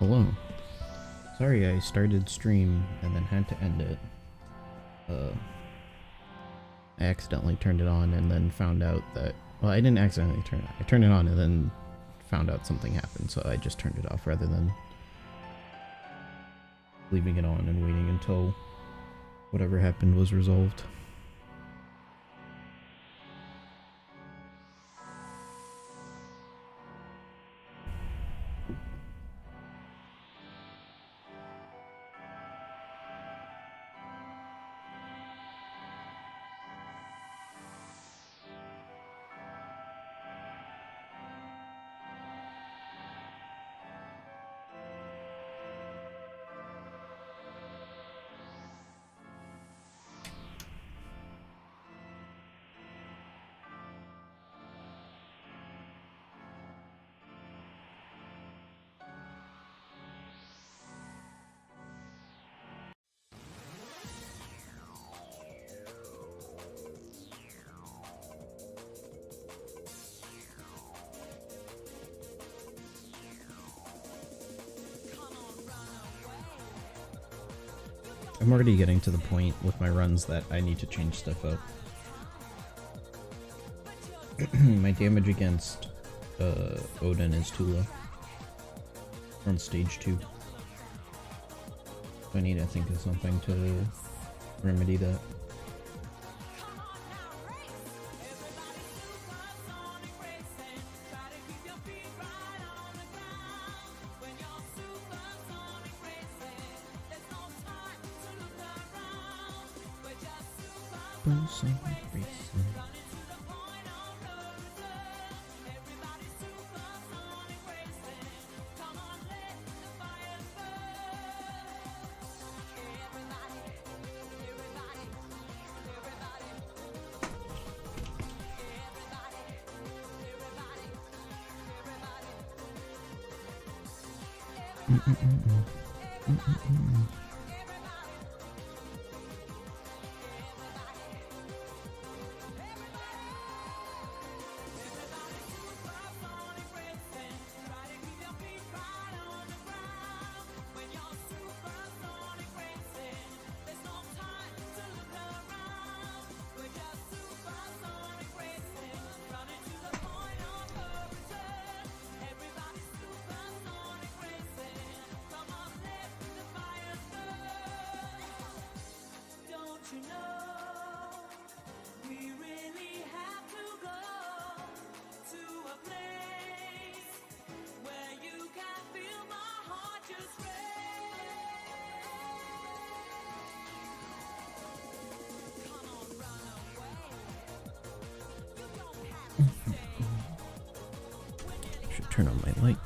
Hello. Sorry I started stream and then had to end it. I accidentally turned it on and then found out that... Well, I didn't accidentally turn it on. I turned it on and then found out something happened, so I just turned it off rather than leaving it on and waiting until whatever happened was resolved. I'm already getting to the point with my runs that I need to change stuff up. My damage against Odin is too low on stage 2. I need to think of something to remedy that. Should turn on my light.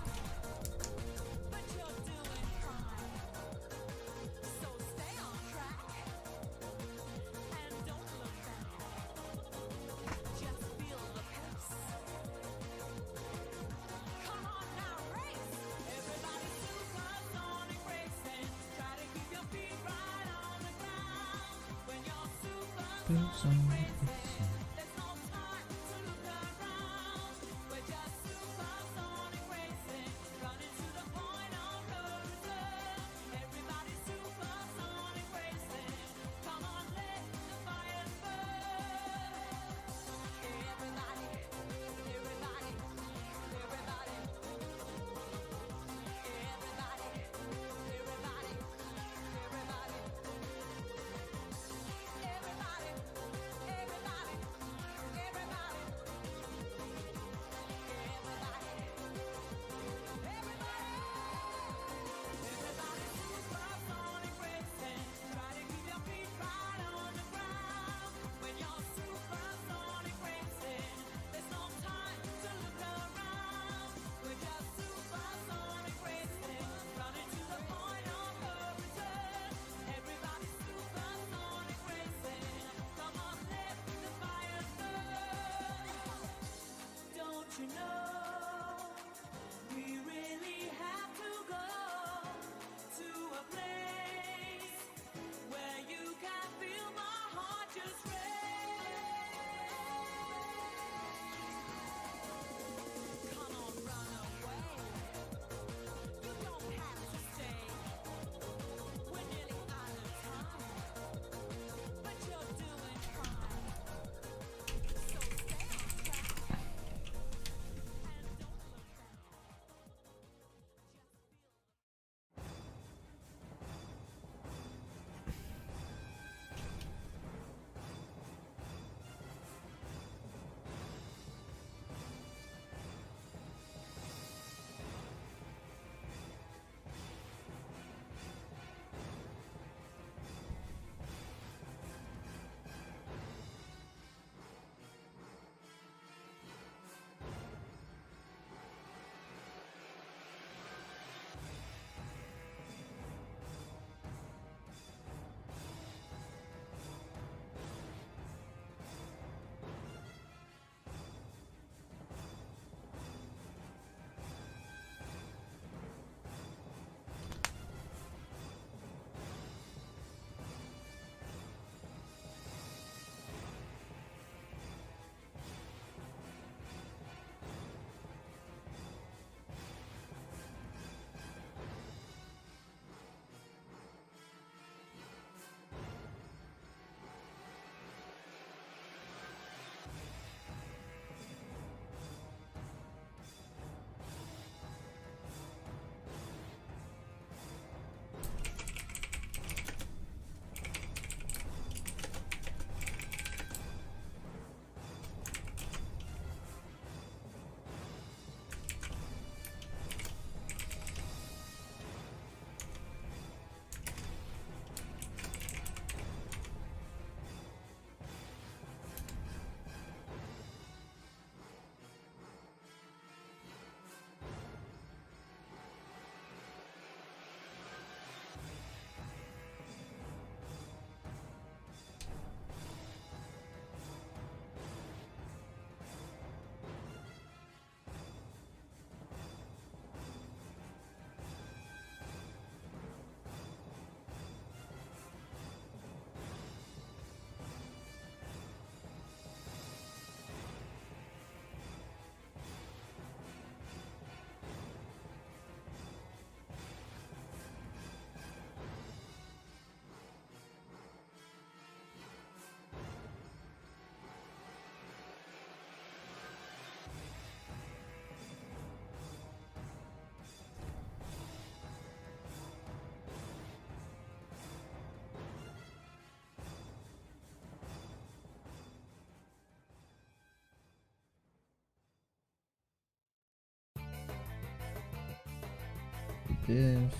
this.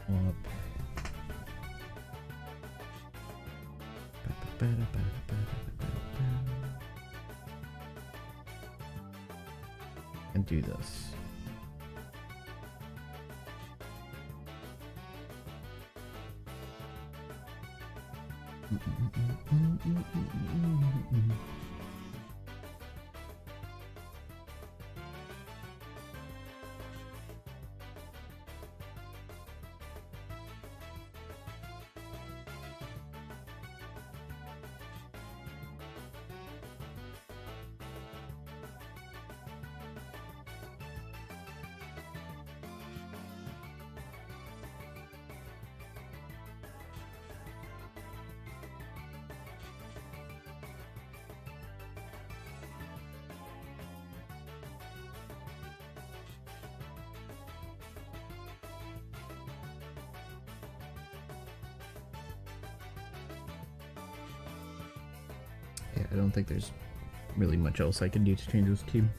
Swap. And do this. Yeah, I don't think there's really much else I can do to change this team.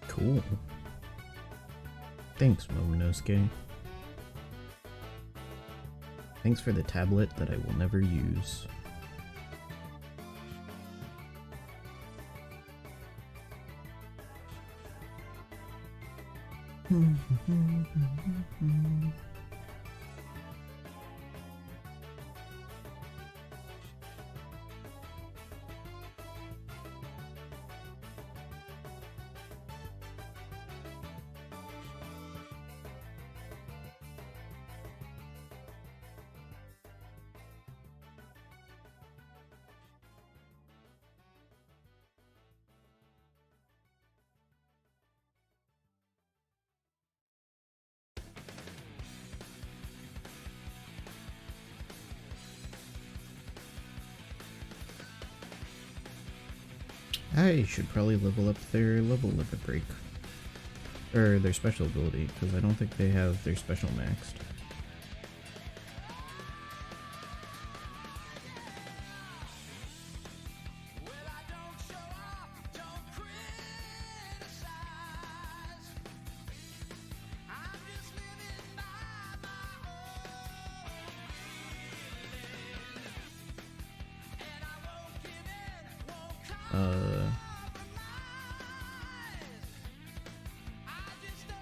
Cool. Thanks, Momonosuke. Thanks for the tablet that I will never use. I should probably level up their level limit break. Or their special ability, because I don't think they have their special maxed.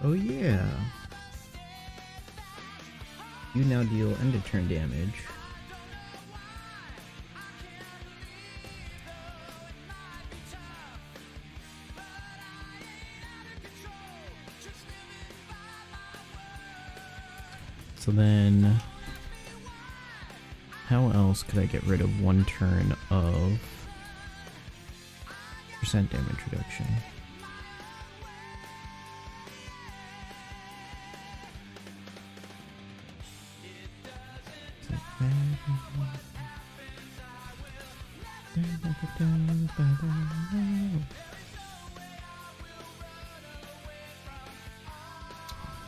Oh yeah. You now deal end of turn damage. So then, how else could I get rid of one turn of % damage reduction?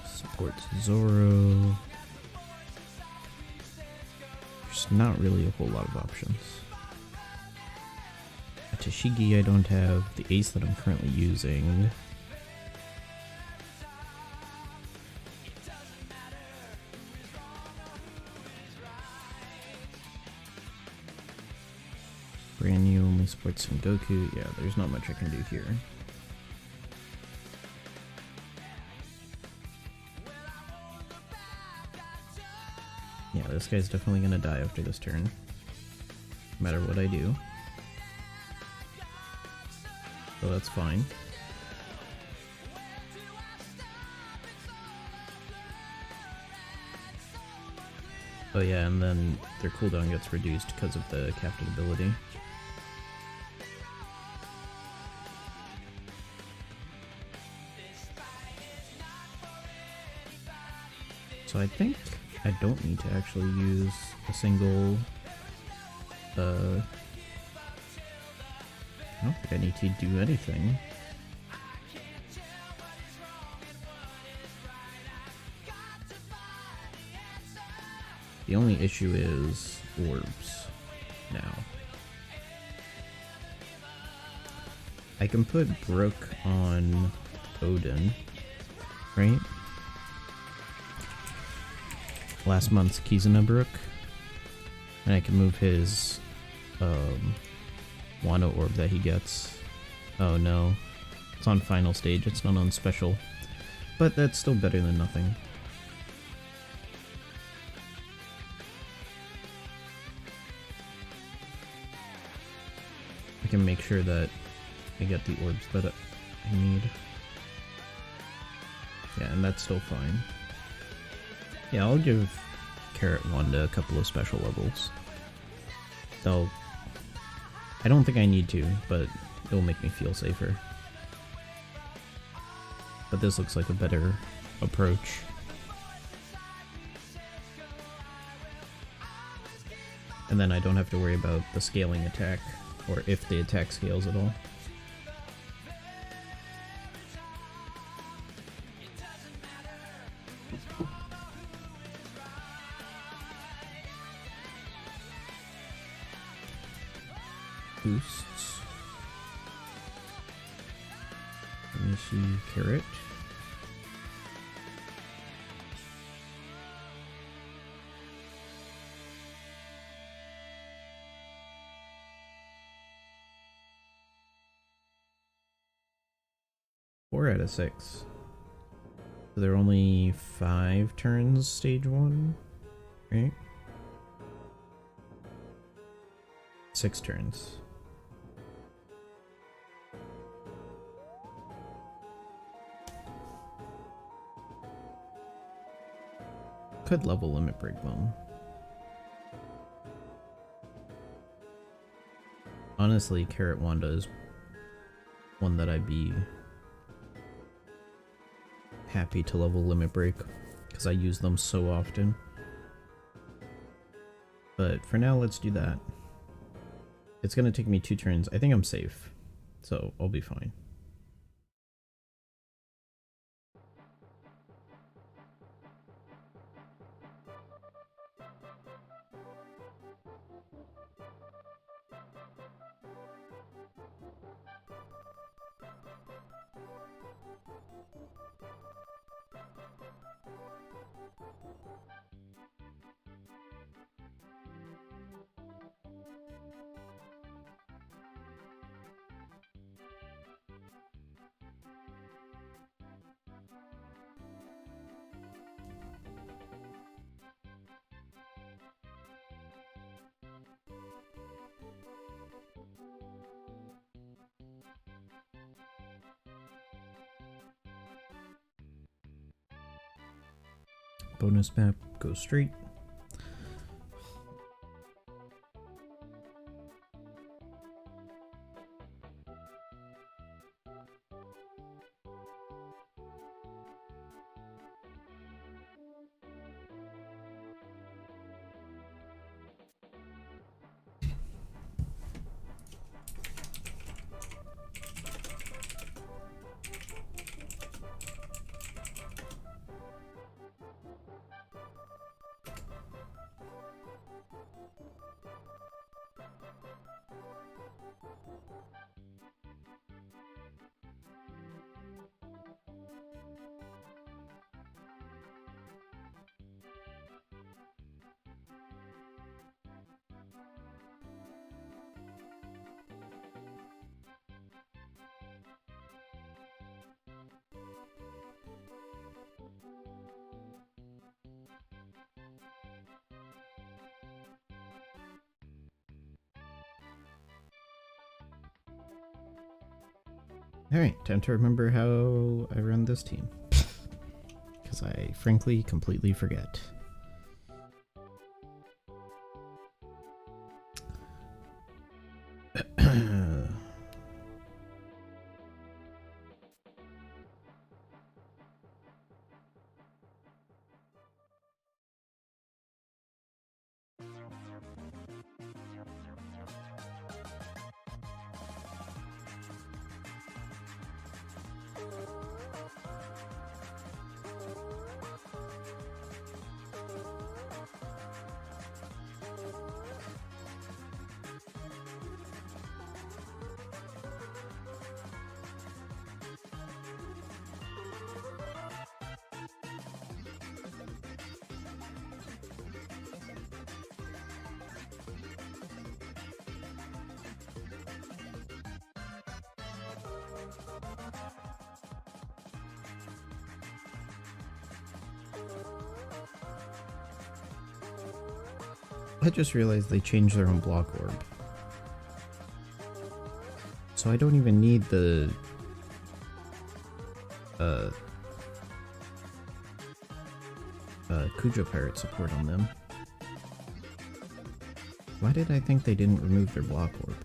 Supports Zoro. There's not really a whole lot of options. A Tashigi I don't have. The ace that I'm currently using. Brand new only supports Sengoku. Yeah, there's not much I can do here. Yeah, this guy's definitely gonna die after this turn. No matter what I do. So that's fine. Oh yeah, and then their cooldown gets reduced because of the captain ability. So I think I don't need to actually use a single, I don't think I need to do anything. The only issue is orbs now. I can put Brook on Odin, right? Last month's Kizuna Brook. And I can move his Wano orb that he gets. Oh no. It's on final stage, it's not on special. But that's still better than nothing. I can make sure that I get the orbs that I need. Yeah, and that's still fine. Yeah, I'll give Carrot Wanda a couple of special levels. Though, I don't think I need to, but it'll make me feel safer. But this looks like a better approach. And then I don't have to worry about the scaling attack, or if the attack scales at all. Boosts. Let me see, Carrot. Four out of 6. So there are only 5 turns stage 1, right? 6 turns. Could level limit break them. Honestly, Carrot Wanda is one that I'd be happy to level limit break because I use them so often. But for now, let's do that. It's gonna take me 2 turns. I think I'm safe, so I'll be fine. Bonus map, go straight. Alright, time to remember how I run this team. Because I frankly completely forget. I just realized they changed their own block orb. So I don't even need the Kujo Pirate support on them. Why did I think they didn't remove their block orb?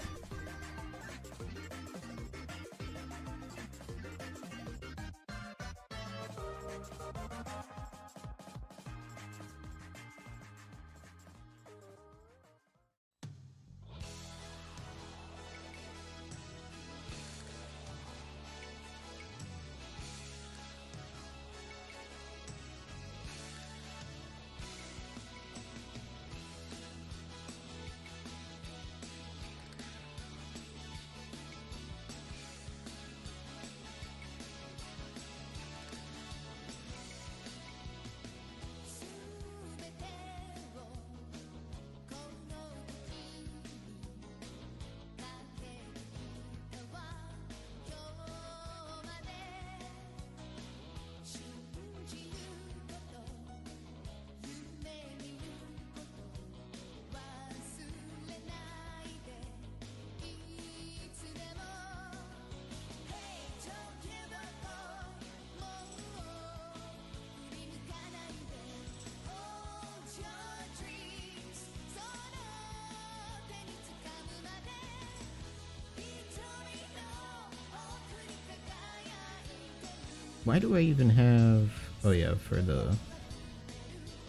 Why do I even have... Oh yeah, for the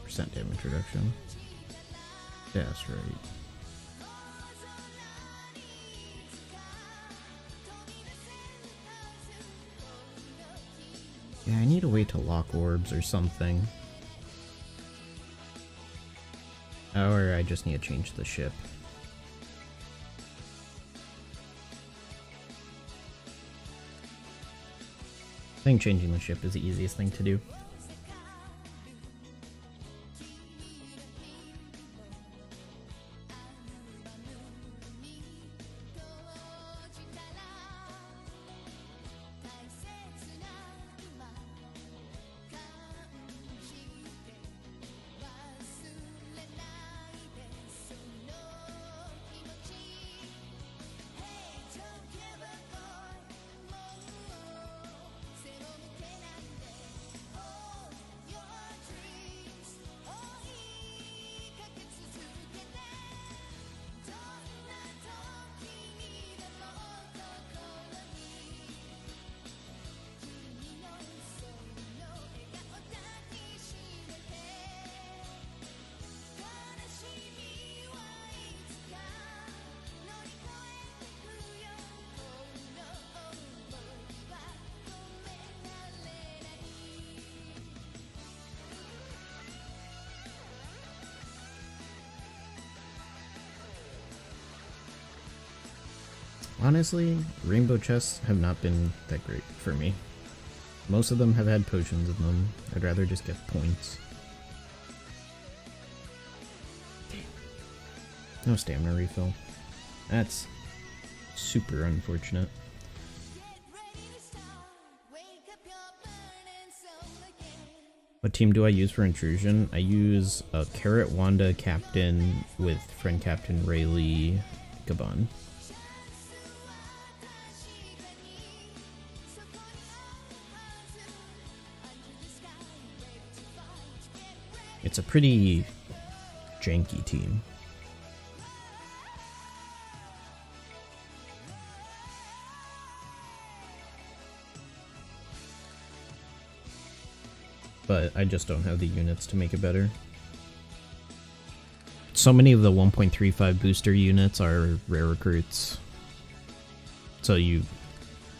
percent damage reduction. Yeah, that's right. Yeah, I need to wait to lock orbs or something. Or I just need to change the ship. I think changing the ship is the easiest thing to do. Honestly, rainbow chests have not been that great for me. Most of them have had potions in them. I'd rather just get points. No stamina refill. That's super unfortunate. What team do I use for intrusion? I use a Carrot Wanda captain with friend captain Rayleigh Gabon. It's a pretty janky team. But I just don't have the units to make it better. So many of the 1.35 booster units are rare recruits. So you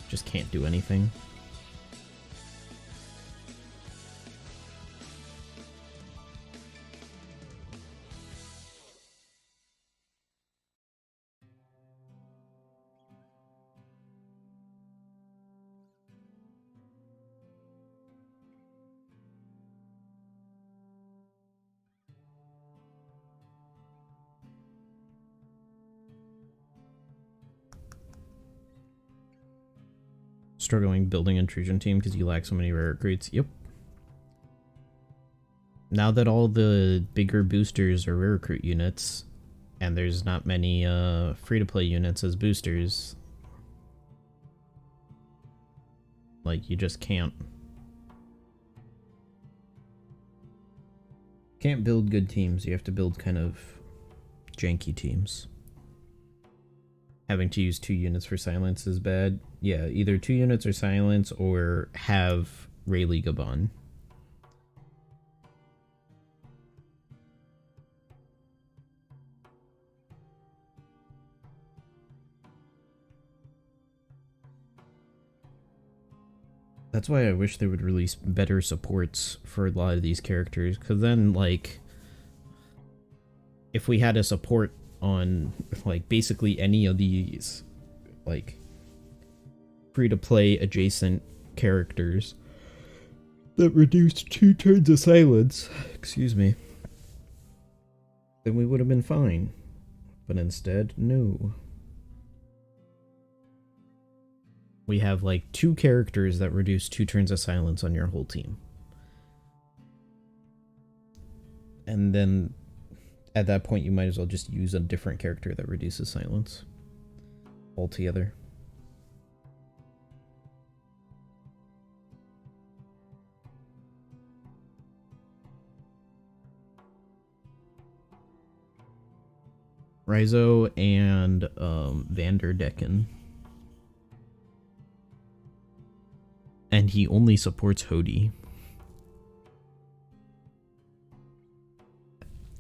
just can't do anything. Struggling building intrusion team because you lack so many rare recruits. Yep. Now that all the bigger boosters are rare recruit units, and there's not many free-to-play units as boosters, like, you just can't build good teams. You have to build kind of janky teams. Having to use 2 units for silence is bad. Yeah, either 2 units or silence, or have Rayleigh Gabon. That's why I wish they would release better supports for a lot of these characters, because then, like, if we had a support on, like, basically any of these, like, free-to-play adjacent characters that reduced 2 turns of silence, excuse me, then we would have been fine. But instead, no. We have, like, 2 characters that reduce 2 turns of silence on your whole team. And then, at that point, you might as well just use a different character that reduces silence altogether. Raizo and Vanderdecken. And he only supports Hody.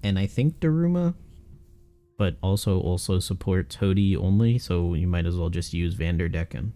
And I think Daruma, but also supports Hody only, so you might as well just use Vanderdecken.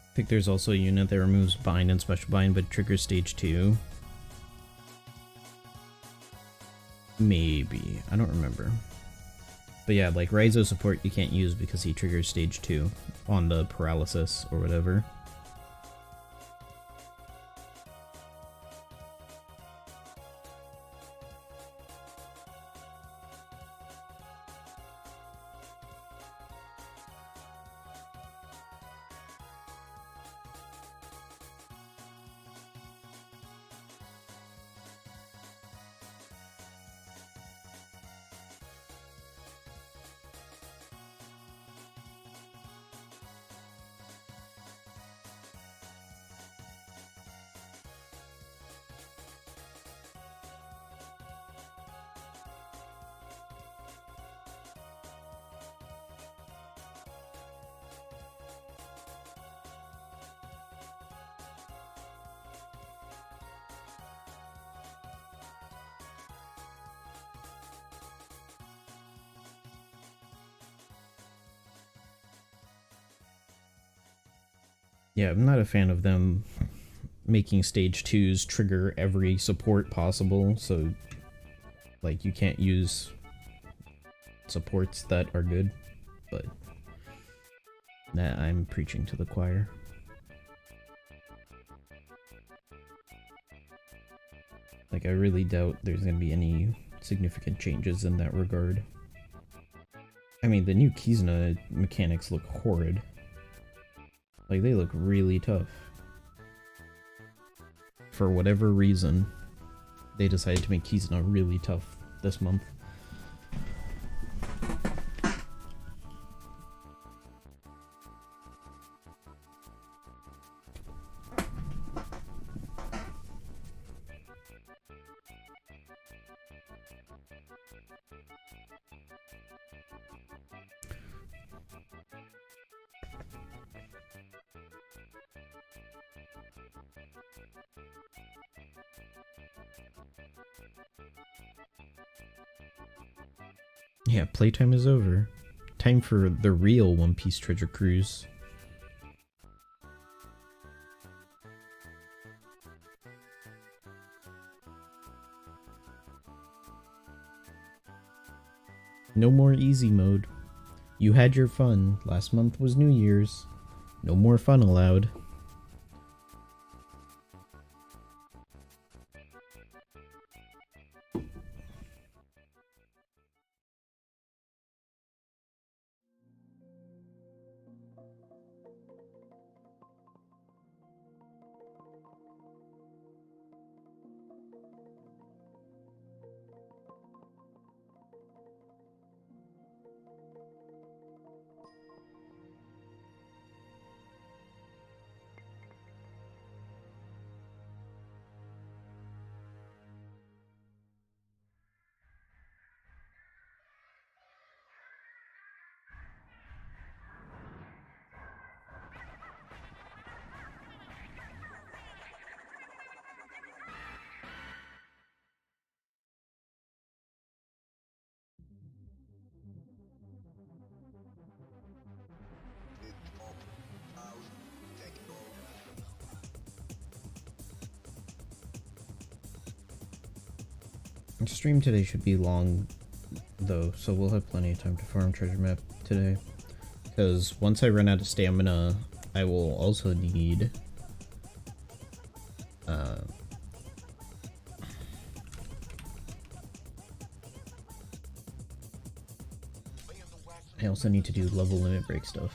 I think there's also a unit that removes bind and special bind but triggers stage 2. Maybe. I don't remember. But yeah, like Raizo support you can't use because he triggers stage 2 on the paralysis or whatever. Yeah, I'm not a fan of them making stage 2s trigger every support possible, so like you can't use supports that are good, but nah, I'm preaching to the choir. Like, I really doubt there's gonna be any significant changes in that regard. I mean, the new Kizuna mechanics look horrid. Like, they look really tough. For whatever reason, they decided to make Kizuna really tough this month. Yeah, playtime is over. Time for the real One Piece treasure cruise. No more easy mode. You had your fun. Last month was New Year's. No more fun allowed. Stream today should be long, though, so we'll have plenty of time to farm treasure map today. Because once I run out of stamina, I will also need... I also need to do level limit break stuff.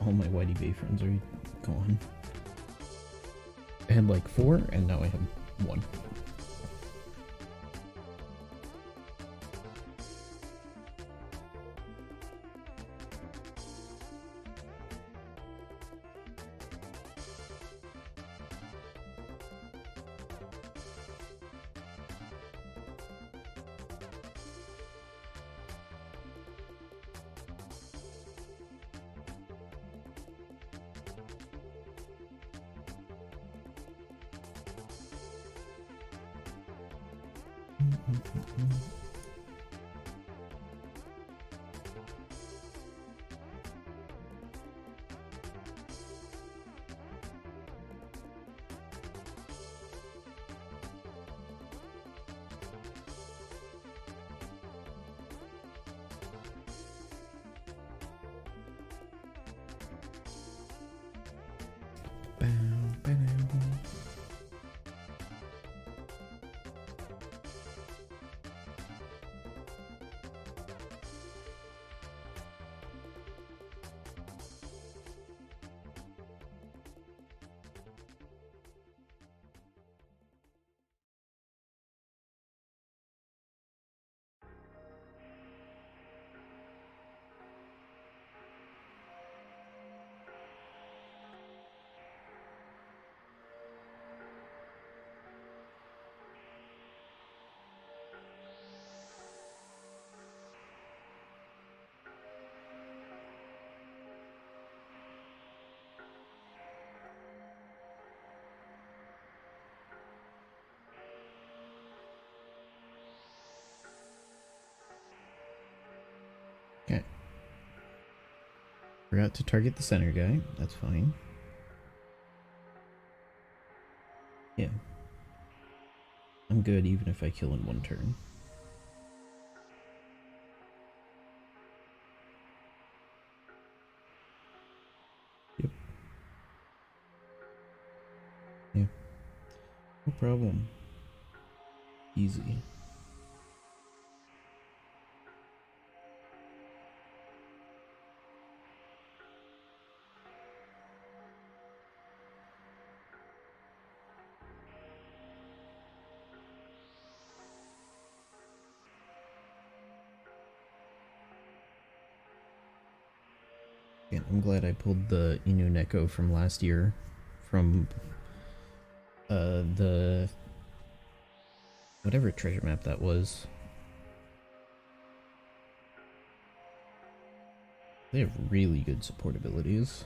All my Whitey Bay friends are gone. I had like 4, and now I have 1. Okay. Forgot to target the center guy. That's fine. Yeah. I'm good even if I kill in 1 turn. Yep. Yeah. No problem. Easy. Yeah, I'm glad I pulled the Inu Neko from last year from the whatever treasure map that was. They have really good support abilities.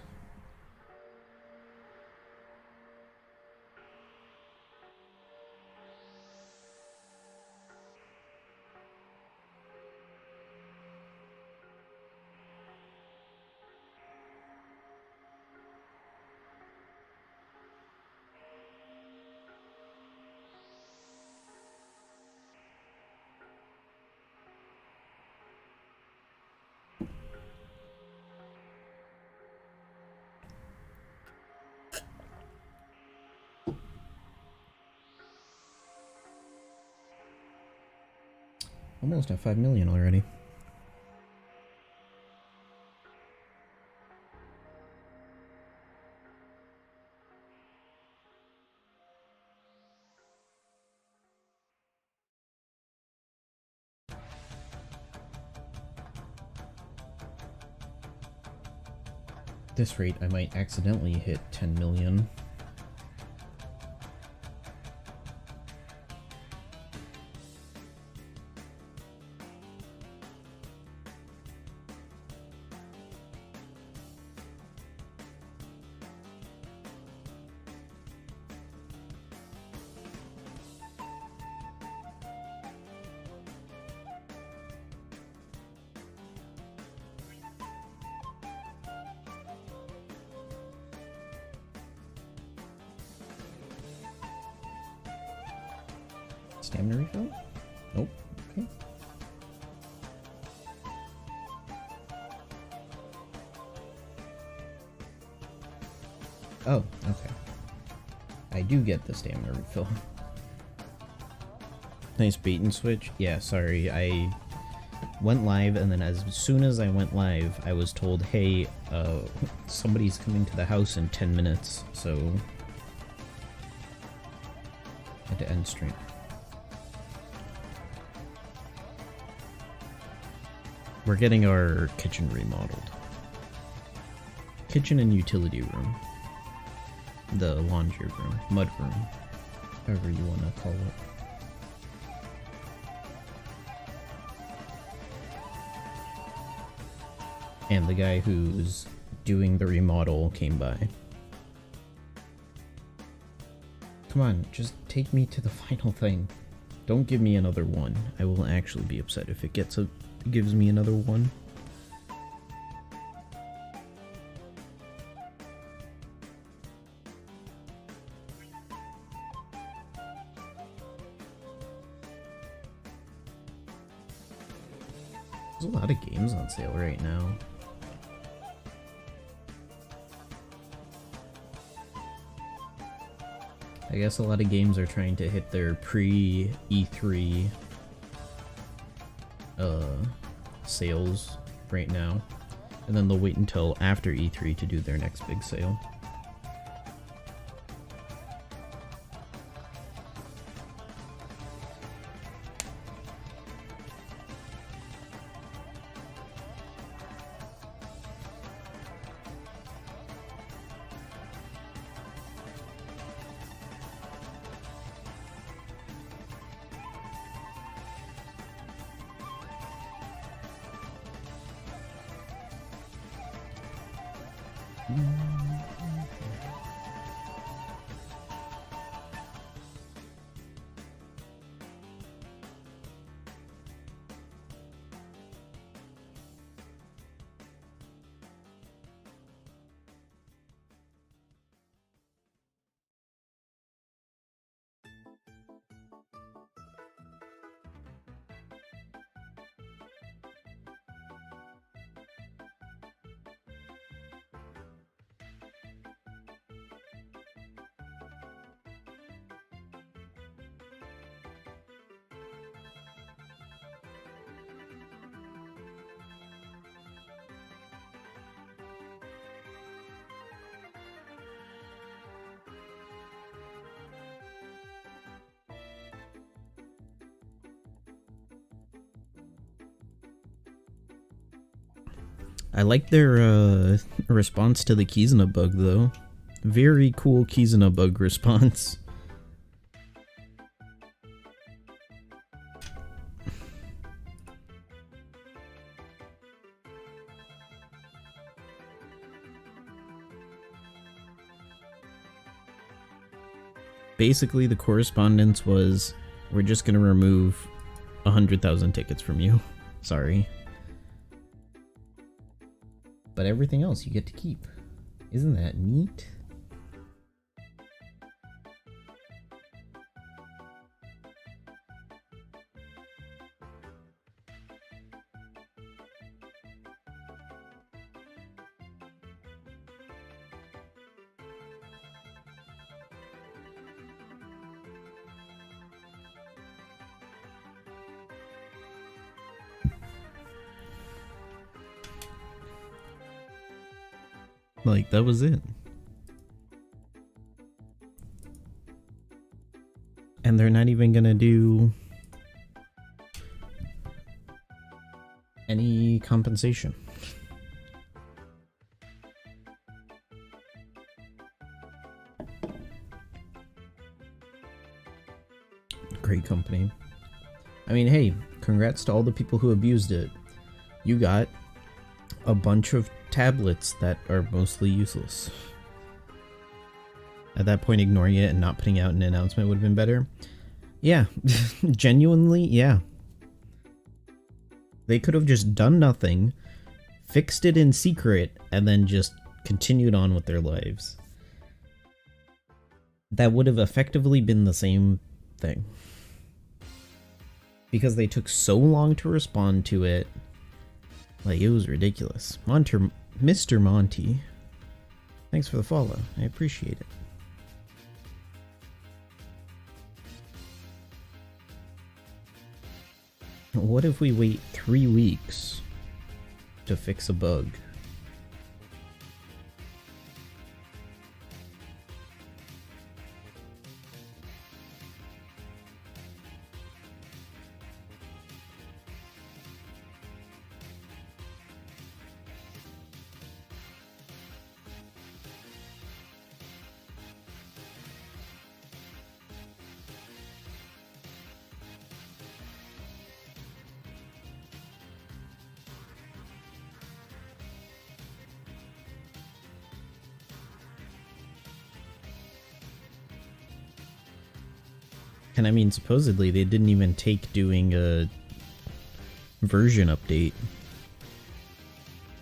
Almost at 5 million already. At this rate, I might accidentally hit 10 million. Stamina refill? Nope. Okay. Oh, okay. I do get the stamina refill. Nice bait and switch. Yeah, sorry, went live, and then as soon as I went live, I was told, hey, somebody's coming to the house in 10 minutes, so I had to end stream. We're getting our kitchen remodeled. Kitchen and utility room. The laundry room. Mud room. However you want to call it. And the guy who's doing the remodel came by. Come on, just take me to the final thing. Don't give me another one. I will actually be upset if it gives me another one. There's a lot of games on sale right now. I guess a lot of games are trying to hit their pre-E3 sales right now, and then they'll wait until after E3 to do their next big sale. I like their response to the Kizuna bug, though. Very cool Kizuna bug response. Basically, the correspondence was, we're just gonna remove 100,000 tickets from you. Sorry. But everything else you get to keep. Isn't that neat? Like, that was it. And they're not even gonna do any compensation. Great company. I mean, hey, congrats to all the people who abused it. You got a bunch of tablets that are mostly useless. At that point, ignoring it and not putting out an announcement would have been better. Yeah, genuinely, yeah. They could have just done nothing, fixed it in secret, and then just continued on with their lives. That would have effectively been the same thing. Because they took so long to respond to it. Like, it was ridiculous. Mr. Monty, thanks for the follow. I appreciate it. What if we wait 3 weeks to fix a bug? And I mean, supposedly they didn't even take doing a version update.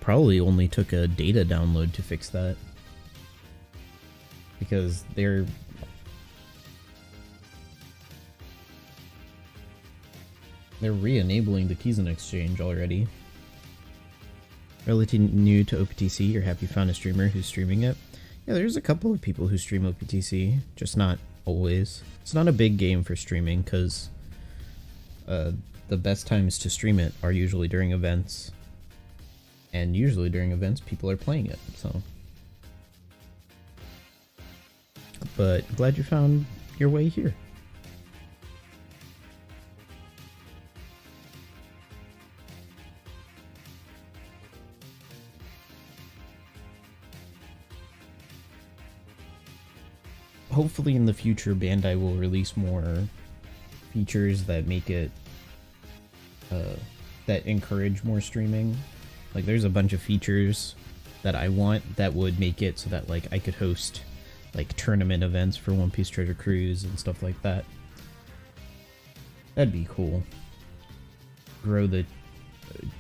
Probably only took a data download to fix that. Because they're re-enabling the Keyzen exchange already. Relatively new to OPTC, or have you found a streamer who's streaming it? Yeah, there's a couple of people who stream OPTC, just not always. It's not a big game for streaming because the best times to stream it are usually during events, and usually during events people are playing it, so. But glad you found your way here. Hopefully in the future Bandai will release more features that make it that encourage more streaming. Like there's a bunch of features that I want that would make it so that like I could host like tournament events for One Piece Treasure Cruise and stuff like that. That'd be cool. Grow the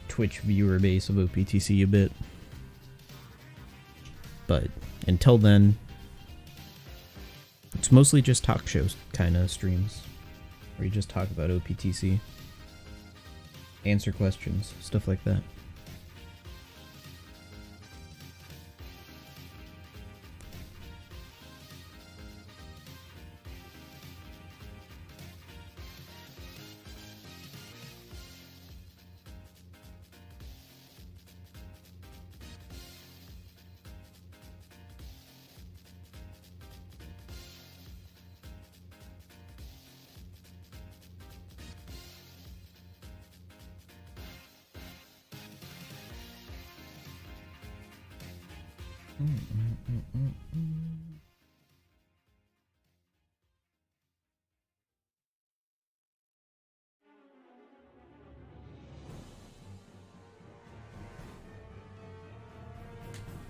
Twitch viewer base of OPTC a bit. But until then, it's mostly just talk shows kind of streams, where you just talk about OPTC, answer questions, stuff like that.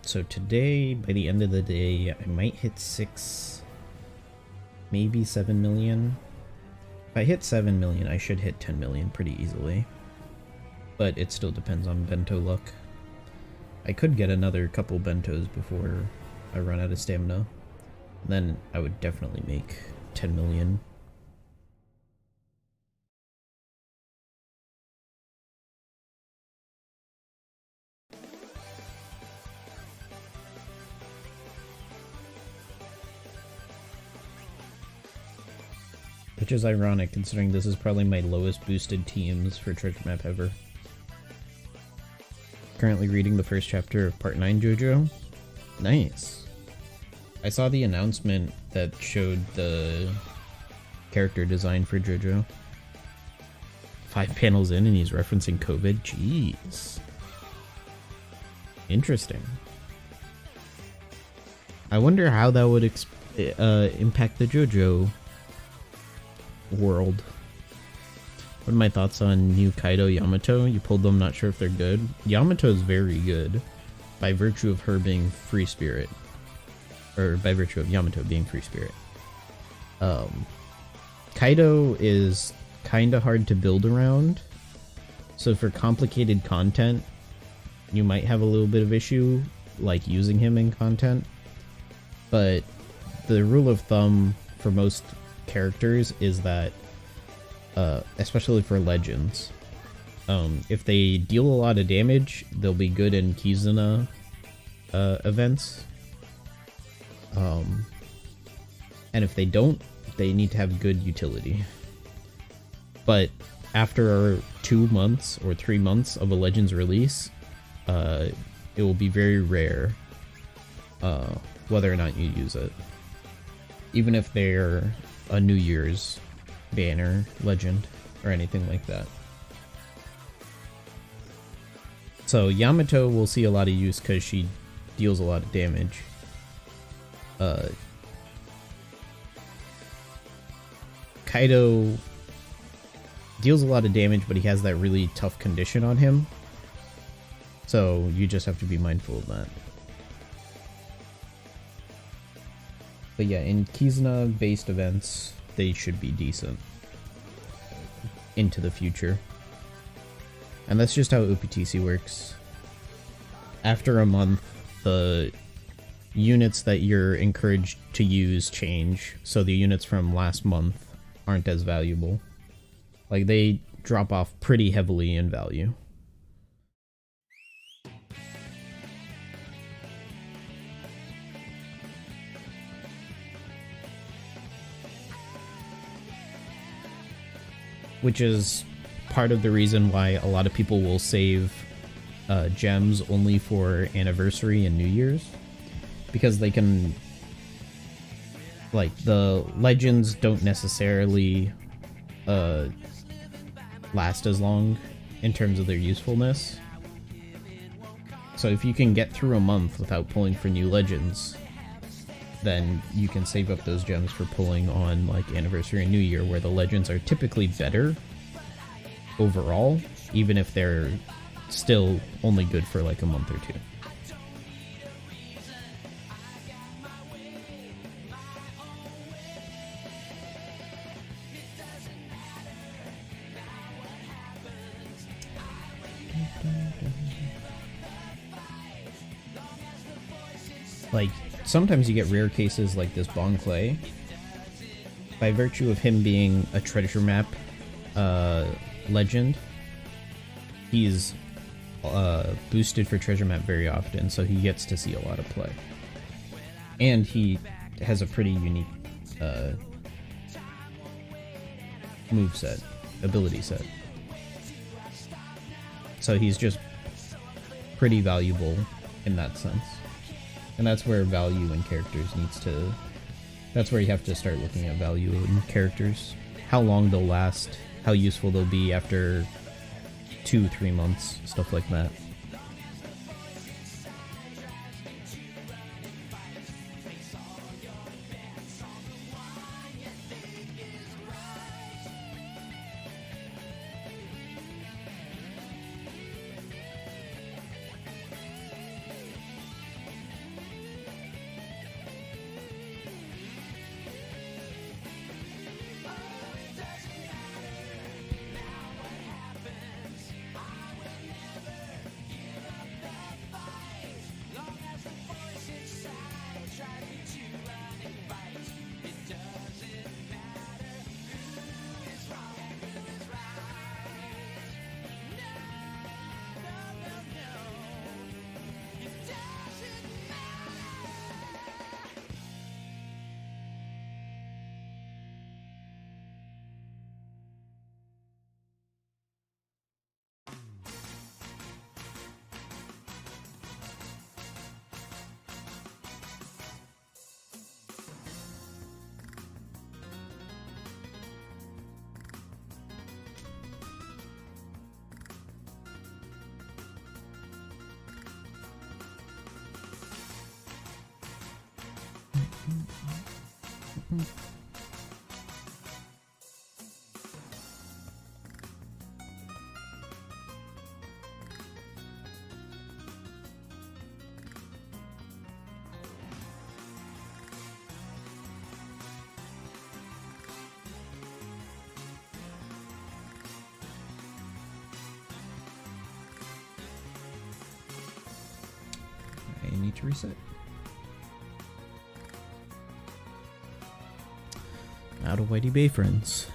So today, by the end of the day, I might hit 6, maybe 7 million. If I hit 7 million, I should hit 10 million pretty easily. But it still depends on bento luck. I could get another couple bentos before I run out of stamina. Then I would definitely make 10 million. Which is ironic, considering this is probably my lowest boosted teams for Treasure Map ever. Currently reading the first chapter of Part 9 JoJo. Nice. I saw the announcement that showed the character design for JoJo. 5 panels in and he's referencing COVID? Jeez. Interesting. I wonder how that would impact the JoJo world. What are my thoughts on new Kaido Yamato? You pulled them, not sure if they're good. Yamato's very good by virtue of her being free spirit. Or by virtue of Yamato being free spirit. Kaido is kinda hard to build around. So for complicated content, you might have a little bit of issue like using him in content. But the rule of thumb for most characters is that especially for legends, if they deal a lot of damage, they'll be good in Kizuna events, and if they don't, they need to have good utility. But after 2 months or 3 months of a Legends release, it will be very rare whether or not you use it. Even if they're a New Year's banner, legend, or anything like that. So Yamato will see a lot of use because she deals a lot of damage. Kaido deals a lot of damage, but he has that really tough condition on him. So you just have to be mindful of that. But yeah, in Kizuna-based events, they should be decent into the future. And that's just how UPTC works. After a month, the units that you're encouraged to use change, so the units from last month aren't as valuable. Like, they drop off pretty heavily in value. Which is part of the reason why a lot of people will save gems only for anniversary and New Year's. Because they can... like, the legends don't necessarily last as long in terms of their usefulness. So if you can get through a month without pulling for new legends, then you can save up those gems for pulling on like Anniversary and New Year, where the legends are typically better overall, even if they're still only good for like a month or two. Like, sometimes you get rare cases like this Bon Clay. By virtue of him being a treasure map legend, he's boosted for treasure map very often, so he gets to see a lot of play. And he has a pretty unique move set, ability set. So he's just pretty valuable in that sense. And that's where value in characters needs to... that's where you have to start looking at value in characters. How long they'll last, how useful they'll be after 2-3 months, stuff like that. I need to reset. Out of Whitey Bay, friends.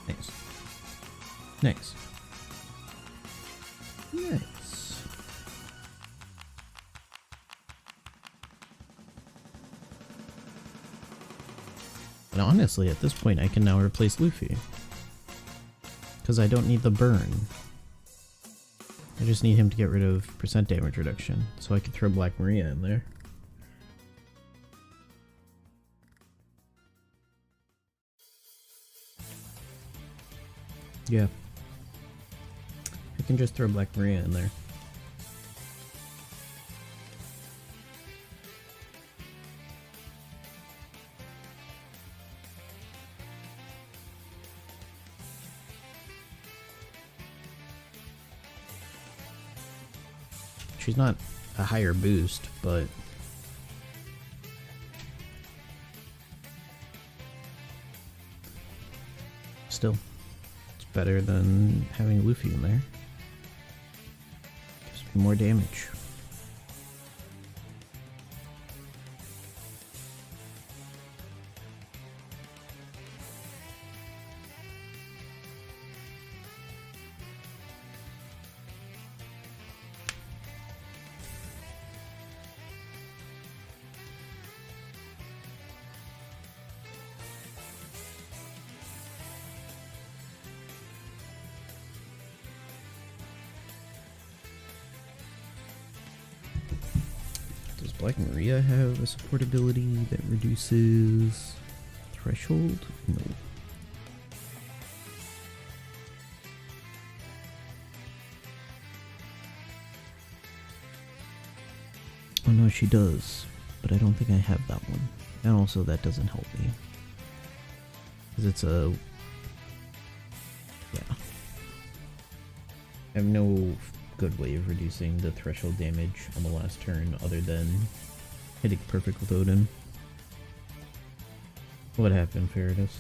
Nice. Nice. Nice. And honestly, at this point, I can now replace Luffy. Because I don't need the burn. I just need him to get rid of percent damage reduction. So I can throw Black Maria in there. Yeah. I can just throw Black Maria in there. She's not a higher boost, but still. Better than having Luffy in there. Gives me more damage. Does Black Maria have a support ability that reduces threshold? No. Oh no, she does, but I don't think I have that one. And also that doesn't help me. Because it's a... yeah. I have no good way of reducing the threshold damage on the last turn other than hitting perfect with Odin. What happened, Faradis?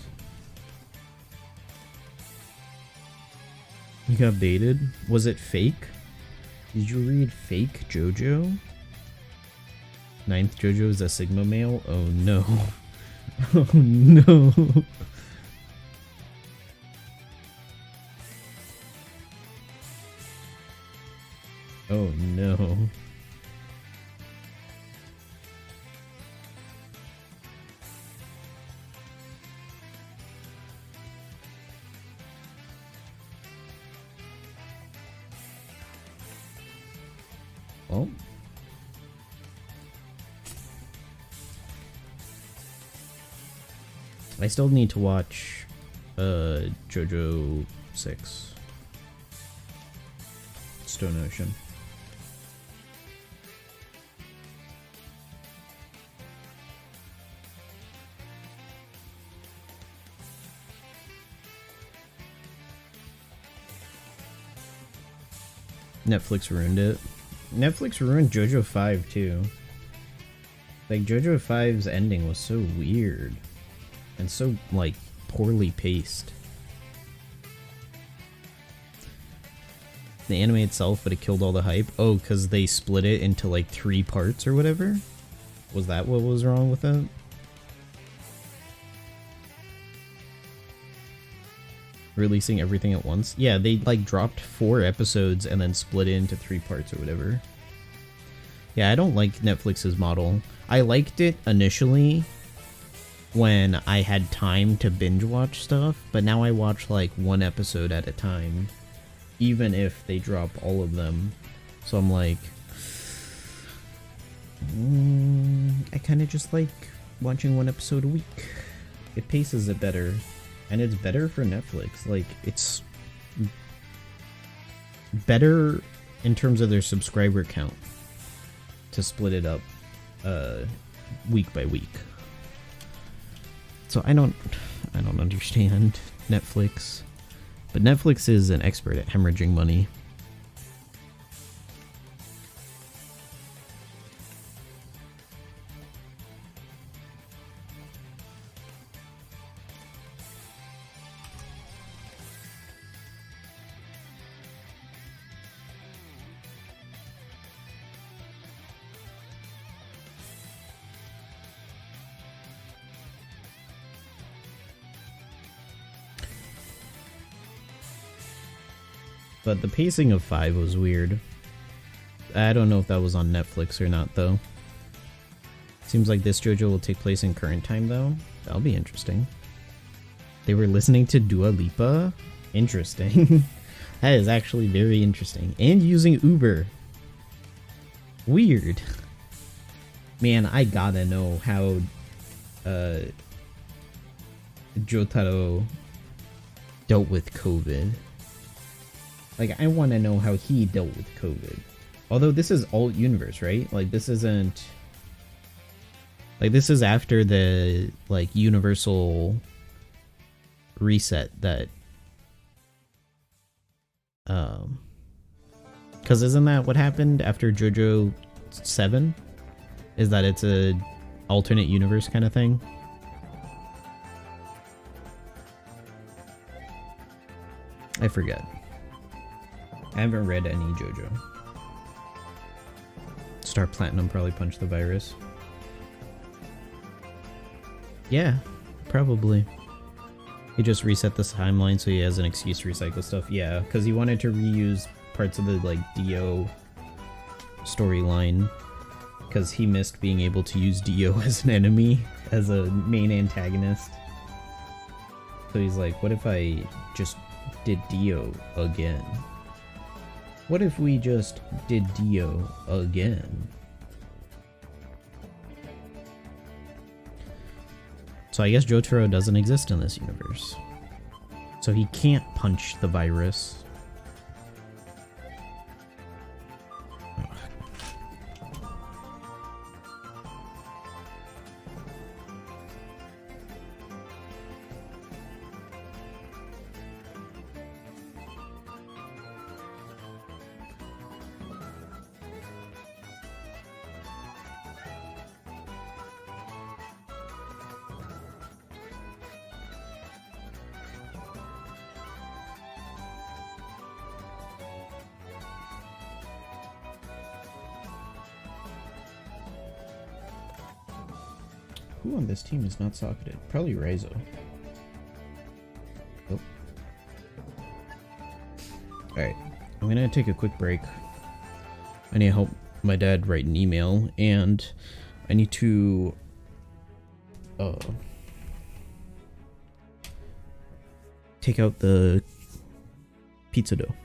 You got baited? Was it fake? Did you read fake JoJo? Ninth JoJo is a Sigma male? Oh no. Oh no. Oh no. Well. I still need to watch JoJo 6. Stone Ocean. Netflix ruined it. Netflix ruined JoJo 5 too. Like, JoJo 5's ending was so weird. And so, like, poorly paced. The anime itself, but it killed all the hype. Oh, because they split it into, like, 3 parts or whatever? Was that what was wrong with it? Releasing everything at once? Yeah, they, like, dropped 4 episodes and then split it into 3 parts or whatever. Yeah, I don't like Netflix's model. I liked it initially when I had time to binge watch stuff, but now I watch like 1 episode at a time, even if they drop all of them. So I'm like, I kind of just like watching 1 episode a week. it paces it better, and it's better for Netflix. Like, it's better in terms of their subscriber count to split it up week by week. So I don't understand Netflix, but Netflix is an expert at hemorrhaging money. But the pacing of 5 was weird. I don't know if that was on Netflix or not, though. Seems like this JoJo will take place in current time, though. That'll be interesting. They were listening to Dua Lipa? Interesting. That is actually very interesting. And using Uber. Weird. Man, I gotta know how Jotaro dealt with COVID. Like, I want to know how he dealt with COVID. Although this is alt universe, right? Like, this isn't... Like, this is after the, like, universal reset that... Because isn't that what happened after JoJo 7? Is that it's a alternate universe kind of thing? I forget. I haven't read any JoJo. Star Platinum probably punched the virus. Yeah, probably. He just reset this timeline so he has an excuse to recycle stuff. Yeah, because he wanted to reuse parts of the, like, Dio storyline. Because he missed being able to use Dio as an enemy, as a main antagonist. So he's like, what if I just did Dio again? What if we just did Dio again? So I guess Jotaro doesn't exist in this universe. So he can't punch the virus. Who on this team is not socketed? Probably Raizo. Oh. Alright, I'm gonna take a quick break. I need to help my dad write an email, and I need to take out the pizza dough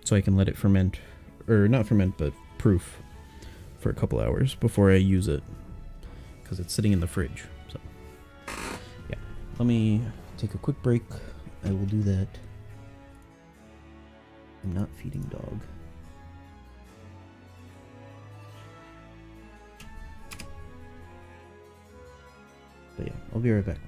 so I can let it ferment, or not ferment, but proof for a couple hours before I use it. Because it's sitting in the fridge. So, yeah. Let me take a quick break. I will do that. I'm not feeding dog. But yeah, I'll be right back.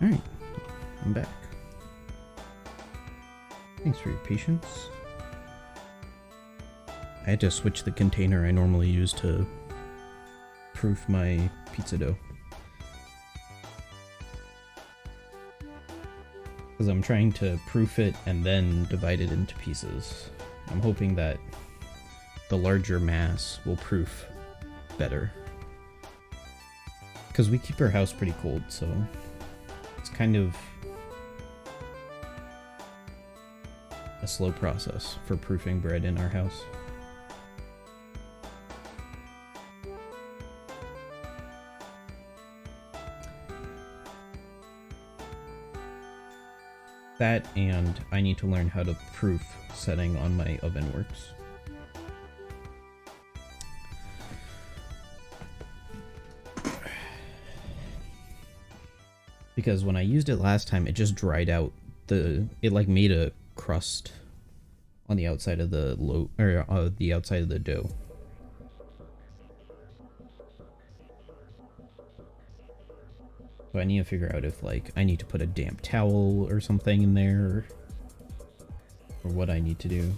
Alright, I'm back. Thanks for your patience. I had to switch the container I normally use to proof my pizza dough. Because I'm trying to proof it and then divide it into pieces. I'm hoping that the larger mass will proof better. Because we keep our house pretty cold, so it's kind of a slow process for proofing bread in our house. That, and I need to learn how to proof setting on my oven works. Because when I used it last time, it just dried out it like made a crust on the outside of the the outside of the dough. So I need to figure out if like I need to put a damp towel or something in there, or what I need to do.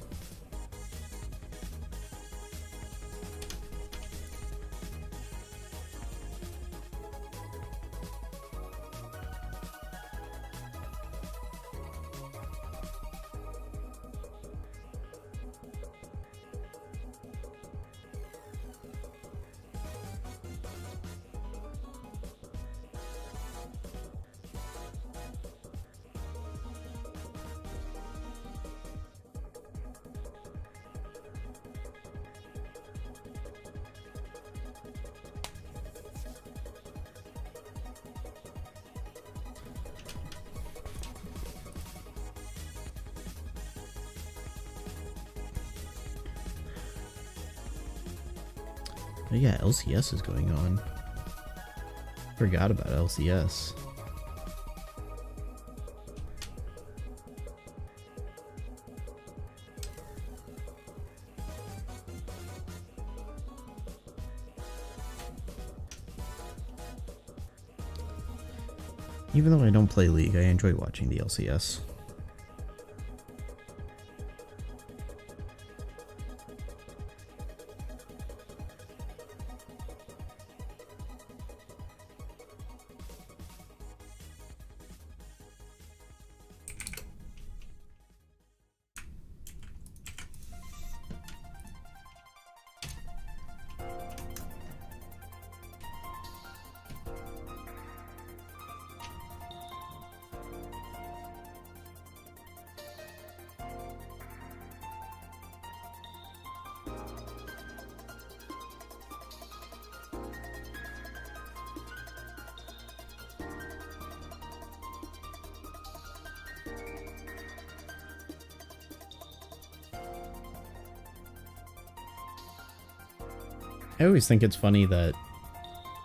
Oh yeah, LCS is going on. Forgot about LCS. Even though I don't play League, I enjoy watching the LCS. I always think it's funny that,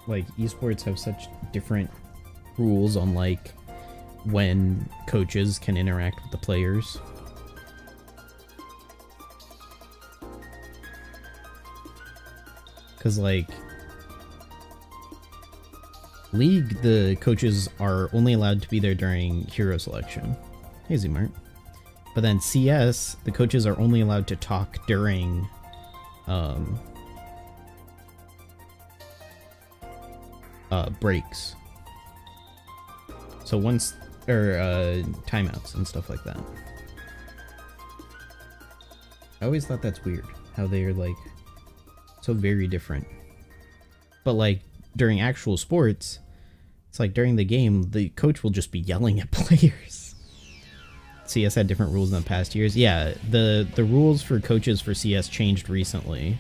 like, esports have such different rules on, like, when coaches can interact with the players. Because, like, League, the coaches are only allowed to be there during hero selection. Hey, Zmart. But then CS, the coaches are only allowed to talk during, breaks. So once, or timeouts and stuff like that. I always thought that's weird, how they are like so very different. But like during actual sports, it's like during the game, the coach will just be yelling at players. CS had different rules in the past years. Yeah, the rules for coaches for CS changed recently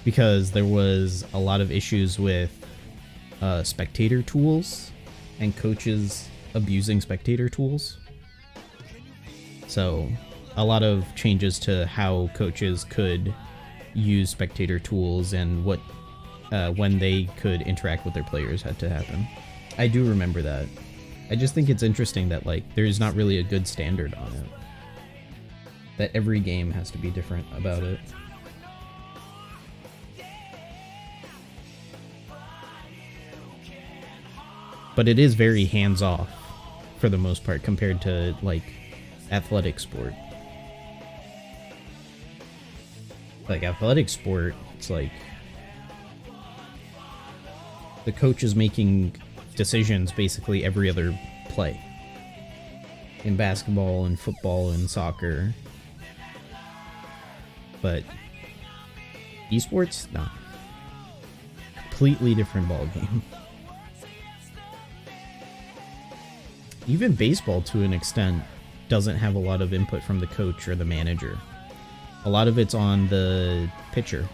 because there was a lot of issues with spectator tools and coaches abusing spectator tools. So a lot of changes to how coaches could use spectator tools and what when they could interact with their players had to happen. I do remember that. I just think it's interesting that like there's not really a good standard on it. That every game has to be different about it. but it is very hands-off for the most part compared to, like, athletic sport. Like, athletic sport, it's like the coach is making decisions basically every other play. In basketball and football and soccer. But esports? No. Completely different ballgame. Even baseball, to an extent, doesn't have a lot of input from the coach or the manager. A lot of it's on the pitcher.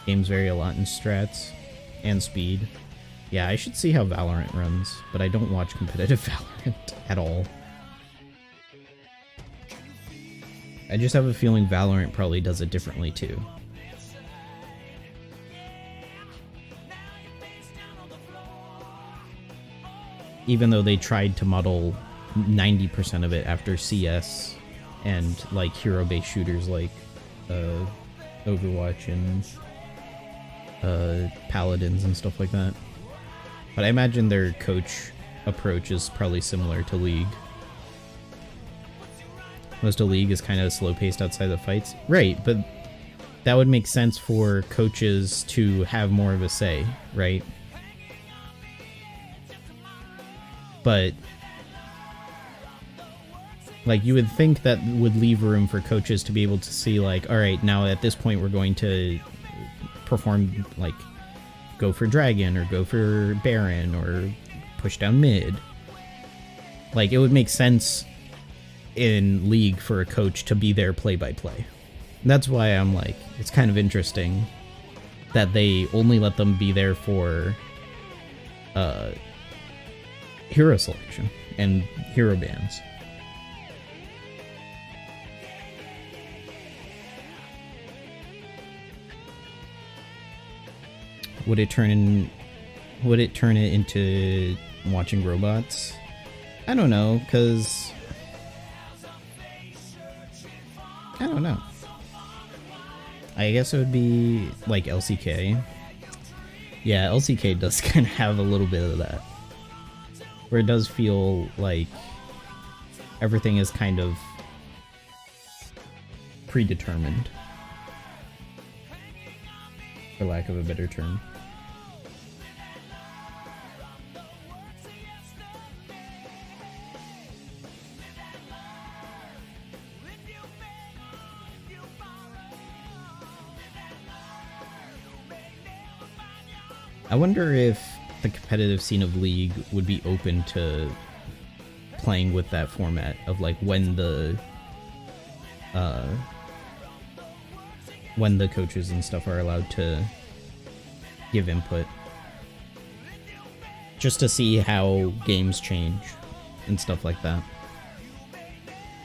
Games vary a lot in strats and speed. Yeah, I should see how Valorant runs, but I don't watch competitive Valorant at all. I just have a feeling Valorant probably does it differently too. Even though they tried to model 90% of it after CS and like hero-based shooters like Overwatch and Paladins and stuff like that. But I imagine their coach approach is probably similar to League. Most of League is kind of slow-paced outside the fights. Right, but that would make sense for coaches to have more of a say, right? But like, you would think that would leave room for coaches to be able to see, like, alright, now at this point we're going to perform, like, go for Dragon, or go for Baron, or push down mid. Like, it would make sense in League for a coach to be there play-by-play. That's why I'm like, it's kind of interesting that they only let them be there for hero selection and hero bans. Would it turn it into watching robots? I don't know, because I don't know. I guess it would be like LCK. Yeah, LCK does kind of have a little bit of that, where it does feel like everything is kind of predetermined, for lack of a better term. I wonder if the competitive scene of League would be open to playing with that format of, like, when the coaches and stuff are allowed to give input, just to see how games change and stuff like that.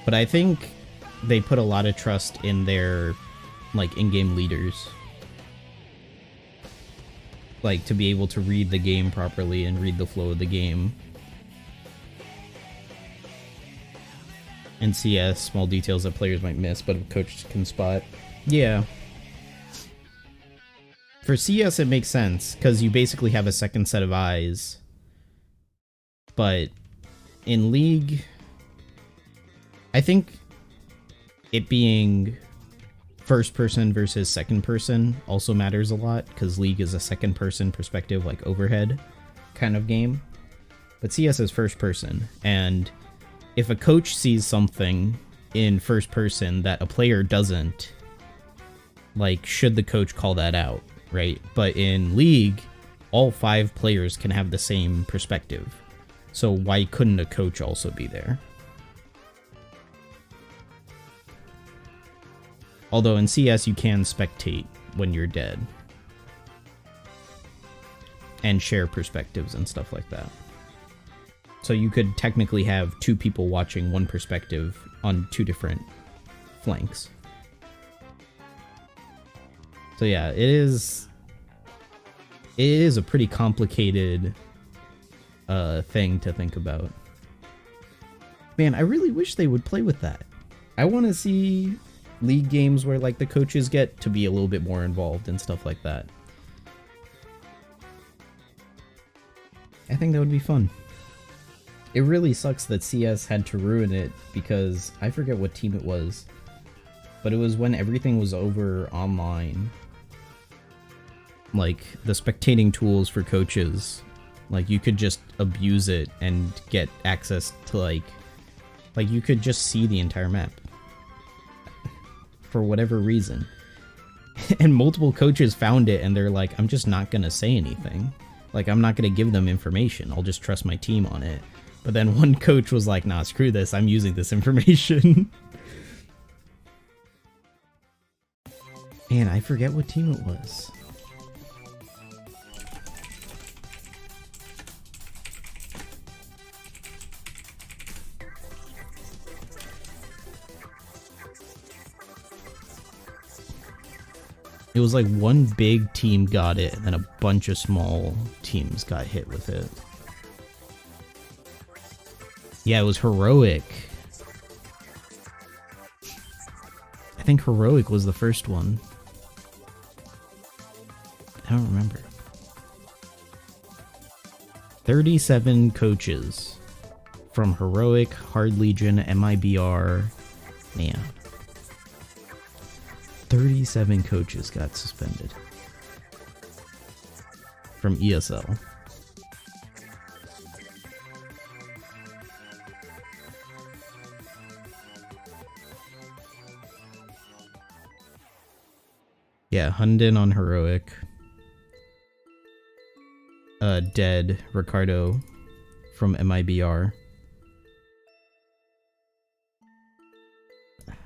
But I think they put a lot of trust in their, like, in-game leaders, like, to be able to read the game properly and read the flow of the game. And CS, small details that players might miss, but a coach can spot. Yeah. For CS, it makes sense, because you basically have a second set of eyes. But in League, I think it being first person versus second person also matters a lot, because League is a second person perspective, like overhead kind of game. But CS is first person, and if a coach sees something in first person that a player doesn't, like, should the coach call that out, right? But in League, all 5 players can have the same perspective. So why couldn't a coach also be there? Although in CS you can spectate when you're dead. And share perspectives and stuff like that. So you could technically have 2 people watching one perspective on 2 different flanks. So yeah, it is a pretty complicated thing to think about. Man, I really wish they would play with that. I want to see League games where, like, the coaches get to be a little bit more involved and stuff like that. I think that would be fun. It really sucks that CS had to ruin it because I forget what team it was, but it was when everything was over online. Like, the spectating tools for coaches, like, you could just abuse it and get access to, like you could just see the entire map. For whatever reason. And multiple coaches found it and they're like, I'm just not gonna say anything. Like, I'm not gonna give them information, I'll just trust my team on it. But then one coach was like, nah, screw this, I'm using this information. Man, I forget what team it was. It was like one big team got it, and then a bunch of small teams got hit with it. Yeah, it was Heroic. I think Heroic was the first one. I don't remember. 37 coaches from Heroic, Hard Legion, MIBR. Man. 37 coaches got suspended from ESL. Yeah, Hunden on Heroic. Dead Ricardo from MIBR.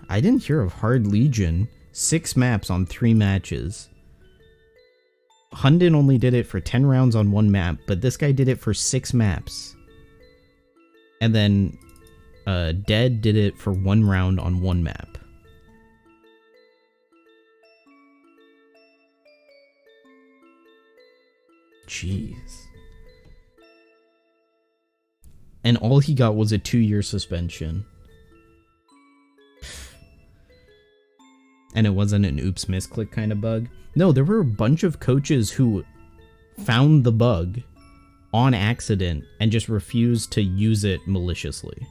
I didn't hear of Hard Legion. 6 maps on 3 matches. Hunden only did it for 10 rounds on 1 map, but this guy did it for 6 maps. And then Dead did it for 1 round on 1 map. Jeez. And all he got was a 2-year suspension. And it wasn't an oops misclick kind of bug. No, there were a bunch of coaches who found the bug on accident and just refused to use it maliciously.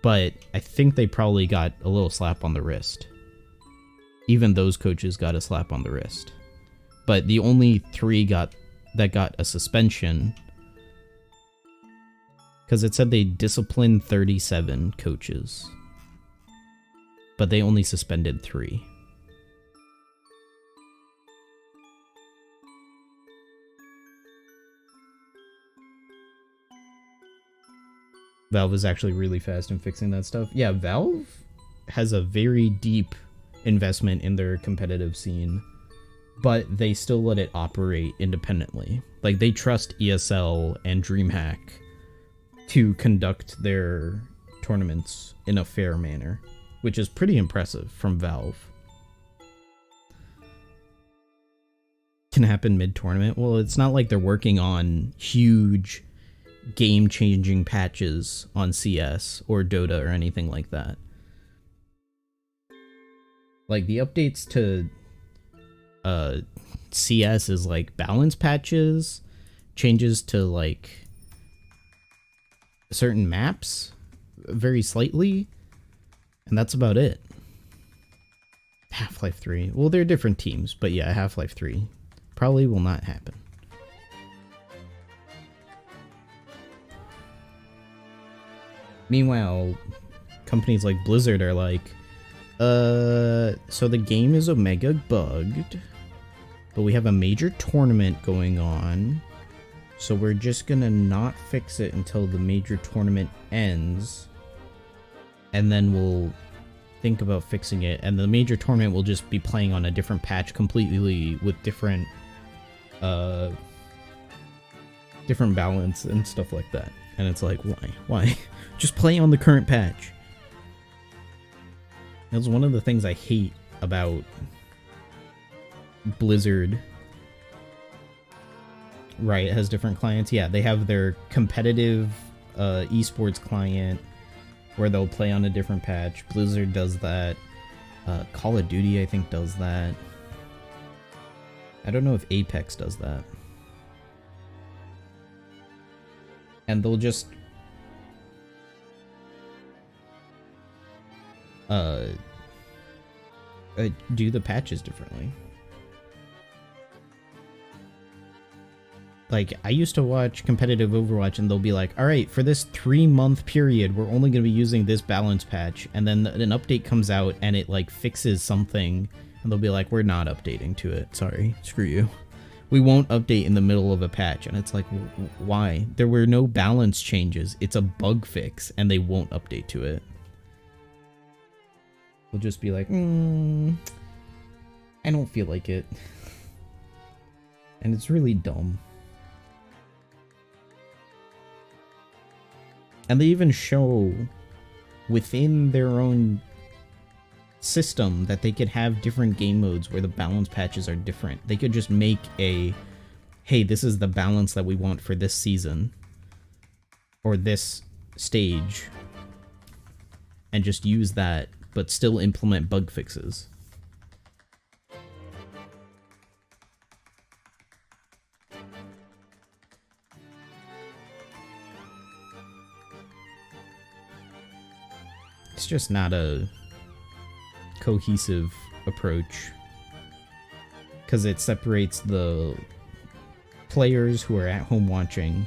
But I think they probably got a little slap on the wrist. Even those coaches got a slap on the wrist. But the only 3 that got a suspension, because it said they disciplined 37 coaches. But they only suspended 3. Valve is actually really fast in fixing that stuff. Yeah, Valve has a very deep investment in their competitive scene, but they still let it operate independently. Like, they trust ESL and DreamHack to conduct their tournaments in a fair manner, which is pretty impressive from Valve. Can happen mid-tournament? Well, it's not like they're working on huge game-changing patches on CS or Dota or anything like that. Like, the updates to CS is like balance patches, changes to like certain maps very slightly, and that's about it. Half-Life 3. Well, they're different teams, but yeah, Half-Life 3 probably will not happen. Meanwhile, companies like Blizzard are like, so the game is Omega bugged, but we have a major tournament going on, so we're just gonna not fix it until the major tournament ends, and then we'll think about fixing it, and the major tournament will just be playing on a different patch completely with different balance and stuff like that. And it's like, why? Just play on the current patch. That's one of the things I hate about Blizzard. Riot has different clients. Yeah, they have their competitive esports client where they'll play on a different patch. Blizzard does that. Call of Duty, I think, does that. I don't know if Apex does that. And they'll just do the patches differently. Like, I used to watch competitive Overwatch and they'll be like, alright, for this 3-month period, we're only going to be using this balance patch. And then an update comes out and it, like, fixes something. And they'll be like, we're not updating to it. Sorry, screw you. We won't update in the middle of a patch. And it's like, why? There were no balance changes. It's a bug fix and they won't update to it. We'll just be like, I don't feel like it. And it's really dumb. And they even show within their own system that they could have different game modes where the balance patches are different. They could just make a, hey, this is the balance that we want for this season or this stage, and just use that, but still implement bug fixes. It's just not a cohesive approach, because it separates the players who are at home watching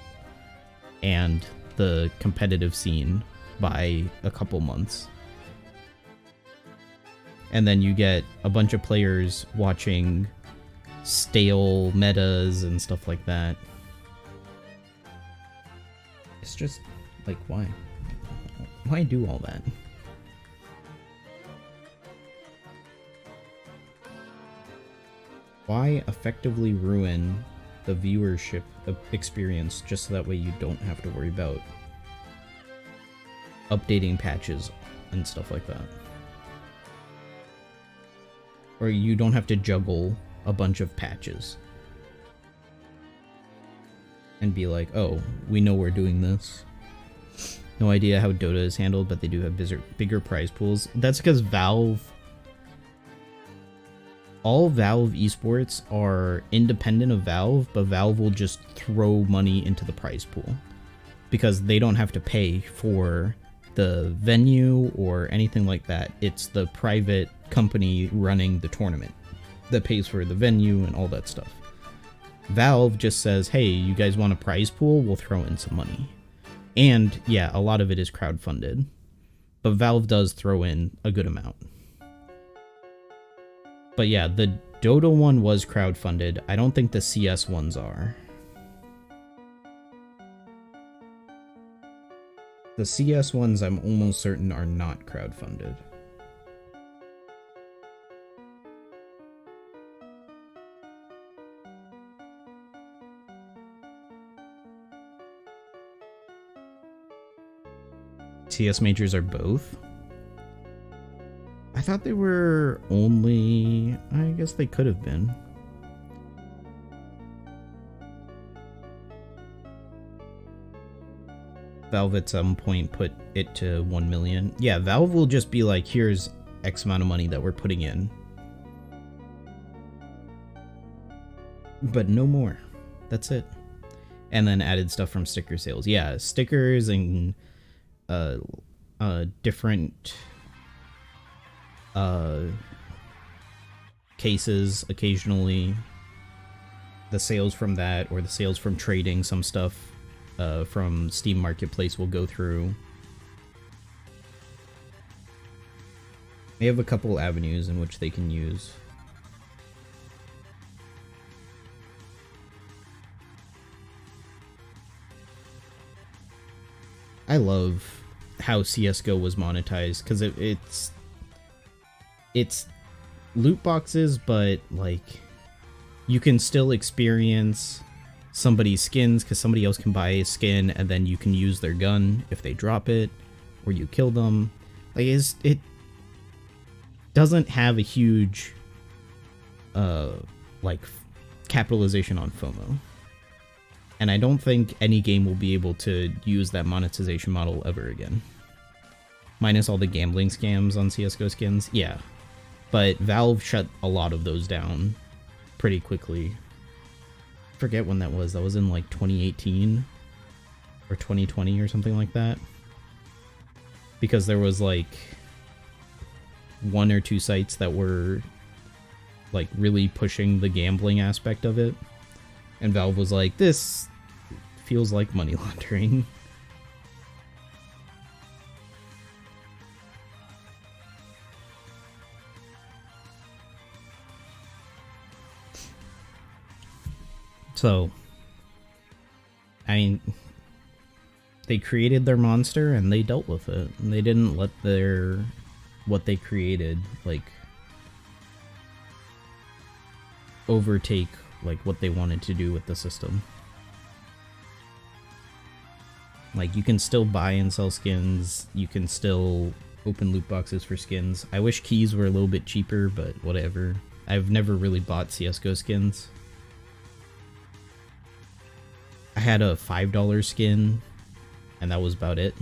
and the competitive scene by a couple months. And then you get a bunch of players watching stale metas and stuff like that. It's just like, why? Why do all that? Why effectively ruin the viewership experience just so that way you don't have to worry about updating patches and stuff like that? Or you don't have to juggle a bunch of patches and be like, oh, we know we're doing this. No idea how Dota is handled, but they do have bigger prize pools. That's because Valve... all Valve esports are independent of Valve, but Valve will just throw money into the prize pool because they don't have to pay for the venue or anything like that. It's the private company running the tournament that pays for the venue and all that stuff. Valve just says, hey, you guys want a prize pool? We'll throw in some money. And yeah, a lot of it is crowdfunded, but Valve does throw in a good amount. But yeah, the Dota one was crowdfunded. I don't think the CS ones are. The CS ones, I'm almost certain, are not crowdfunded. CS majors are both? I thought they were only... I guess they could have been. Valve at some point put it to 1 million. Yeah, Valve will just be like, here's X amount of money that we're putting in. But no more. That's it. And then added stuff from sticker sales. Yeah, stickers and different cases occasionally. The sales from that, or the sales from trading some stuff from Steam Marketplace will go through. They have a couple avenues in which they can use. I love how CSGO was monetized, because it's loot boxes, but like you can still experience somebody's skins because somebody else can buy a skin and then you can use their gun if they drop it or you kill them. Like it doesn't have a huge like capitalization on FOMO. And I don't think any game will be able to use that monetization model ever again. Minus all the gambling scams on CSGO skins, yeah. But Valve shut a lot of those down pretty quickly. I forget when that was. That was in like 2018. or 2020 or something like that. Because there was like 1 or 2 sites that were like really pushing the gambling aspect of it. And Valve was like, this feels like money laundering. So, I mean, they created their monster and they dealt with it. And they didn't let what they created, like, overtake, like, what they wanted to do with the system. Like, you can still buy and sell skins, you can still open loot boxes for skins. I wish keys were a little bit cheaper, but whatever. I've never really bought CSGO skins. I had a $5 skin, and that was about it.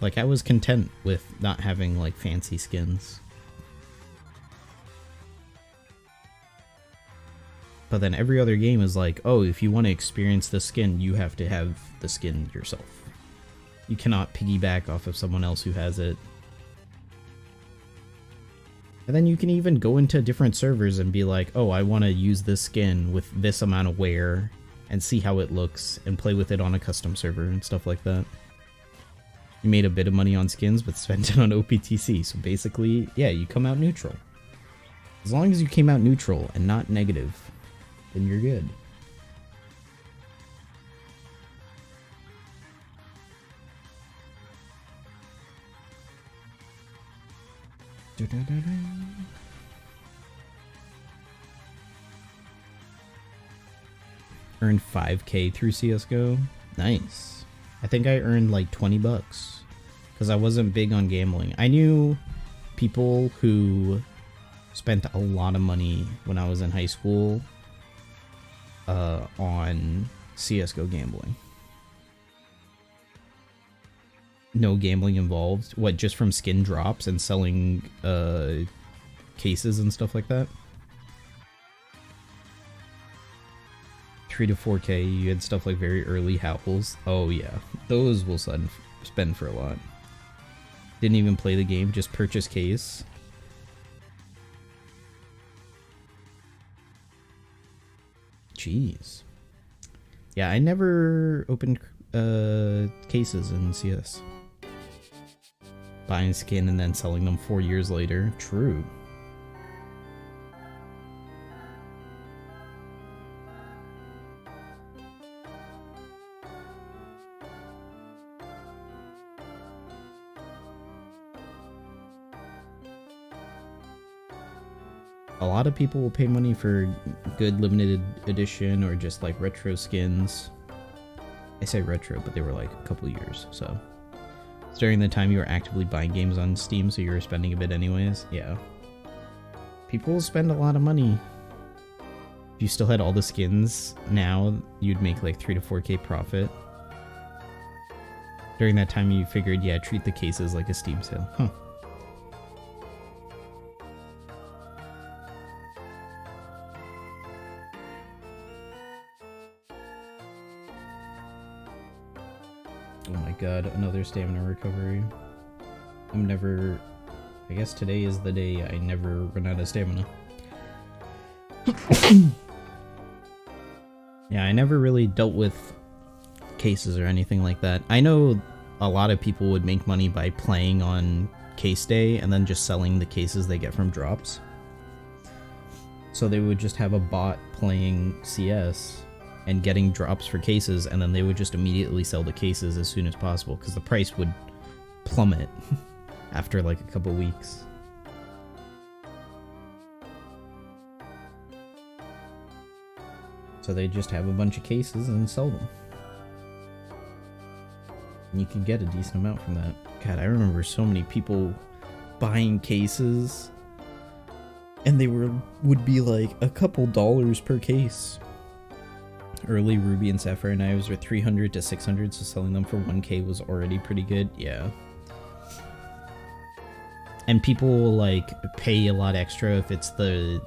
Like, I was content with not having, like, fancy skins. But then every other game is like, oh, if you want to experience the skin, you have to have the skin yourself. You cannot piggyback off of someone else who has it. And then you can even go into different servers and be like, oh, I want to use this skin with this amount of wear and see how it looks and play with it on a custom server and stuff like that. You made a bit of money on skins, but spent it on OPTC. So basically, yeah, you come out neutral. As long as you came out neutral and not negative, then you're good. Earned 5K through CSGO. Nice. I think I earned like 20 bucks because I wasn't big on gambling. I knew people who spent a lot of money when I was in high school on CSGO gambling. No gambling involved. What, just from skin drops and selling cases and stuff like that? 3 to 4K, you had stuff like very early howls. Oh yeah, those will spend for a lot. Didn't even play the game, just purchase case. Jeez. Yeah, I never opened cases in CS. Buying skin and then selling them 4 years later. True. A lot of people will pay money for good limited edition or just like retro skins. I say retro, but they were like a couple years, so. It's during the time you were actively buying games on Steam, so you were spending a bit anyways. Yeah. People will spend a lot of money. If you still had all the skins now, you'd make like 3 to 4K profit. During that time you figured, yeah, treat the cases like a Steam sale. Huh. Oh my god, another stamina recovery. I guess today is the day I never run out of stamina. Yeah, I never really dealt with cases or anything like that. I know a lot of people would make money by playing on case day and then just selling the cases they get from drops. So they would just have a bot playing CS and getting drops for cases, and then they would just immediately sell the cases as soon as possible because the price would plummet after like a couple weeks. So they just have a bunch of cases and sell them. And you can get a decent amount from that. God, I remember so many people buying cases and they would be like a couple dollars per case. Early Ruby and Sapphire knives were 300 to 600, so selling them for 1K was already pretty good. Yeah. And people will like pay a lot extra if it's the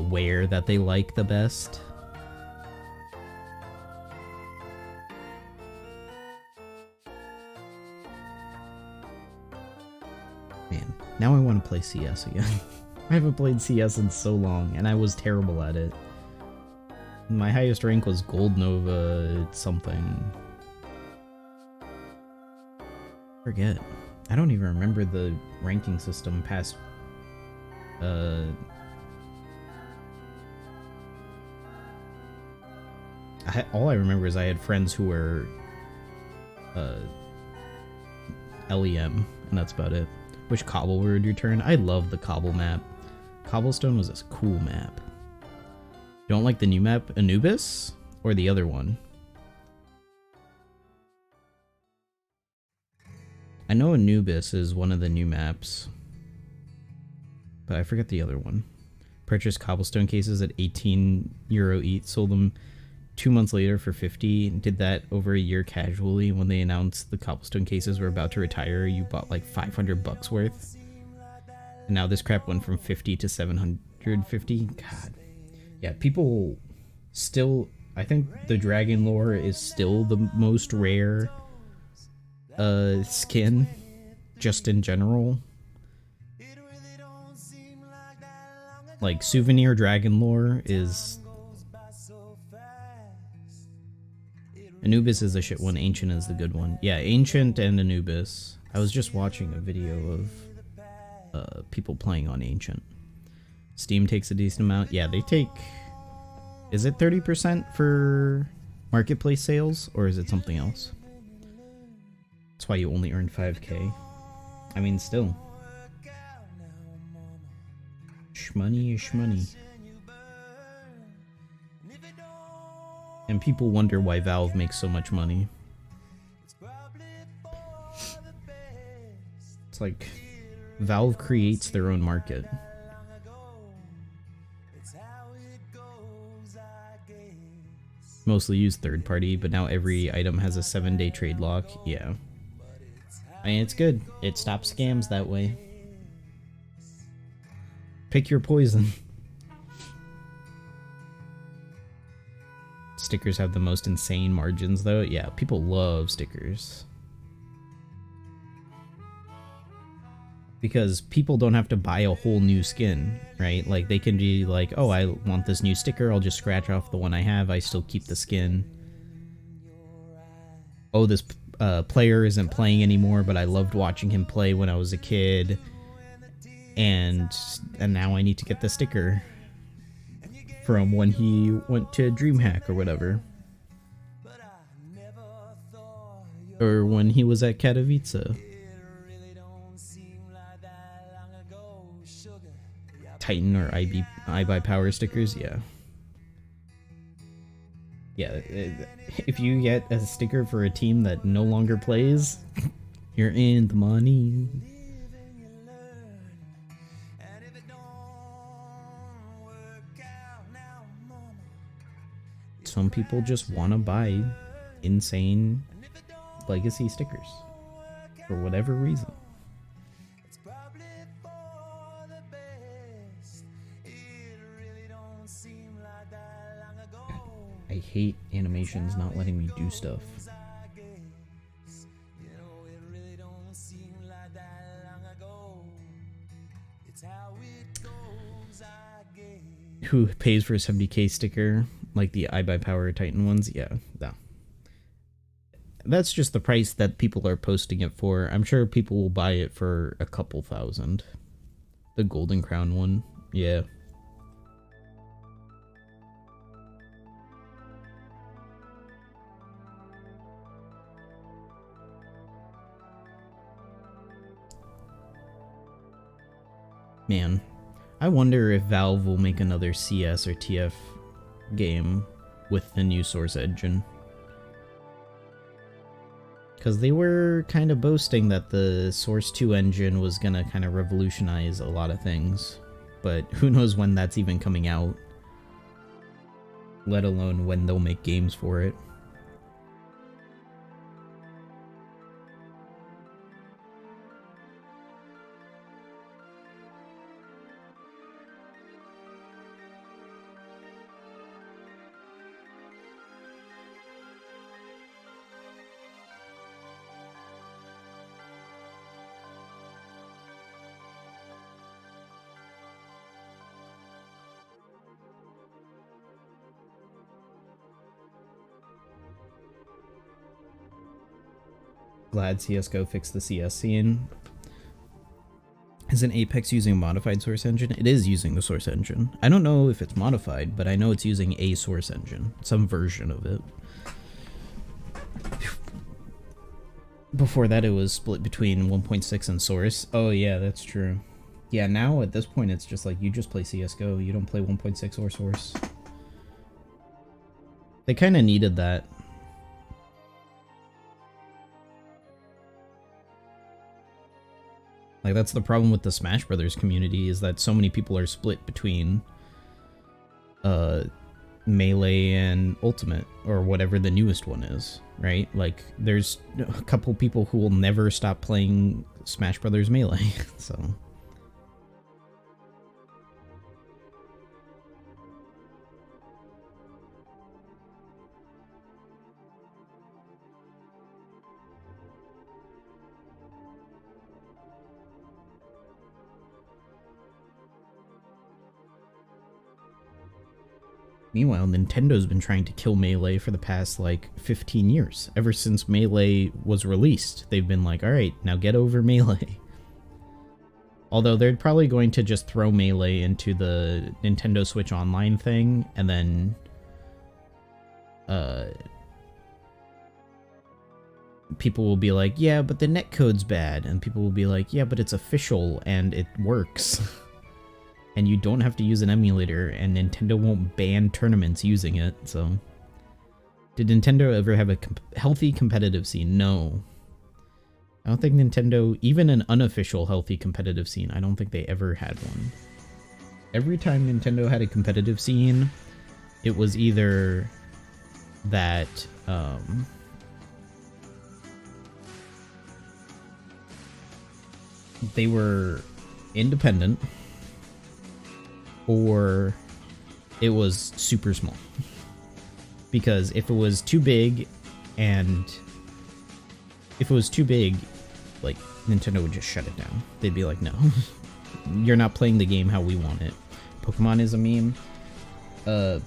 wear that they like the best. Man, now I want to play CS again. I haven't played CS in so long, and I was terrible at it. My highest rank was Gold Nova something. Forget. I don't even remember the ranking system past... all I remember is I had friends who were... LEM, and that's about it. Which Cobble would return? I love the Cobble map. Cobblestone was a cool map. You don't like the new map, Anubis? Or the other one? I know Anubis is one of the new maps. But I forget the other one. Purchased cobblestone cases at €18 each, sold them 2 months later for 50. Did that over a year casually. When they announced the cobblestone cases were about to retire, you bought like $500 worth. And now this crap went from 50 to 750. God. Yeah, people still... I think the dragon lore is still the most rare skin, just in general. Like, souvenir dragon lore is... Anubis is the shit one, Ancient is the good one. Yeah, Ancient and Anubis. I was just watching a video of people playing on Ancient. Steam takes a decent amount. Yeah, they take... Is it 30% for marketplace sales, or is it something else? That's why you only earned 5k. I mean, still. Shmoney is shmoney. And people wonder why Valve makes so much money. It's like Valve creates their own market. Mostly use third party, but now every item has a 7-day trade lock. Yeah. I mean, it's good. It stops scams that way. Pick your poison. Stickers have the most insane margins, though. Yeah, people love stickers. Because people don't have to buy a whole new skin, right? Like, they can be like, oh, I want this new sticker, I'll just scratch off the one I have, I still keep the skin. Oh, this player isn't playing anymore, but I loved watching him play when I was a kid. And now I need to get the sticker from when he went to DreamHack or whatever. Or when he was at Katowice. Titan or iBuy Power stickers, yeah. Yeah, if you get a sticker for a team that no longer plays, you're in the money. Some people just want to buy insane legacy stickers for whatever reason. I hate animations not letting me do stuff. Who pays for a 70k sticker? Like the iBuy Power Titan ones? Yeah, no. That's just the price that people are posting it for. I'm sure people will buy it for a couple thousand. The Golden Crown one, yeah. Man, I wonder if Valve will make another CS or TF game with the new Source engine. Because they were kind of boasting that the Source 2 engine was gonna kind of revolutionize a lot of things. But who knows when that's even coming out. Let alone when they'll make games for it. Glad CSGO fixed the CS scene. Isn't Apex using a modified source engine? It is using the source engine. I don't know if it's modified, but I know it's using a source engine. Some version of it. Before that, it was split between 1.6 and source. Oh yeah, that's true. Yeah, now at this point, it's just like, you just play CSGO. You don't play 1.6 or source. They kind of needed that. Like, that's the problem with the Smash Brothers community, is that so many people are split between Melee and Ultimate, or whatever the newest one is, right? Like, there's a couple people who will never stop playing Smash Brothers Melee, so... Meanwhile, Nintendo's been trying to kill Melee for the past, like, 15 years. Ever since Melee was released, they've been like, alright, now get over Melee. Although they're probably going to just throw Melee into the Nintendo Switch Online thing, and then... people will be like, yeah, but the netcode's bad. And people will be like, yeah, but it's official, and it works. And you don't have to use an emulator, and Nintendo won't ban tournaments using it, so... Did Nintendo ever have a healthy competitive scene? No. I don't think Nintendo, even an unofficial healthy competitive scene, I don't think they ever had one. Every time Nintendo had a competitive scene, it was either that, they were independent, or it was super small. Because if it was too big, like, Nintendo would just shut it down. They'd be like, no, you're not playing the game how we want it. Pokemon is a meme. The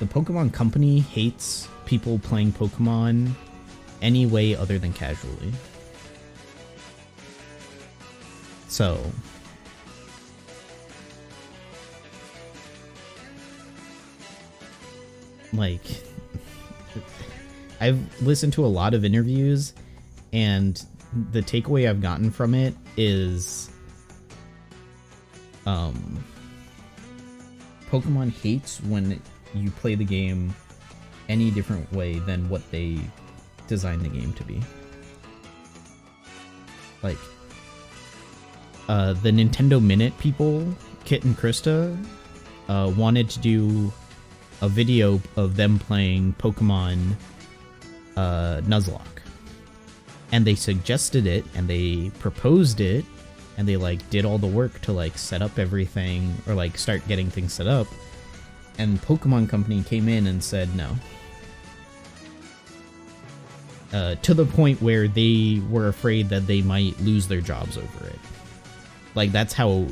Pokemon Company hates people playing Pokemon any way other than casually. So... like, I've listened to a lot of interviews, and the takeaway I've gotten from it is, Pokemon hates when you play the game any different way than what they designed the game to be. Like, the Nintendo Minute people, Kit and Krista, wanted to do a video of them playing Pokemon Nuzlocke. And they suggested it, and they proposed it, and they, like, did all the work to, like, set up everything, or, like, start getting things set up. And Pokemon Company came in and said no. To the point where they were afraid that they might lose their jobs over it. Like, that's how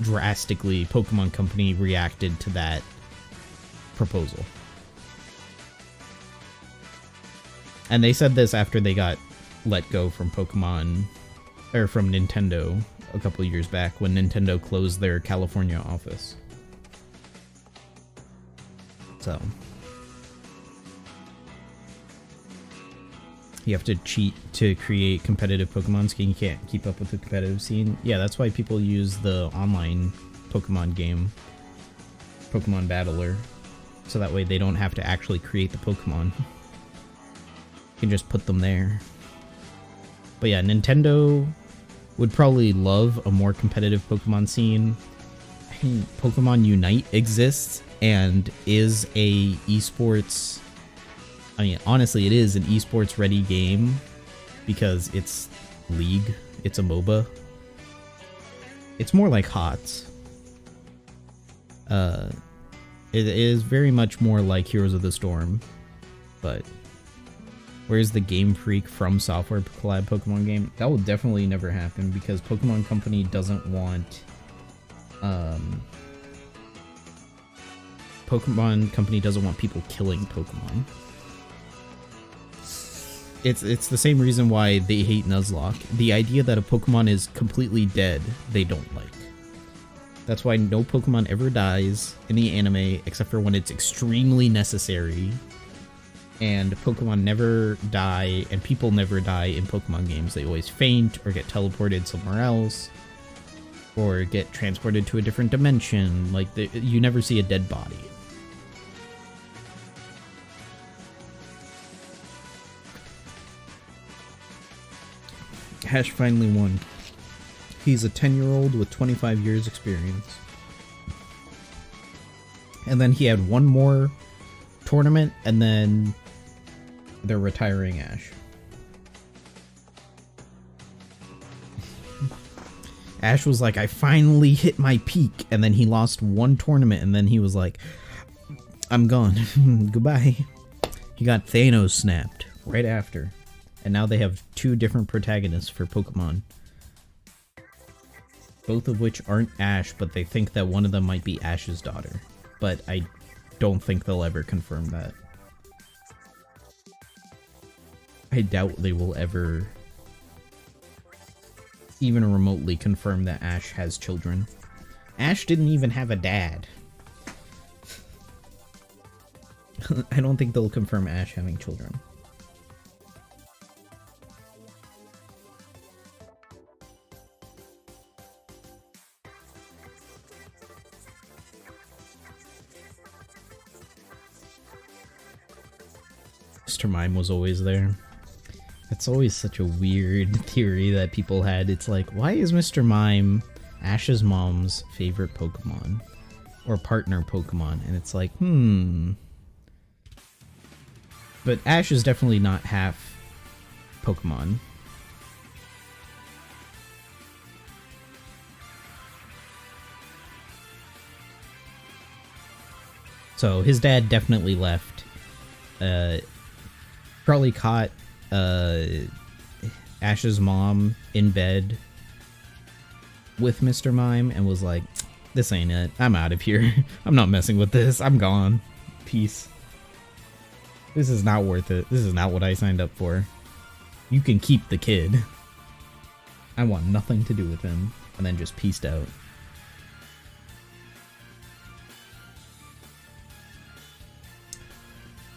drastically Pokemon Company reacted to that proposal. And they said this after they got let go from Pokemon, or from Nintendo a couple of years back, when Nintendo closed their California office. So you have to cheat to create competitive Pokemon skins. You can't keep up with the competitive scene. Yeah, that's why people use the online Pokemon game, Pokemon Battler. So that way they don't have to actually create the Pokemon. You can just put them there. But yeah, Nintendo would probably love a more competitive Pokemon scene. I mean, Pokemon Unite exists and is a esports... I mean, honestly, it is an esports ready game because it's League. It's a MOBA. It's more like HOTS. It is very much more like Heroes of the Storm, but where's the Game Freak From Software collab Pokemon game? That will definitely never happen because Pokemon Company doesn't want people killing Pokemon. It's the same reason why they hate Nuzlocke. The idea that a Pokemon is completely dead, they don't like. That's why no Pokemon ever dies in the anime, except for when it's extremely necessary. And Pokemon never die, and people never die in Pokemon games. They always faint, or get teleported somewhere else, or get transported to a different dimension. Like, you never see a dead body. Ash finally won. He's a 10-year-old with 25 years experience. And then he had one more tournament, and then they're retiring Ash. Ash was like, I finally hit my peak, and then he lost one tournament, and then he was like, I'm gone. Goodbye. He got Thanos snapped right after. And now they have two different protagonists for Pokemon. Both of which aren't Ash, but they think that one of them might be Ash's daughter. But I don't think they'll ever confirm that. I doubt they will ever even remotely confirm that Ash has children. Ash didn't even have a dad. I don't think they'll confirm Ash having children. Mr. Mime was always there. It's always such a weird theory that people had. It's like, why is Mr. Mime Ash's mom's favorite Pokemon? Or partner Pokemon? And it's like, But Ash is definitely not half Pokemon. So his dad definitely left. Probably caught Ash's mom in bed with Mr. Mime and was like, this ain't it. I'm out of here. I'm not messing with this. I'm gone. Peace. This is not worth it. This is not what I signed up for. You can keep the kid. I want nothing to do with him. And then just peaced out.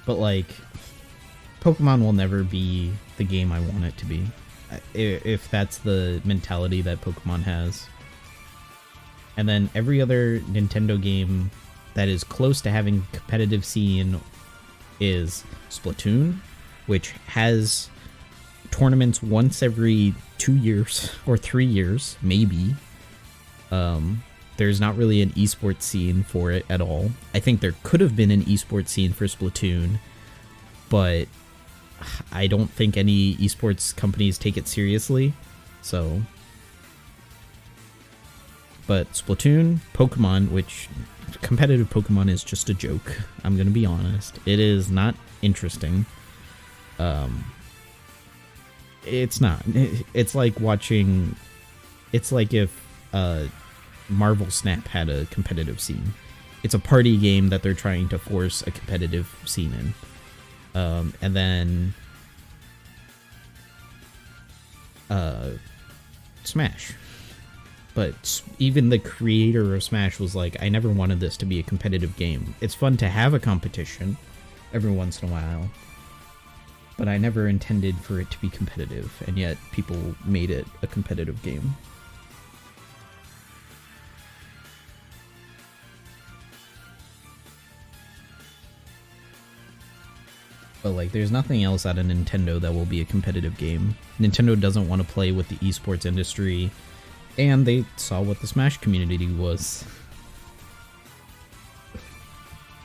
But like, Pokemon will never be the game I want it to be. If that's the mentality that Pokemon has. And then every other Nintendo game that is close to having a competitive scene is Splatoon, which has tournaments once every 2 years or 3 years, maybe. There's not really an esports scene for it at all. I think there could have been an esports scene for Splatoon, but I don't think any esports companies take it seriously, so. But Splatoon, Pokemon, which competitive Pokemon is just a joke, I'm gonna be honest. It is not interesting. It's not. It's like watching, it's like if Marvel Snap had a competitive scene. It's a party game that they're trying to force a competitive scene in. And then Smash. But even the creator of Smash was like, I never wanted this to be a competitive game. It's fun to have a competition every once in a while, but I never intended for it to be competitive, and yet people made it a competitive game. But like, there's nothing else out of Nintendo that will be a competitive game. Nintendo doesn't want to play with the esports industry, and they saw what the Smash community was.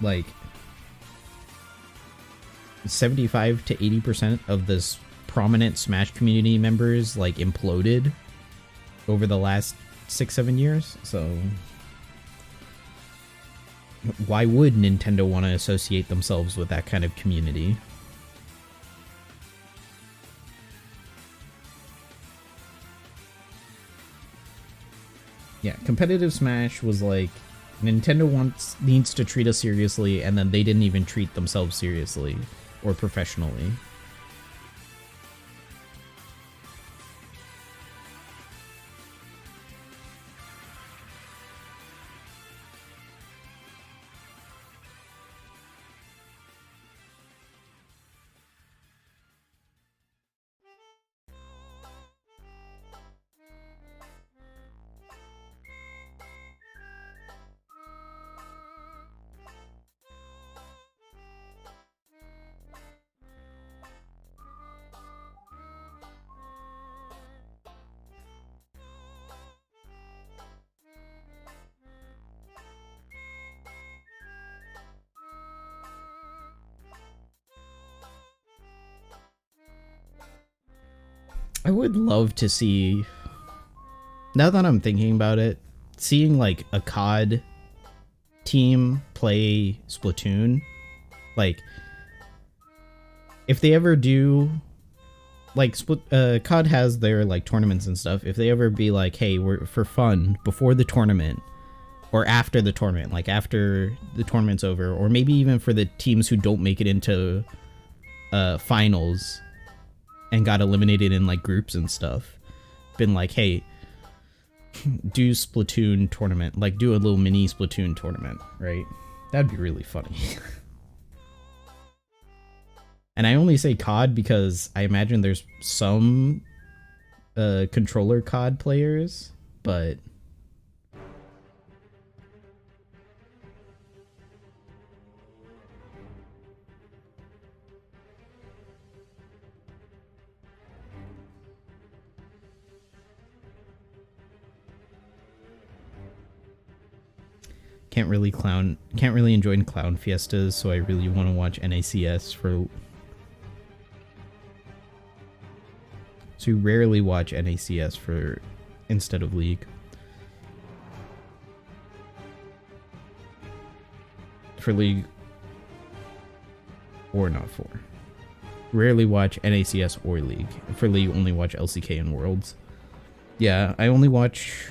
Like, 75 to 80% of this prominent Smash community members, like, imploded over the last 6-7 years, so why would Nintendo want to associate themselves with that kind of community? Yeah, competitive Smash was like, Nintendo needs to treat us seriously, and then they didn't even treat themselves seriously or professionally. I would love to see, now that I'm thinking about it, seeing like a COD team play Splatoon. Like, if they ever do, like, COD has their like tournaments and stuff. If they ever be like, hey, we're for fun before the tournament or after the tournament, like after the tournament's over, or maybe even for the teams who don't make it into finals and got eliminated in like groups and stuff, been like, hey, do Splatoon tournament, like do a little mini Splatoon tournament, right? That'd be really funny. And I only say COD because I imagine there's some controller COD players, but can't really enjoy clown fiestas, so I really want to watch NACS for. So you rarely watch NACS for instead of League. For League or not for. Rarely watch NACS or League. For League, only watch LCK and Worlds. Yeah, I only watch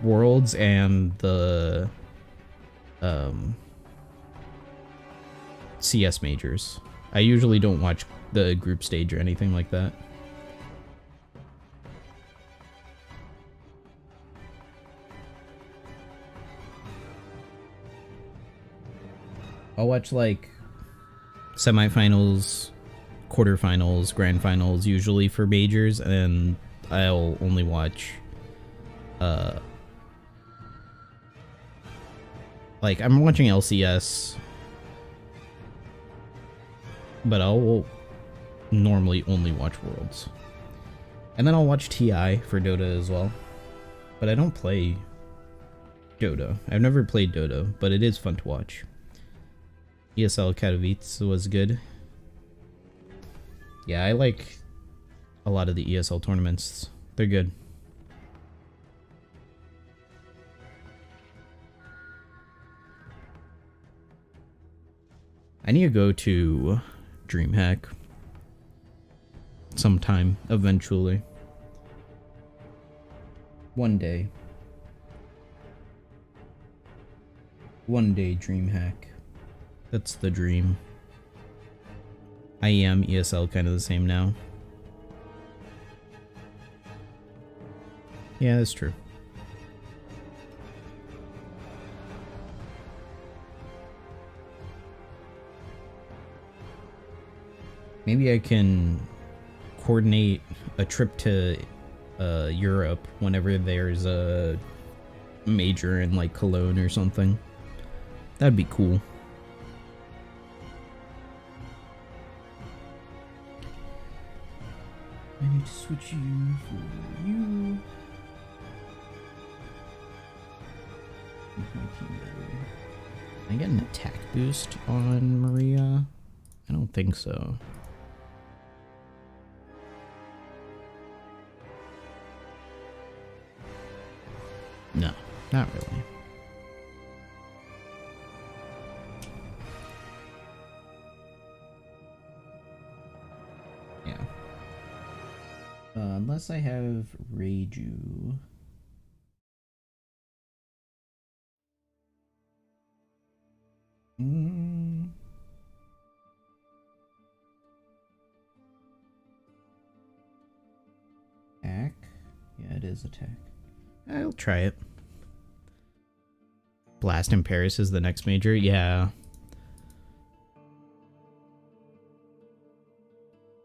Worlds and the CS majors. I usually don't watch the group stage or anything like that. I'll watch like semifinals, quarterfinals, grand finals usually for majors, and I'll only watch like I'm watching LCS, but I'll normally only watch Worlds. And then I'll watch TI for Dota as well. But I don't play Dota. I've never played Dota, but it is fun to watch. ESL Katowice was good. Yeah, I like a lot of the ESL tournaments. They're good. I need to go to DreamHack sometime, eventually. One day. One day, DreamHack. That's the dream. IEM, ESL, kind of the same now. Yeah, that's true. Maybe I can coordinate a trip to Europe whenever there's a major in like Cologne or something. That'd be cool. I need to switch you for you. Can I get an attack boost on Maria? I don't think so. No, not really. Yeah. Unless I have Reiju. Attack? Yeah, it is attack. I'll try it. Blast in Paris is the next major? Yeah.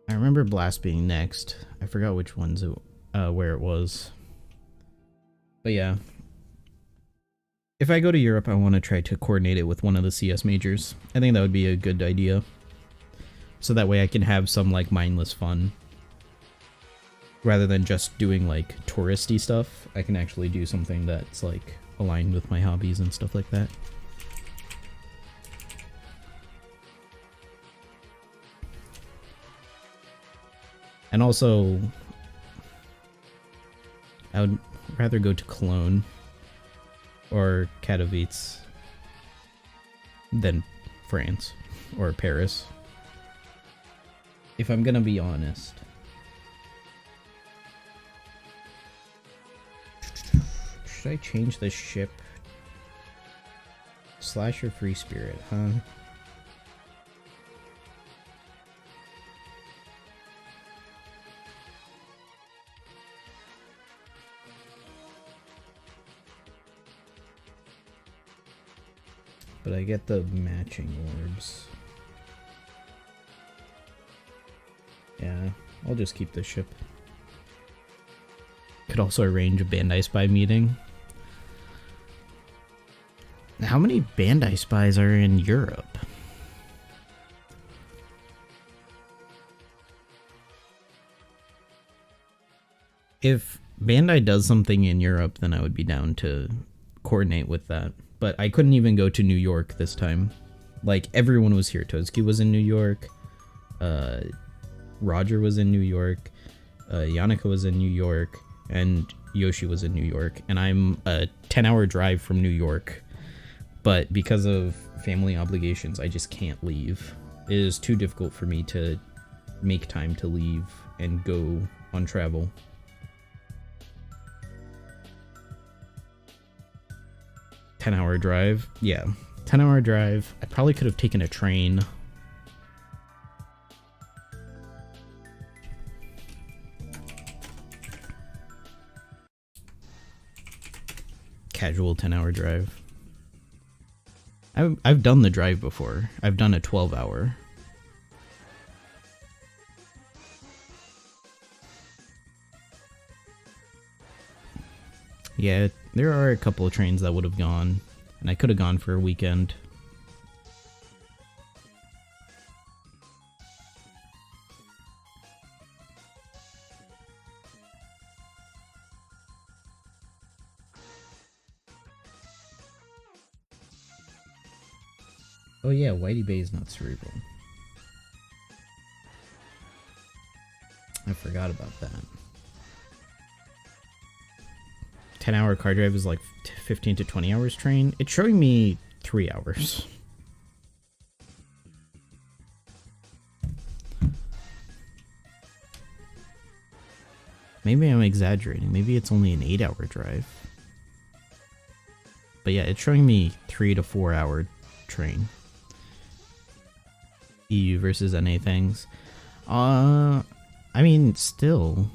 I remember Blast being next. I forgot which ones where it was. But yeah. If I go to Europe, I want to try to coordinate it with one of the CS majors. I think that would be a good idea. So that way I can have some like mindless fun. Rather than just doing like touristy stuff, I can actually do something that's like aligned with my hobbies and stuff like that. And also, I would rather go to Cologne or Katowice than France or Paris, if I'm gonna be honest. Should I change this ship? Slash or free spirit, huh? But I get the matching orbs. Yeah, I'll just keep this ship. Could also arrange a Bandai Spy meeting. How many Bandai Spies are in Europe? If Bandai does something in Europe, then I would be down to coordinate with that. But I couldn't even go to New York this time. Like, everyone was here. Tozuki was in New York. Roger was in New York. Yannicka was in New York. And Yoshi was in New York. And I'm a 10-hour drive from New York. But because of family obligations, I just can't leave. It is too difficult for me to make time to leave and go on travel. $10-hour drive. Yeah, 10-hour drive. I probably could have taken a train. Casual 10-hour drive. I've done the drive before. I've done a 12-hour. Yeah, there are a couple of trains that would have gone, and I could have gone for a weekend. Oh yeah, Whitey Bay is not cerebral. I forgot about that. 10-hour car drive is like 15 to 20 hours train. It's showing me 3 hours. Maybe I'm exaggerating. Maybe it's only an 8-hour drive. But yeah, it's showing me 3 to 4 hour train. EU versus NA things. I mean, still,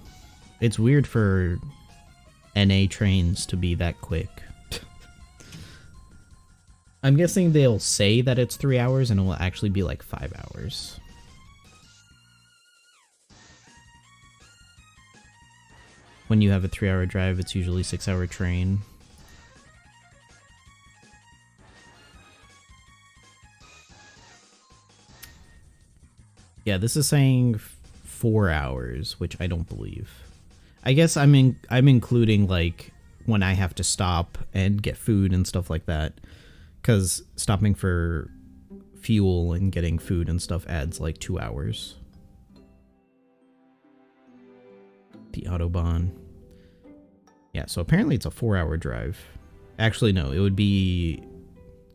it's weird for NA trains to be that quick. I'm guessing they'll say that it's 3 hours and it will actually be like 5 hours. When you have a 3-hour drive, it's usually 6-hour train. Yeah, this is saying 4 hours, which I don't believe. I guess I'm including like when I have to stop and get food and stuff like that, because stopping for fuel and getting food and stuff adds like 2 hours. The Autobahn. Yeah, so apparently it's a 4-hour drive. Actually, no, it would be,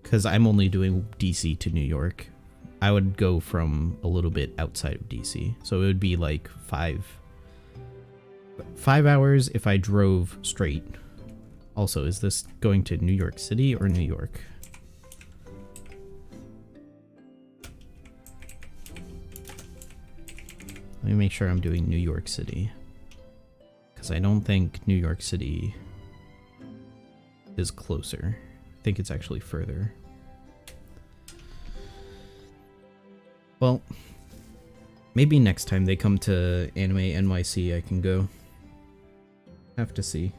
because I'm only doing DC to New York. I would go from a little bit outside of DC, so it would be like 5 hours if I drove straight. Also, is this going to New York City or New York? Let me make sure I'm doing New York City, because I don't think New York City is closer. I think it's actually further. Well, maybe next time they come to Anime NYC I can go. Have to see.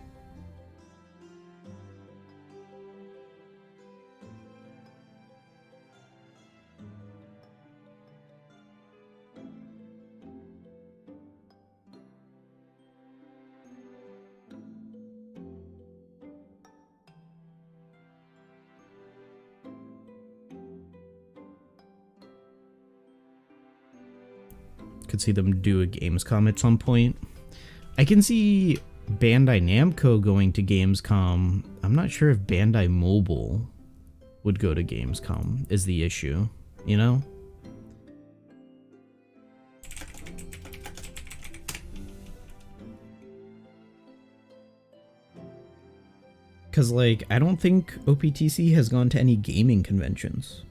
Could see them do a Gamescom at some point. I can see Bandai Namco going to Gamescom. I'm not sure if Bandai Mobile would go to Gamescom is the issue, you know? Because, like, I don't think OPTC has gone to any gaming conventions.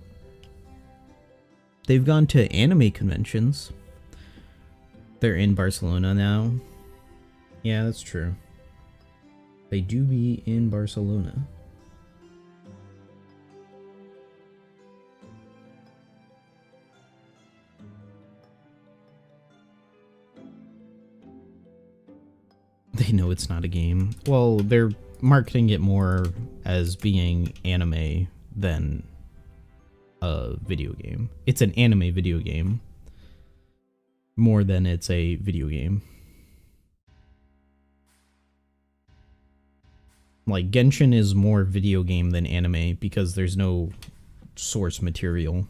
They've gone to anime conventions. They're in Barcelona now. Yeah, that's true. They do be in Barcelona. They know it's not a game. Well, they're marketing it more as being anime than a video game. It's an anime video game more than it's a video game. Like, Genshin is more video game than anime because there's no source material.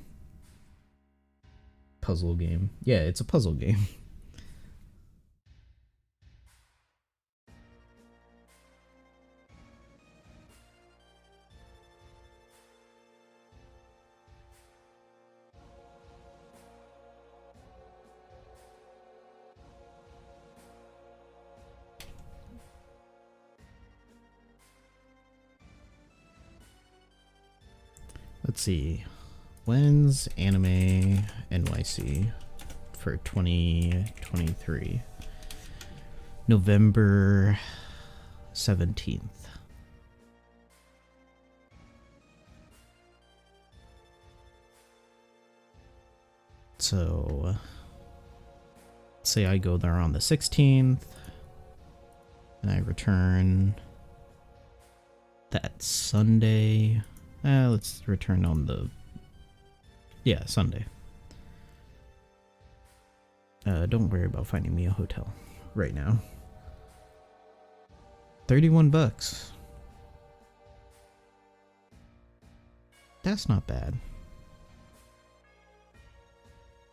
Puzzle game. Yeah, it's a puzzle game. Let's see. When's Anime NYC for 2023? November 17th. So, say I go there on the 16th, and I return that Sunday. Let's return on the... Yeah, Sunday. Don't worry about finding me a hotel right now. 31 bucks. That's not bad.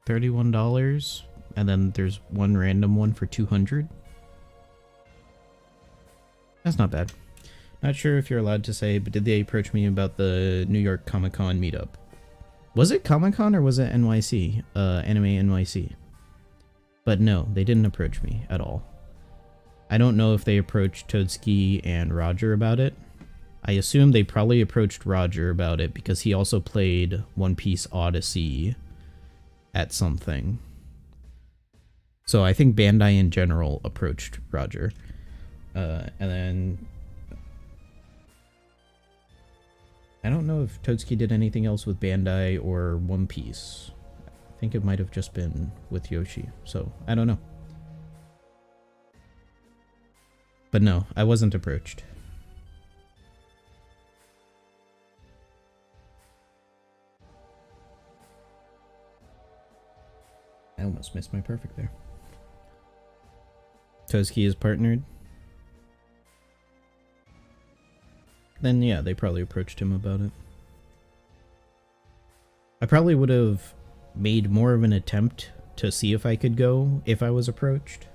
$31, and then there's one random one for 200. That's not bad. Not sure if you're allowed to say, but did they approach me about the New York Comic-Con meetup? Was it Comic-Con or was it NYC? Anime NYC. But no, they didn't approach me at all. I don't know if they approached Toadski and Roger about it. I assume they probably approached Roger about it because he also played One Piece Odyssey at something. So I think Bandai in general approached Roger. And then... I don't know if Toadski did anything else with Bandai or One Piece. I think it might have just been with Yoshi, so I don't know. But no, I wasn't approached. I almost missed my perfect there. Toadski is partnered. Then yeah, they probably approached him about it. I probably would have made more of an attempt to see if I could go if I was approached.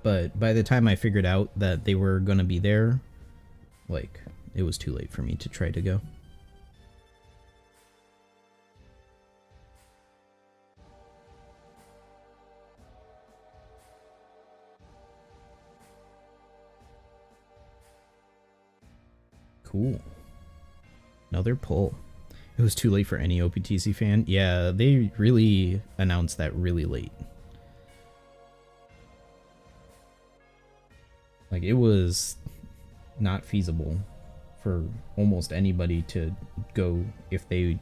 But by the time I figured out that they were gonna be there, like, it was too late for me to try to go. Cool. Another pull. It was too late for any OPTC fan. Yeah, they really announced that really late. Like, it was not feasible for almost anybody to go if they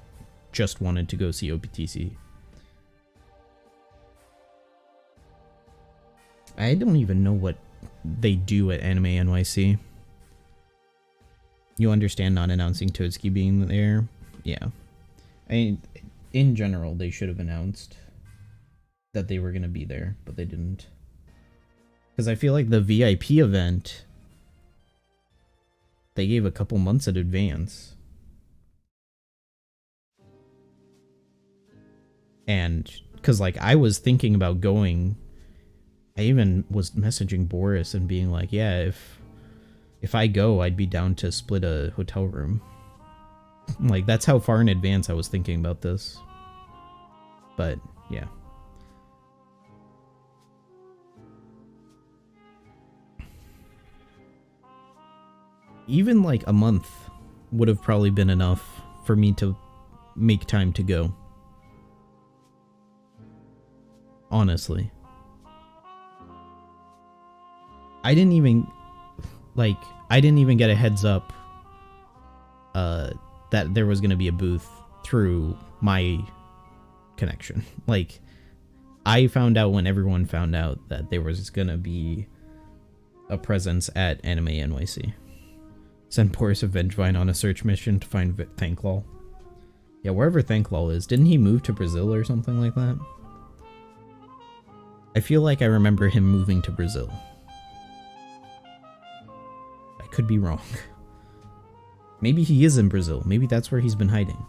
just wanted to go see OPTC. I don't even know what they do at Anime NYC. You understand not announcing Toadski being there? Yeah. I mean, in general, they should have announced that they were going to be there, but they didn't. Because I feel like the VIP event, they gave a couple months in advance. And, because, like, I was thinking about going I even was messaging Boris and being like, yeah, if I go, I'd be down to split a hotel room. Like, that's how far in advance I was thinking about this. But, yeah. Even like a month would have probably been enough for me to make time to go. Honestly. I didn't even get a heads up that there was going to be a booth through my connection. Like, I found out when everyone found out that there was going to be a presence at Anime NYC. Send Boris a Vengevine on a search mission to find Thanklaw. Yeah, wherever Thanklaw is. Didn't he move to Brazil or something like that? I feel like I remember him moving to Brazil. I could be wrong. Maybe he is in Brazil. Maybe that's where he's been hiding.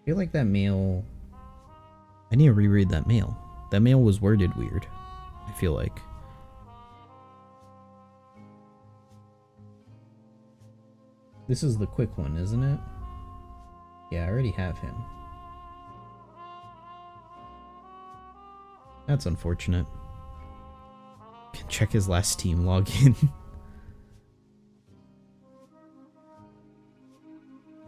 I feel like that mail... I need to reread that mail. That mail was worded weird, I feel like. This is the quick one, isn't it? Yeah, I already have him. That's unfortunate. Can check his last Steam login.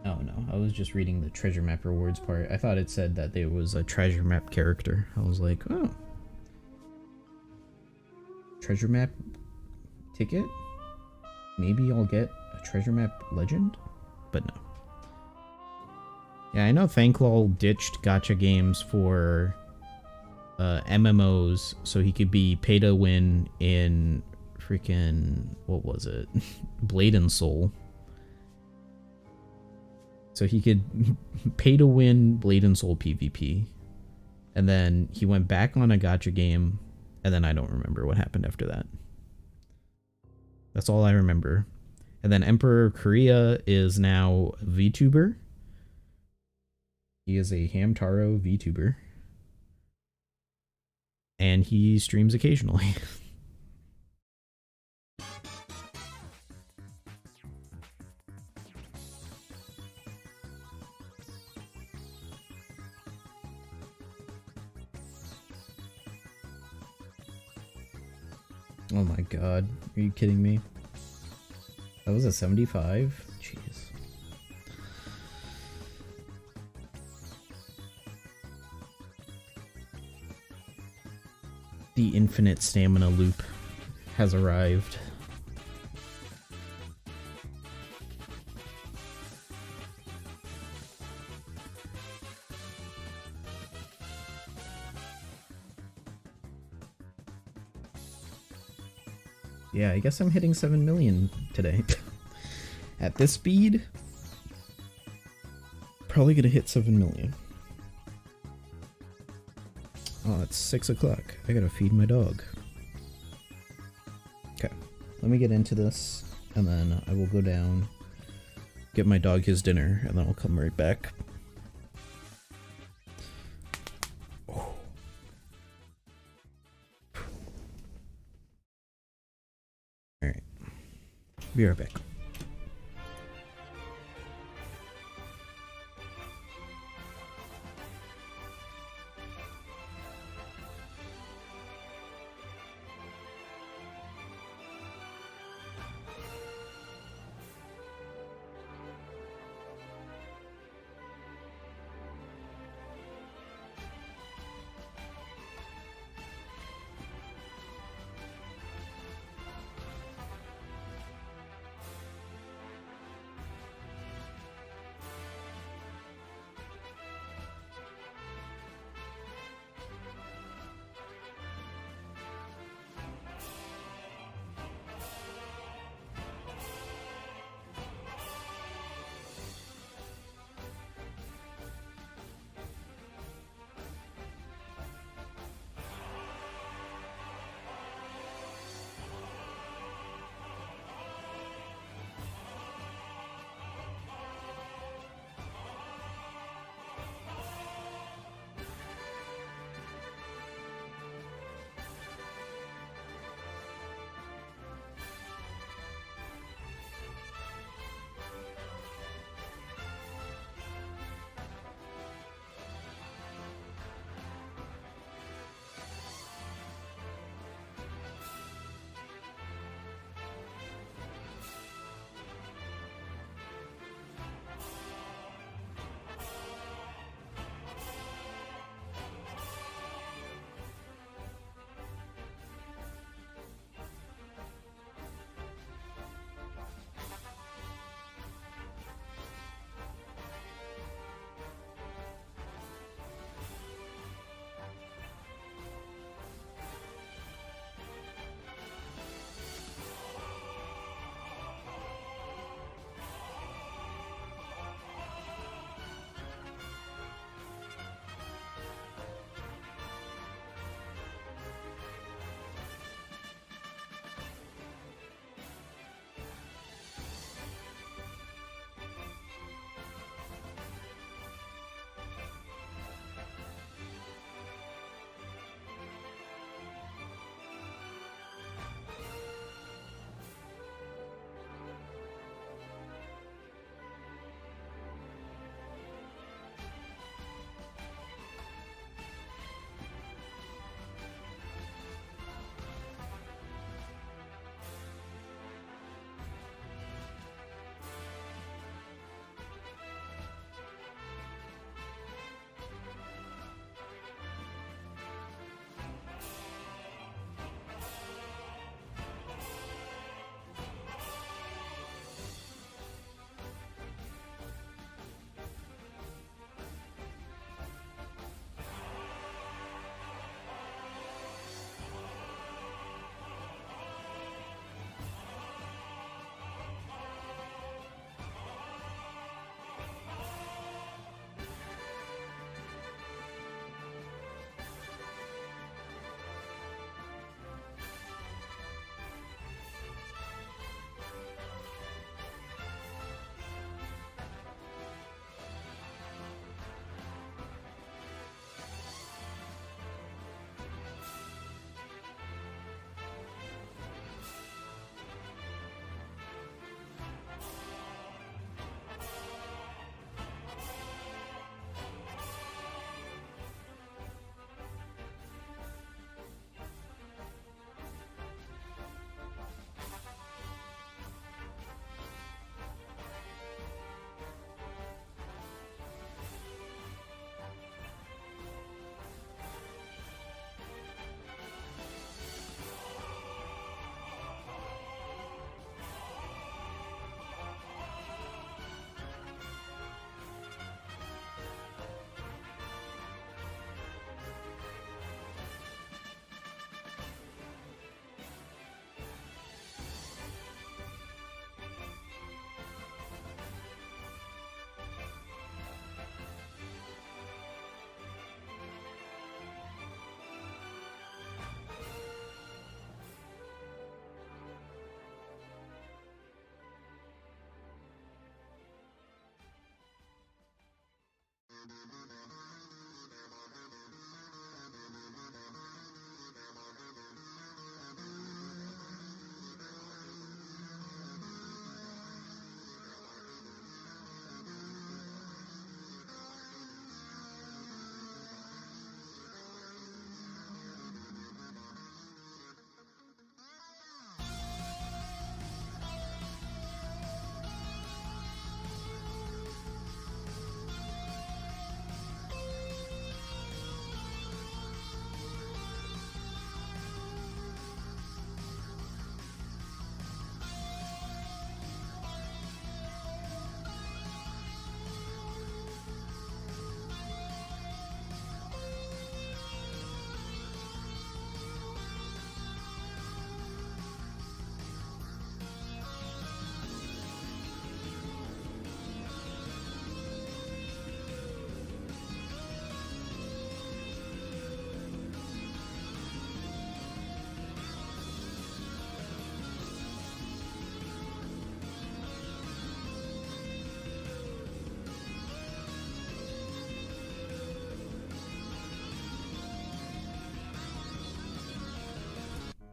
Oh no, I was just reading the treasure map rewards part. I thought it said that there was a treasure map character. I was like, oh. Treasure map ticket? Maybe I'll get a treasure map legend? But no. Yeah, I know Thanklaw ditched gacha games for MMOs so he could be pay to win in freaking, what was it? Blade and Soul. So he could pay to win Blade and Soul PvP. And then he went back on a gacha game, and then I don't remember what happened after that. That's all I remember. And then Emperor Korea is now a VTuber. He is a Hamtaro VTuber. And he streams occasionally. Oh my god, are you kidding me? That was a 75? Jeez. The infinite stamina loop has arrived. Yeah, I guess I'm hitting 7 million today. At this speed, probably gonna hit 7 million. Oh, it's 6 o'clock. I gotta feed my dog. Okay, let me get into this, and then I will go down, get my dog his dinner, and then I'll come right back. Oh. Alright. Be right back.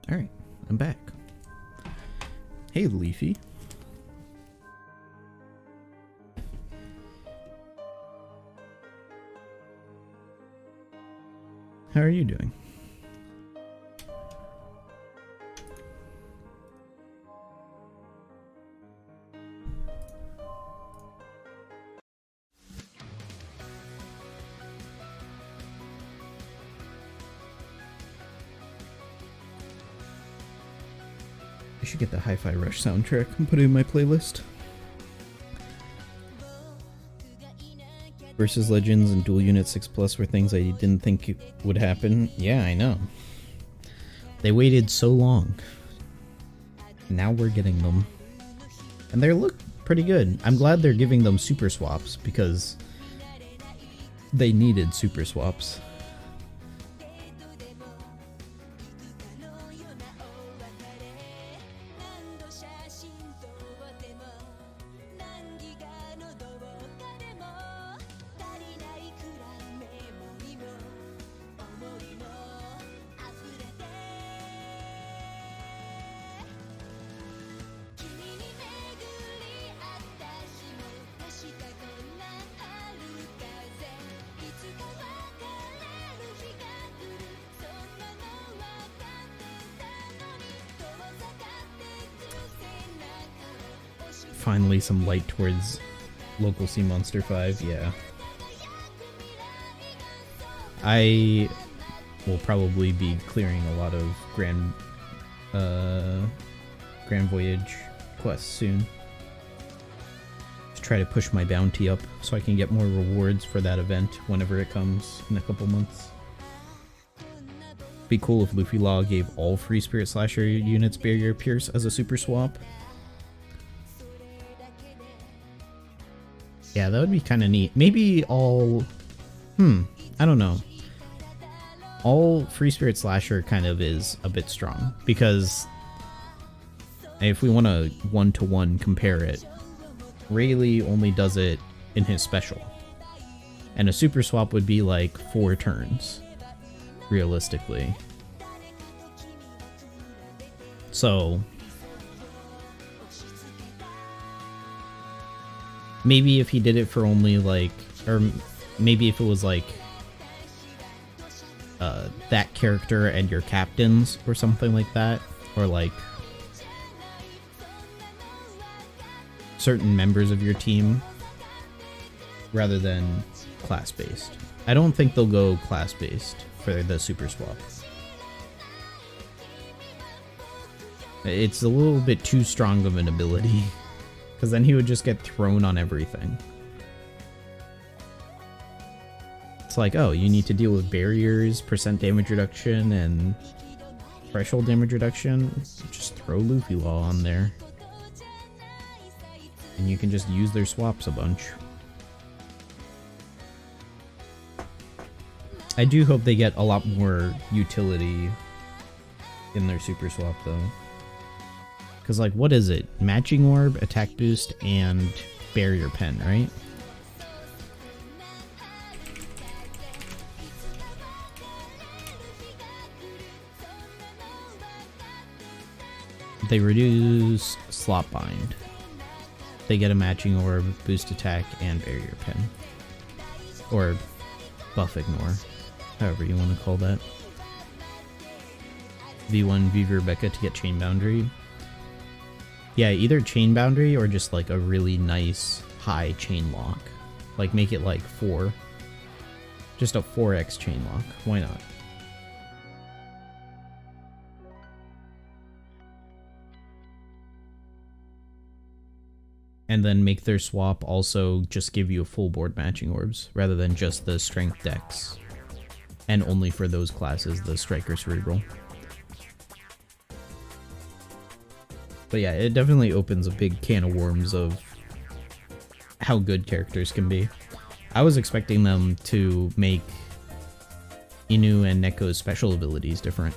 Alright, I'm back. Hey, Leafy. How are you doing? I should get the Hi-Fi Rush soundtrack and put it in my playlist. Versus Legends and Dual Unit 6 Plus were things I didn't think would happen. Yeah, I know. They waited so long. Now we're getting them. And they look pretty good. I'm glad they're giving them super swaps because they needed super swaps. Finally some light towards local sea monster 5, yeah. I will probably be clearing a lot of Grand Voyage quests soon. To try to push my bounty up so I can get more rewards for that event whenever it comes in a couple months. Be cool if Luffy Law gave all free Spirit Slasher units Barrier Pierce as a super swap. Yeah, that would be kind of neat. Maybe all... I don't know. All Free Spirit Slasher kind of is a bit strong. Because if we want to one-to-one compare it, Rayleigh only does it in his special. And a super swap would be like 4 turns, realistically. So... maybe if he did it for only like, or maybe if it was like that character and your captains or something like that, or like certain members of your team rather than class-based. I don't think they'll go class-based for the super swap. It's a little bit too strong of an ability. Because then he would just get thrown on everything. It's like, oh, you need to deal with barriers, percent damage reduction, and threshold damage reduction. Just throw Luffy Law on there. And you can just use their swaps a bunch. I do hope they get a lot more utility in their super swap, though. Because, like, what is it? Matching Orb, Attack Boost, and Barrier Pen, right? They reduce Slot Bind. They get a Matching Orb, Boost Attack, and Barrier Pen. Or Buff Ignore, however you want to call that. V1 Viva Rebecca to get Chain Boundary. Yeah, either Chain Boundary or just like a really nice high chain lock. Like make it like 4. Just a 4x chain lock. Why not? And then make their swap also just give you a full board matching orbs rather than just the strength dex. And only for those classes, the Striker Cerebral. But yeah, it definitely opens a big can of worms of how good characters can be. I was expecting them to make Inu and Neko's special abilities different.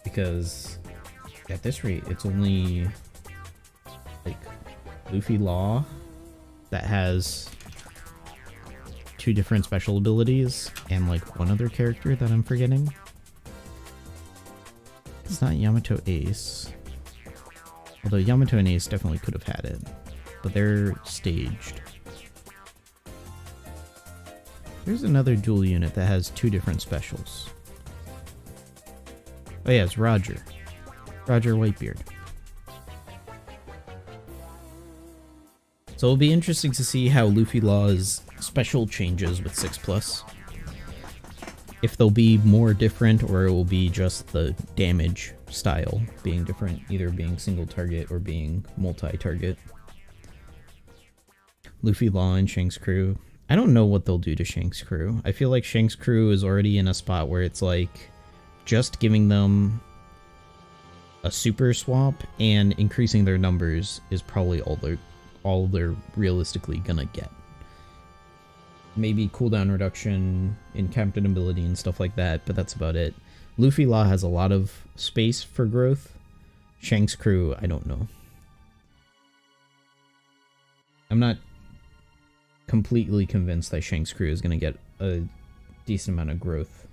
Because at this rate, it's only like Luffy Law that has 2 different special abilities and like one other character that I'm forgetting. It's not Yamato Ace. Although Yamato and Ace definitely could have had it. But they're staged. There's another dual unit that has 2 different specials. Oh yeah, it's Roger. Roger Whitebeard. So it'll be interesting to see how Luffy Law's special changes with 6+. If they'll be more different, or it will be just the damage style being different, either being single target or being multi-target. Luffy Law and Shanks' crew. I don't know what they'll do to Shanks' crew. I feel like Shanks' crew is already in a spot where it's like just giving them a super swap and increasing their numbers is probably all they're realistically gonna get. Maybe cooldown reduction in captain ability and stuff like that, but that's about it. Luffy Law has a lot of space for growth. Shanks' crew, I don't know. I'm not completely convinced that Shanks' crew is going to get a decent amount of growth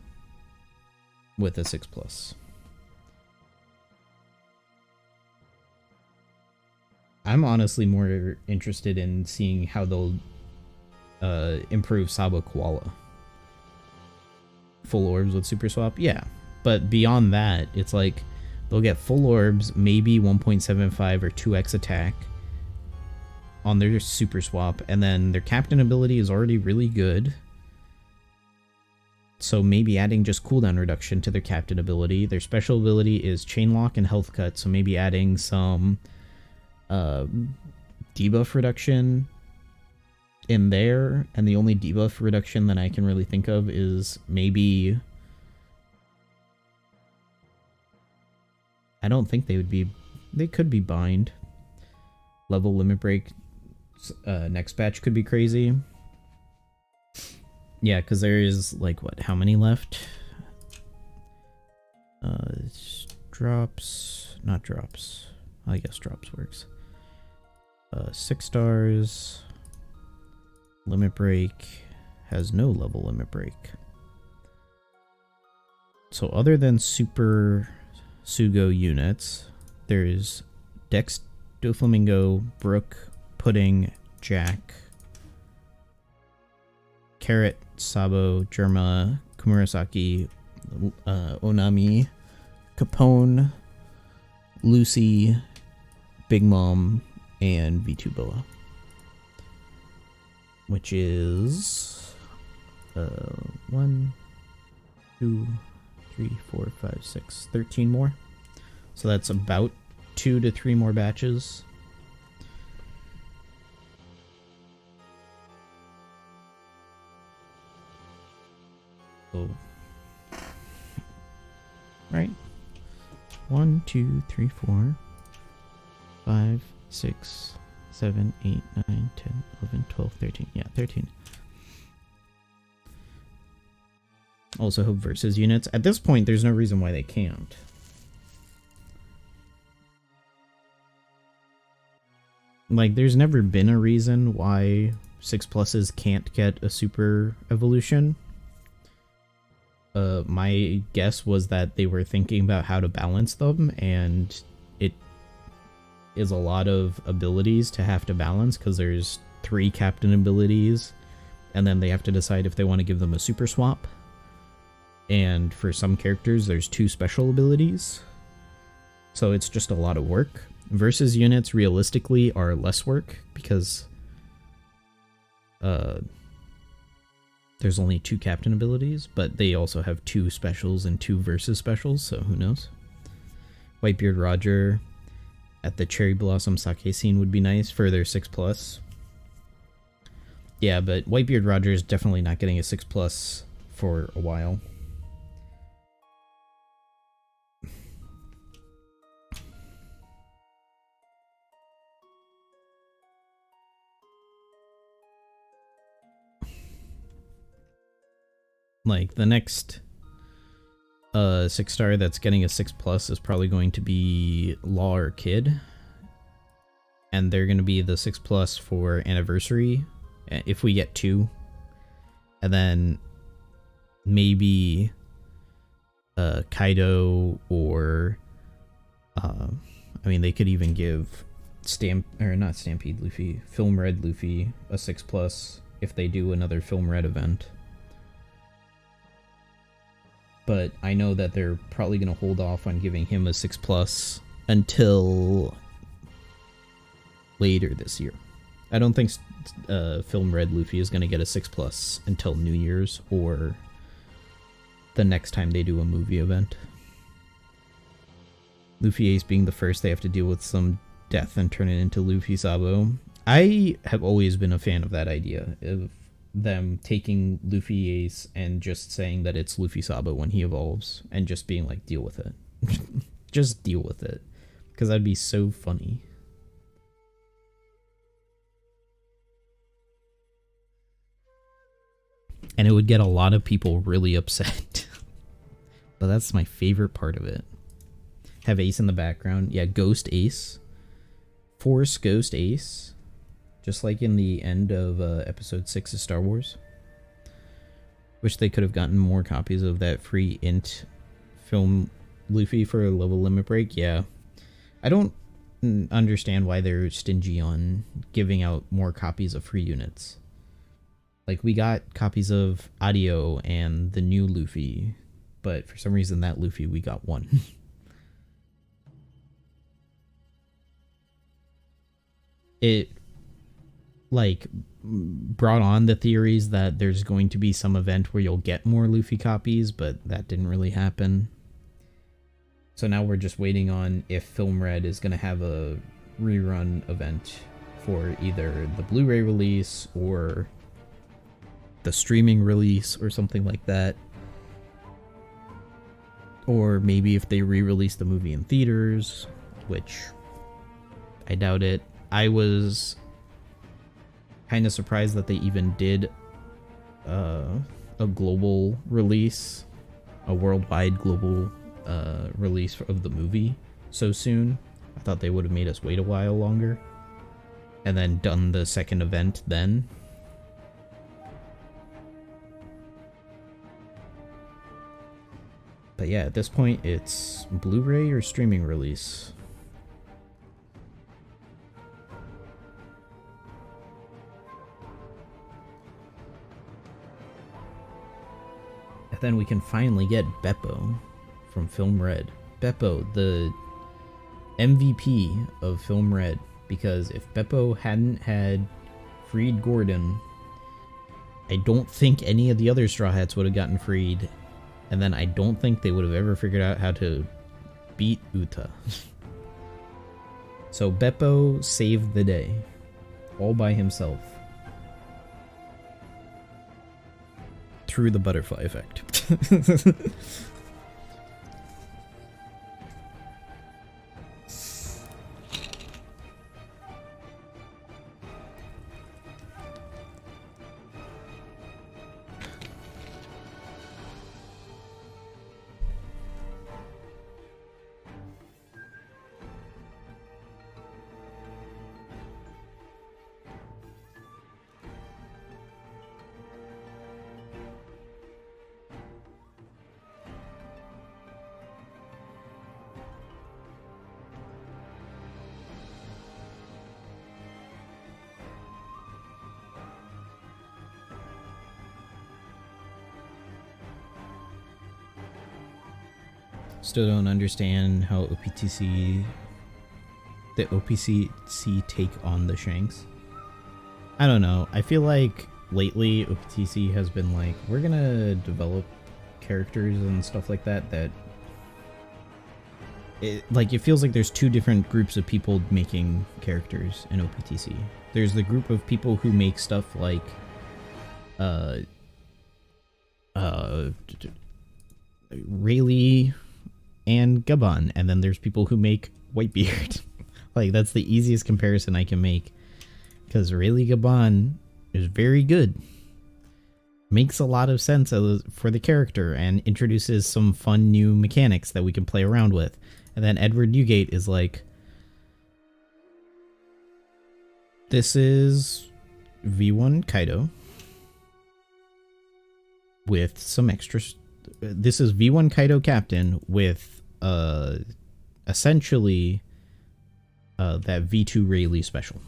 with a 6+. I'm honestly more interested in seeing how they'll improve Sabo Koala. Full orbs with super swap? Yeah. But beyond that, it's like they'll get full orbs, maybe 1.75 or 2x attack on their super swap, and then their captain ability is already really good. So maybe adding just cooldown reduction to their captain ability. Their special ability is chain lock and health cut, so maybe adding some debuff reduction in there, and the only debuff reduction that I can really think of is maybe... I don't think they would be... They could be bind. Level limit break next batch could be crazy. Yeah, because there is, like, what, how many left? Drops... Not drops. I guess drops works. 6 stars... Limit break has no level limit break. So other than Super Sugo units, there's Dex, Doflamingo, Brook, Pudding, Jack, Carrot, Sabo, Germa, Kumurasaki, Onami, Capone, Lucy, Big Mom, and V2 which is 1, 2, 3, 4, 5, 6, 13 more. So that's about 2 to 3 more batches. So, right. 1, 2, 3, 4, 5, 6, 7, 8, 9, 10, 11, 12, 13. Yeah, 13. Also hope versus units. At this point, there's no reason why they can't. Like, there's never been a reason why 6+s can't get a super evolution. My guess was that they were thinking about how to balance them, and it is a lot of abilities to have to balance, because there's 3 captain abilities, and then they have to decide if they want to give them a super swap. And for some characters, there's 2 special abilities. So it's just a lot of work. Versus units, realistically, are less work, because there's only 2 captain abilities, but they also have 2 specials and 2 versus specials, so who knows. Whitebeard Roger at the Cherry Blossom Sake scene would be nice for their 6+. Yeah, but Whitebeard Roger is definitely not getting a 6+ for a while. Like, the next 6-star that's getting a 6+ is probably going to be Law or Kid. And they're going to be the 6+ for Anniversary, if we get 2. And then maybe Kaido or I mean, they could even give not Stampede Luffy, Film Red Luffy a 6+ if they do another Film Red event. But I know that they're probably going to hold off on giving him a 6+ until later this year. I don't think Film Red Luffy is going to get a 6+ until New Year's or the next time they do a movie event. Luffy Ace being the first, they have to deal with some death and turn it into Luffy Sabo. I have always been a fan of that idea, of them taking Luffy Ace and just saying that it's Luffy Sabo when he evolves, and just being like, deal with it. Just deal with it. Because that'd be so funny. And it would get a lot of people really upset. But that's my favorite part of it. Have Ace in the background. Yeah, Ghost Ace. Force Ghost Ace. Just like in the end of episode 6 of Star Wars. Wish they could have gotten more copies of that free int film Luffy for a level limit break. Yeah. I don't understand why they're stingy on giving out more copies of free units. Like, we got copies of Audio and the new Luffy, but for some reason that Luffy we got one. It, like, brought on the theories that there's going to be some event where you'll get more Luffy copies, but that didn't really happen. So now we're just waiting on if Film Red is going to have a rerun event for either the Blu-ray release or the streaming release or something like that. Or maybe if they re-release the movie in theaters, which I doubt it. I was kind of surprised that they even did a global release, a worldwide global release of the movie so soon. I thought they would have made us wait a while longer and then done the second event then. But yeah, at this point it's Blu-ray or streaming release. And then we can finally get Beppo from Film Red. Beppo, the MVP of Film Red, because if Beppo hadn't had freed Gordon, I don't think any of the other Straw Hats would have gotten freed, and then I don't think they would have ever figured out how to beat Uta. So Beppo saved the day, all by himself. Through the butterfly effect. Still don't understand how the OPTC take on the Shanks. I don't know. I feel like lately OPTC has been like, we're gonna develop characters and stuff like that it feels like there's two different groups of people making characters in OPTC. There's the group of people who make stuff like Rayleigh and Gabon, and then there's people who make Whitebeard. Like, that's the easiest comparison I can make, because Rayleigh Gabon is very good, makes a lot of sense for the character, and introduces some fun new mechanics that we can play around with. And then Edward Newgate is like, this is V1 Kaido with some extra. This is V1 Kaido Captain with essentially that V2 Rayleigh special.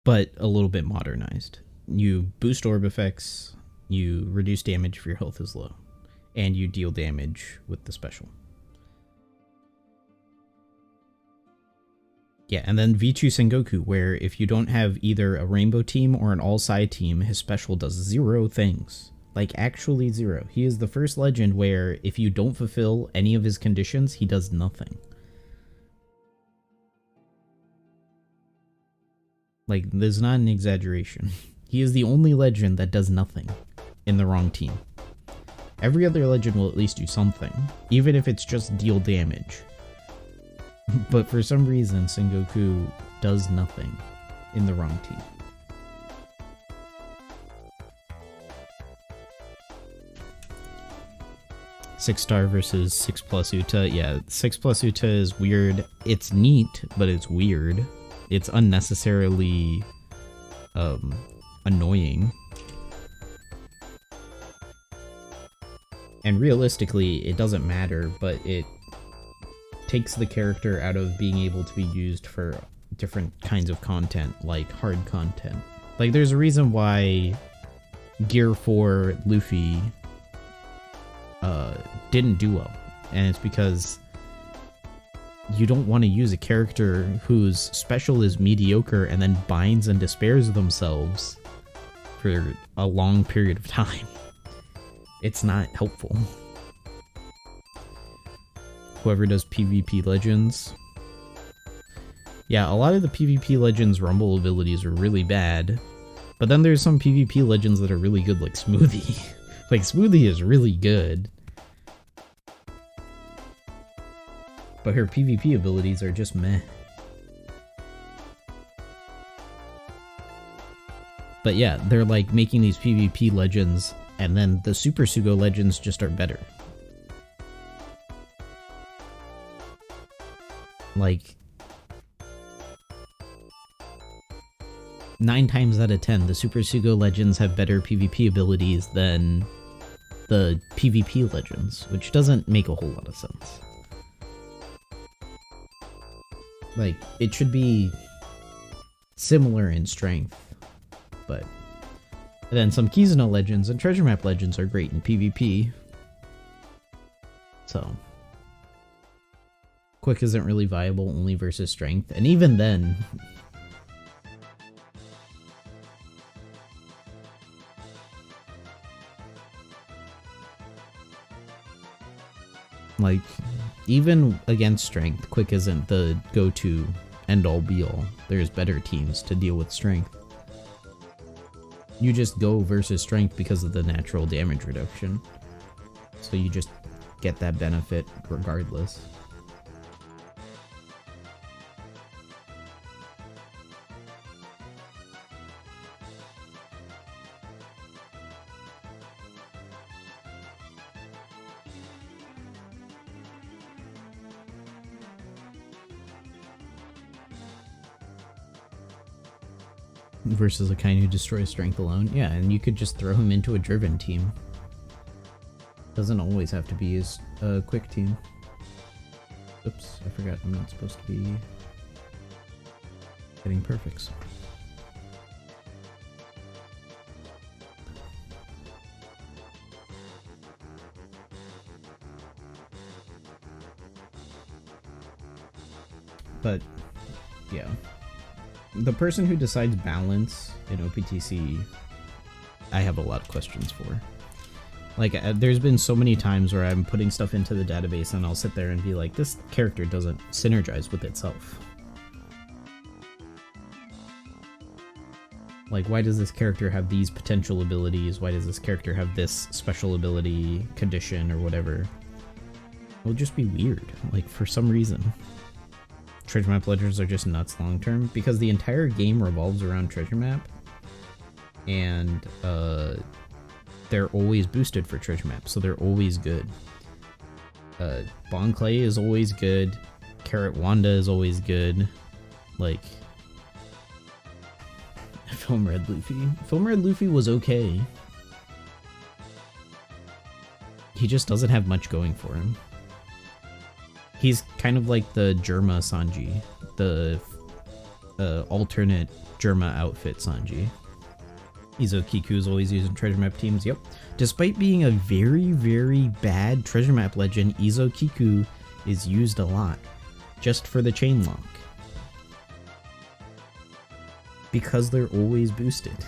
But a little bit modernized. You boost orb effects, you reduce damage if your health is low, and you deal damage with the special. Yeah, and then V2 Sengoku, where if you don't have either a rainbow team or an all-side team, his special does 0 things. Like, actually 0. He is the first legend where if you don't fulfill any of his conditions, he does nothing. Like, there's not an exaggeration. He is the only legend that does nothing in the wrong team. Every other legend will at least do something, even if it's just deal damage. But for some reason, Sengoku does nothing in the wrong team. Six-star versus 6+ Uta. Yeah, 6+ Uta is weird. It's neat, but it's weird. It's unnecessarily annoying. And realistically, it doesn't matter, but it takes the character out of being able to be used for different kinds of content, like hard content. Like, there's a reason why Gear 4 Luffy didn't do well, and it's because you don't want to use a character whose special is mediocre and then binds and despairs themselves for a long period of time. It's not helpful. Whoever does PvP Legends. Yeah, a lot of the PvP Legends Rumble abilities are really bad, but then there's some PvP Legends that are really good, like Smoothie. Like, Smoothie is really good, but her PvP abilities are just meh. But yeah, they're like making these PvP Legends, and then the Super Sugo Legends just are better. Like, 9 times out of 10, the Super Sugo Legends have better PvP abilities than the PvP Legends, which doesn't make a whole lot of sense. Like, it should be similar in strength, but then some Kizuna Legends and Treasure Map Legends are great in PvP. So, Quick isn't really viable only versus strength, and even then, like, even against strength, Quick isn't the go-to end-all be-all. There's better teams to deal with strength. You just go versus strength because of the natural damage reduction. So you just get that benefit regardless. Versus a kind who destroys strength alone. Yeah, and you could just throw him into a driven team. Doesn't always have to be his quick team. Oops, I forgot I'm not supposed to be getting perfects. But, yeah. The person who decides balance in OPTC, I have a lot of questions for. Like, there's been so many times where I'm putting stuff into the database and I'll sit there and be like, this character doesn't synergize with itself. Like, why does this character have these potential abilities? Why does this character have this special ability, condition, or whatever? It'll just be weird, like, for some reason. Treasure Map Legends are just nuts long term because the entire game revolves around Treasure Map, and they're always boosted for Treasure Map, so they're always good. Bon Clay is always good. Carrot Wanda is always good. Like, Film Red Luffy. Film Red Luffy was okay. He just doesn't have much going for him. He's kind of like the Germa Sanji, the alternate Germa outfit Sanji. Izo Kiku's always using treasure map teams, yep. Despite being a very, very bad treasure map legend, Izo Kiku is used a lot, just for the chain lock. Because they're always boosted.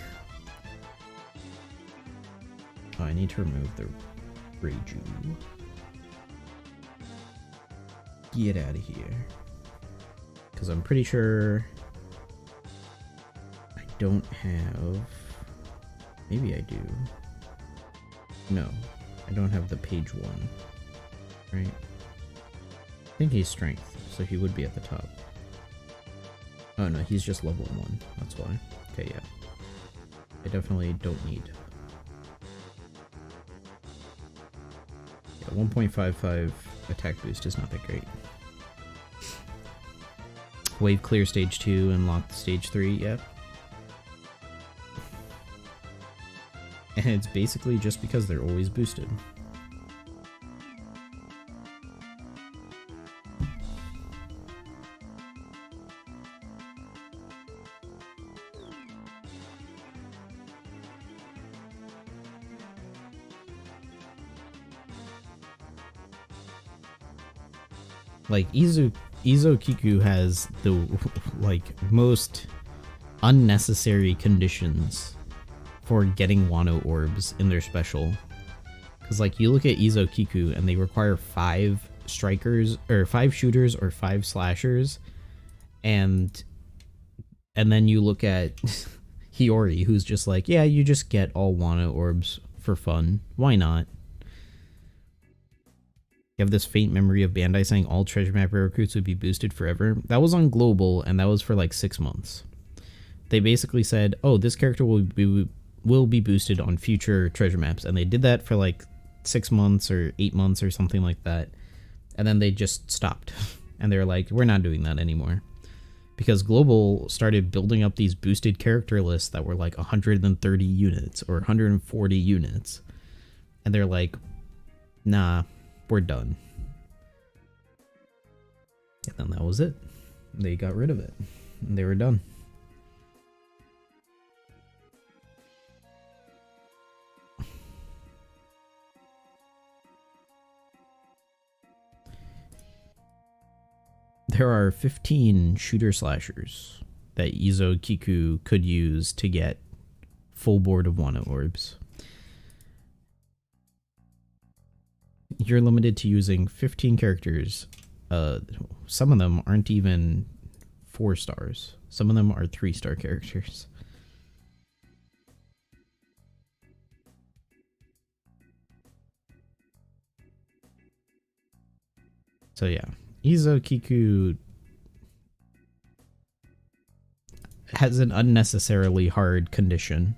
Oh, I need to remove the Reiju. Get out of here. Because I'm pretty sure I don't have... Maybe I do. No, I don't have the page 1. Right? I think he's strength, so he would be at the top. Oh no, he's just level 1. That's why. Okay, yeah. I definitely don't need. Yeah, 1.55 attack boost is not that great. Wave clear stage 2 and lock stage 3, yep. And it's basically just because they're always boosted. Like, Izo Kiku has the, like, most unnecessary conditions for getting Wano orbs in their special. Because, like, you look at Izo Kiku and they require 5 strikers, or 5 shooters, or 5 slashers. And then you look at Hiyori, who's just like, yeah, you just get all Wano orbs for fun. Why not? You have this faint memory of Bandai saying all treasure map recruits would be boosted forever. That was on Global, and that was for like 6 months. They basically said, oh, this character will be boosted on future treasure maps, and they did that for like 6 months or 8 months or something like that. And then they just stopped. And they're like, we're not doing that anymore. Because Global started building up these boosted character lists that were like 130 units or 140 units. And they're like, nah, we're done. And then that was it. They got rid of it. And they were done. There are 15 shooter slashers that Izo Kiku could use to get full board of Wano orbs. You're limited to using 15 characters. Some of them aren't even 4 stars. Some of them are 3-star characters. So yeah, Izo Kiku has an unnecessarily hard condition.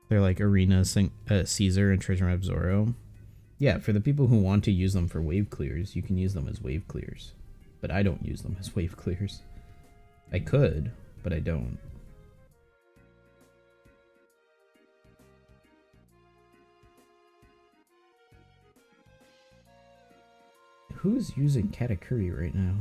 They're like Arena, Caesar, and Treasure Map Zoro. Yeah, for the people who want to use them for wave clears, you can use them as wave clears. But I don't use them as wave clears. I could, but I don't. Who's using Katakuri right now?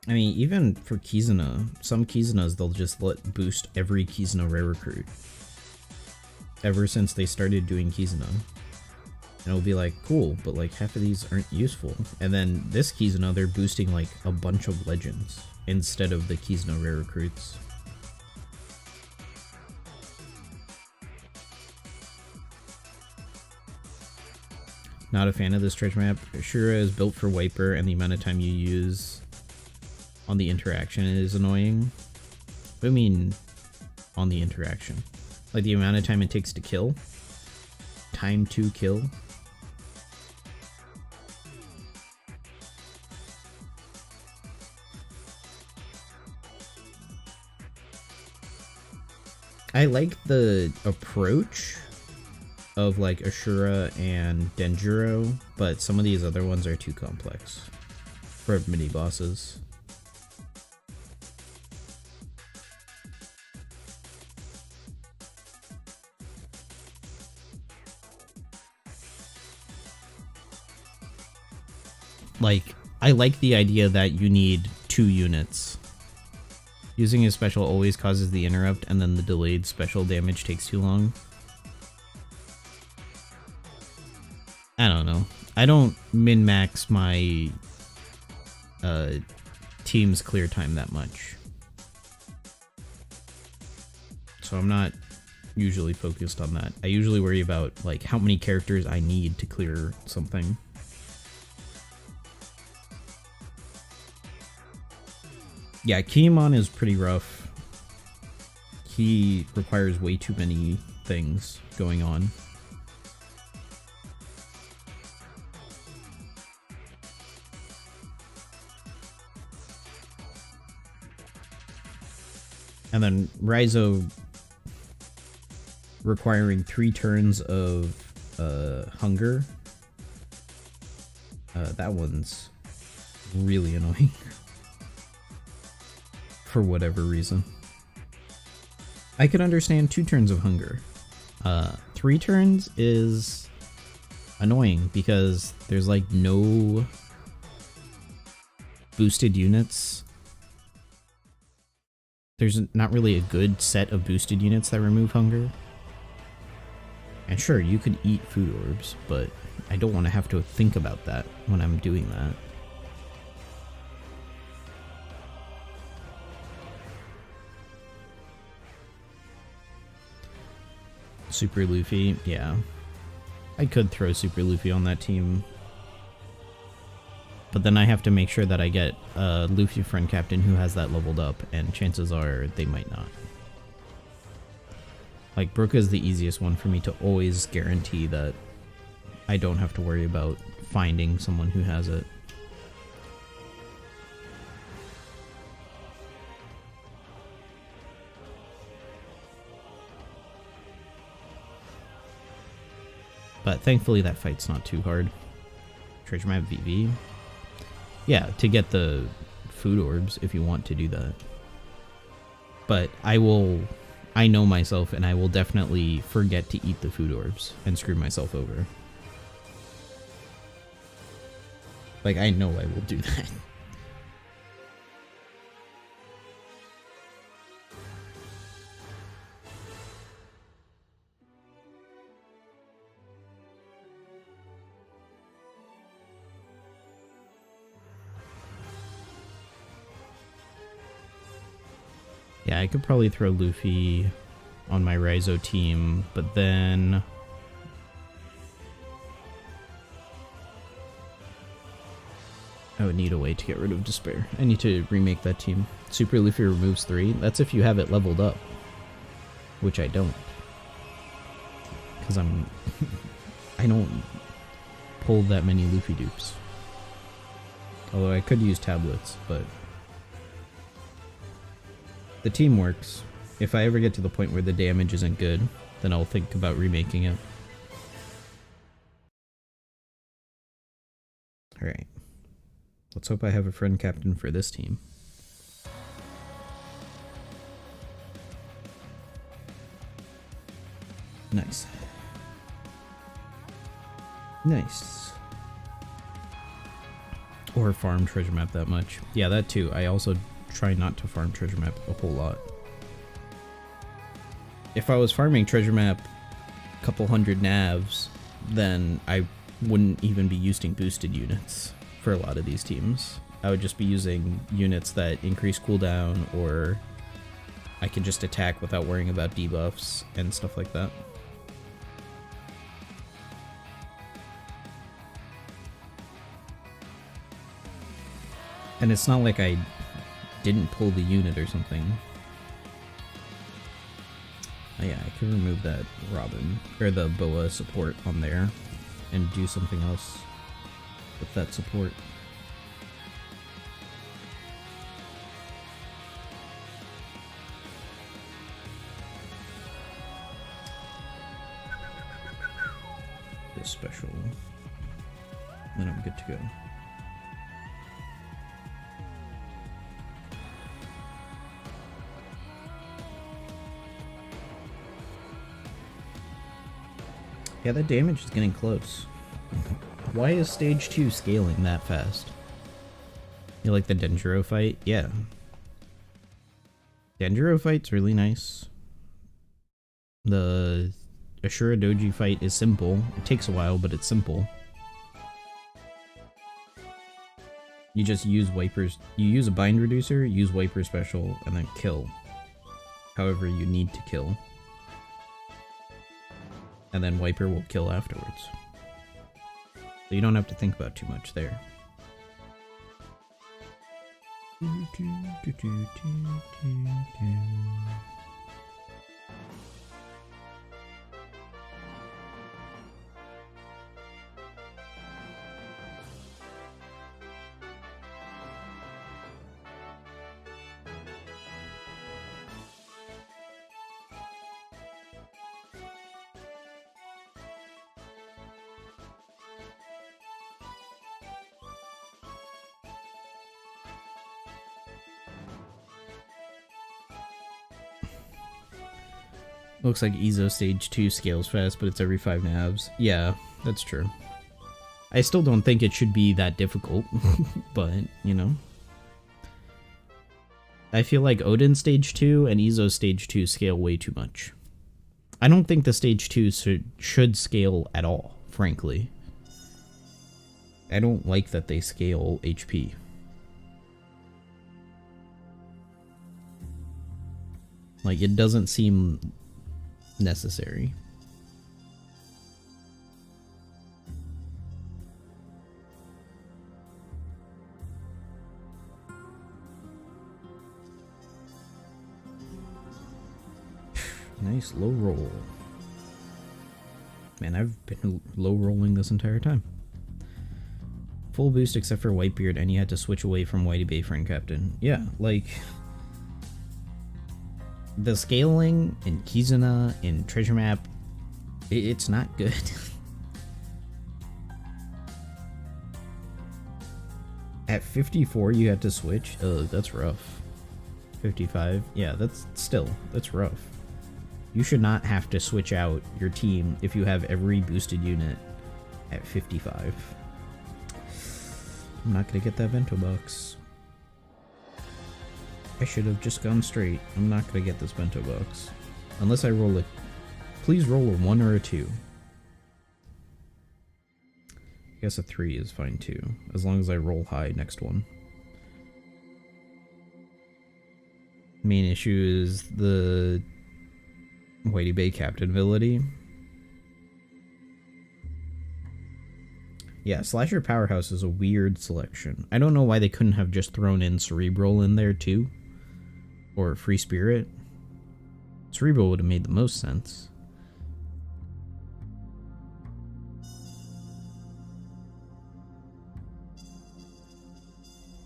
I mean, even for Kizuna, some Kizunas they'll just let boost every Kizuna rare recruit. Ever since they started doing Kizuna. And it'll be like, cool, but like half of these aren't useful. And then this Kizuna, they're boosting like a bunch of legends instead of the Kizuna rare recruits. Not a fan of this treasure map. Ashura is built for wiper, and the amount of time you use on the interaction is annoying. What do you mean on the interaction? Like the amount of time it takes to kill? Time to kill? I like the approach of like Ashura and Denjiro, but some of these other ones are too complex for mini bosses. Like, I like the idea that you need 2 units. Using his special always causes the interrupt, and then the delayed special damage takes too long. I don't know. I don't min-max my team's clear time that much. So I'm not usually focused on that. I usually worry about like how many characters I need to clear something. Yeah, Kinemon is pretty rough. He requires way too many things going on. And then Raizo requiring 3 turns of hunger. That one's really annoying. For whatever reason. I could understand 2 turns of hunger. 3 turns is annoying because there's like no boosted units. There's not really a good set of boosted units that remove hunger. And sure, you could eat food orbs, but I don't want to have to think about that when I'm doing that. Super Luffy, yeah. I could throw Super Luffy on that team. But then I have to make sure that I get a Luffy friend captain who has that leveled up, and chances are they might not. Like, Brook is the easiest one for me to always guarantee that I don't have to worry about finding someone who has it. But thankfully that fight's not too hard. Treasure map VV. Yeah, to get the food orbs if you want to do that. But I know myself and I will definitely forget to eat the food orbs and screw myself over. Like, I know I will do that. Yeah, I could probably throw Luffy on my Raizo team, but then I would need a way to get rid of Despair. I need to remake that team. Super Luffy removes 3. That's if you have it leveled up, which I don't. Because I don't pull that many Luffy dupes. Although I could use tablets, but the team works. If I ever get to the point where the damage isn't good, then I'll think about remaking it. Alright. Let's hope I have a friend captain for this team. Nice. Nice. Or farm treasure map that much. Yeah, that too. I also try not to farm treasure map a whole lot. If I was farming treasure map a couple hundred navs, then I wouldn't even be using boosted units for a lot of these teams. I would just be using units that increase cooldown, or I can just attack without worrying about debuffs and stuff like that. And it's not like I didn't pull the unit or something. Oh yeah, I can remove that Robin, or the Boa support on there, and do something else with that support. This special, then I'm good to go. Yeah, that damage is getting close. Why is stage 2 scaling that fast? You like the Denjiro fight? Yeah. Denjiro fight's really nice. The Ashura Doji fight is simple. It takes a while, but it's simple. You just use Wipers. You use a bind reducer, use Wiper special, and then kill. However you need to kill. And then Wiper will kill afterwards. So you don't have to think about too much there. Looks like Ezo Stage 2 scales fast, but it's every 5 nabs. Yeah, that's true. I still don't think it should be that difficult, but, you know. I feel like Odin Stage 2 and Ezo Stage 2 scale way too much. I don't think the Stage 2 should scale at all, frankly. I don't like that they scale HP. Like, it doesn't seem necessary. Nice low roll. Man, I've been low rolling this entire time. Full boost except for Whitebeard, and you had to switch away from Whitey Bay Friend Captain. Yeah, like the scaling in Kizuna, in Treasure Map, it's not good. At 54, you had to switch? Oh, that's rough. 55? Yeah, that's rough. You should not have to switch out your team if you have every boosted unit at 55. I'm not gonna get that Bento Box. I should have just gone straight. I'm not gonna get this Bento Box. Unless I roll it. Please roll a 1 or a 2. I guess a 3 is fine too, as long as I roll high next one. Main issue is the Whitey Bay Captain ability. Yeah, Slasher Powerhouse is a weird selection. I don't know why they couldn't have just thrown in Cerebral in there too. Or Free Spirit. Cerebral would have made the most sense.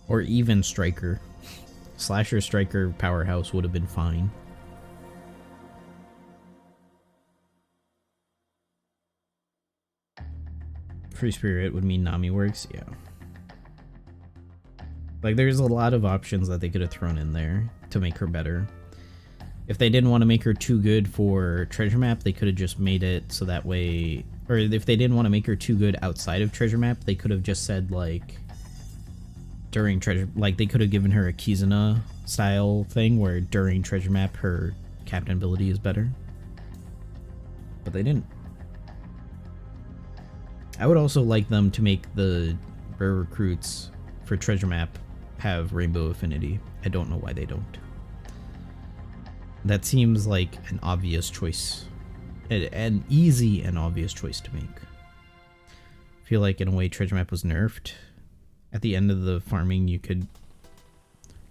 Or even Striker. Slasher, Striker, Powerhouse would have been fine. Free Spirit would mean Nami works, yeah. Like, there's a lot of options that they could have thrown in there to make her better. If they didn't want to make her too good for Treasure Map, they could have just made it so that way... Or if they didn't want to make her too good outside of Treasure Map, they could have just said, like... During Treasure... Like, they could have given her a Kizuna style thing, where during Treasure Map, her Captain ability is better. But they didn't. I would also like them to make the rare recruits for Treasure Map have Rainbow Affinity. I don't know why they don't. That seems like an obvious choice. An easy and obvious choice to make. I feel like in a way Treasure Map was nerfed. At the end of the farming you could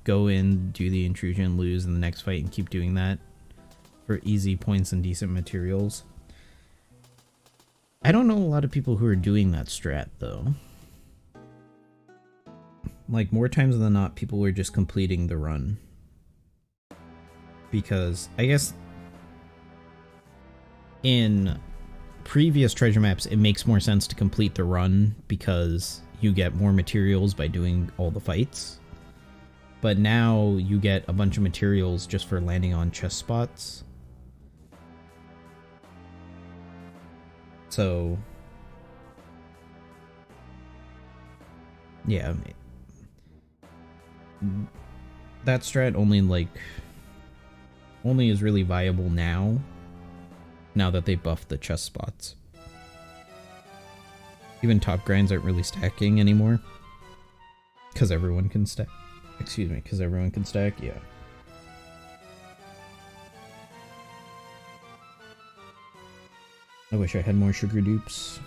go in, do the intrusion, lose in the next fight, and keep doing that for easy points and decent materials. I don't know a lot of people who are doing that strat, though. Like, more times than not, people were just completing the run. Because, I guess, in previous treasure maps, it makes more sense to complete the run because you get more materials by doing all the fights. But now you get a bunch of materials just for landing on chest spots. So, yeah, that strat only is really viable now that they buffed the chest spots. Even top grinds aren't really stacking anymore because everyone can stack. Excuse me, because everyone can stack. Yeah. I wish I had more sugar dupes.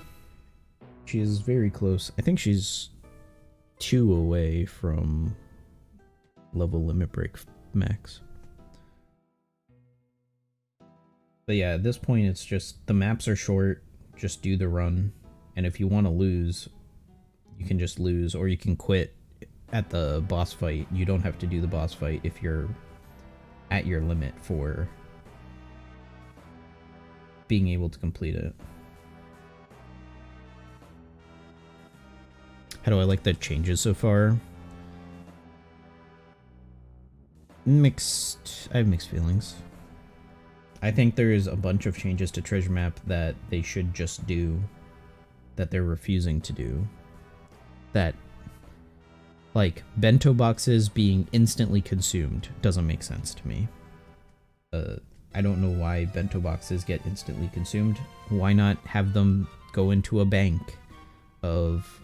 She is very close. I think she's 2 away from level limit break max. But yeah, at this point it's just, the maps are short, just do the run. And if you want to lose, you can just lose, or you can quit at the boss fight. You don't have to do the boss fight if you're at your limit for being able to complete it. How do I like the changes so far? Mixed. I have mixed feelings. I think there's a bunch of changes to Treasure Map that they should just do, that they're refusing to do. That, like, bento boxes being instantly consumed doesn't make sense to me. I don't know why bento boxes get instantly consumed. Why not have them go into a bank of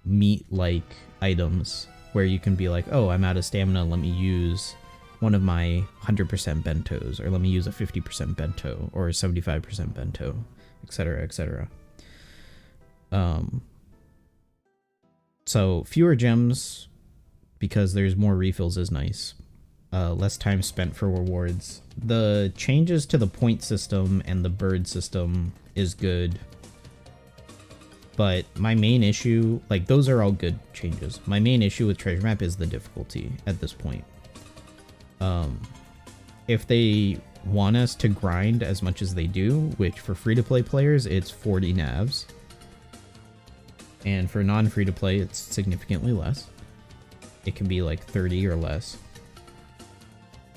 meat-like items where you can be like, oh, I'm out of stamina, let me use one of my 100% bentos, or let me use a 50% bento, or a 75% bento, etc., etc. So fewer gems, because there's more refills, is nice. Less time spent for rewards. The changes to the point system and the bird system is good. But my main issue, like, those are all good changes. My main issue with Treasure Map is the difficulty at this point. If they want us to grind as much as they do, which for free-to-play players, it's 40 navs. And for non-free-to-play, it's significantly less. It can be like 30 or less.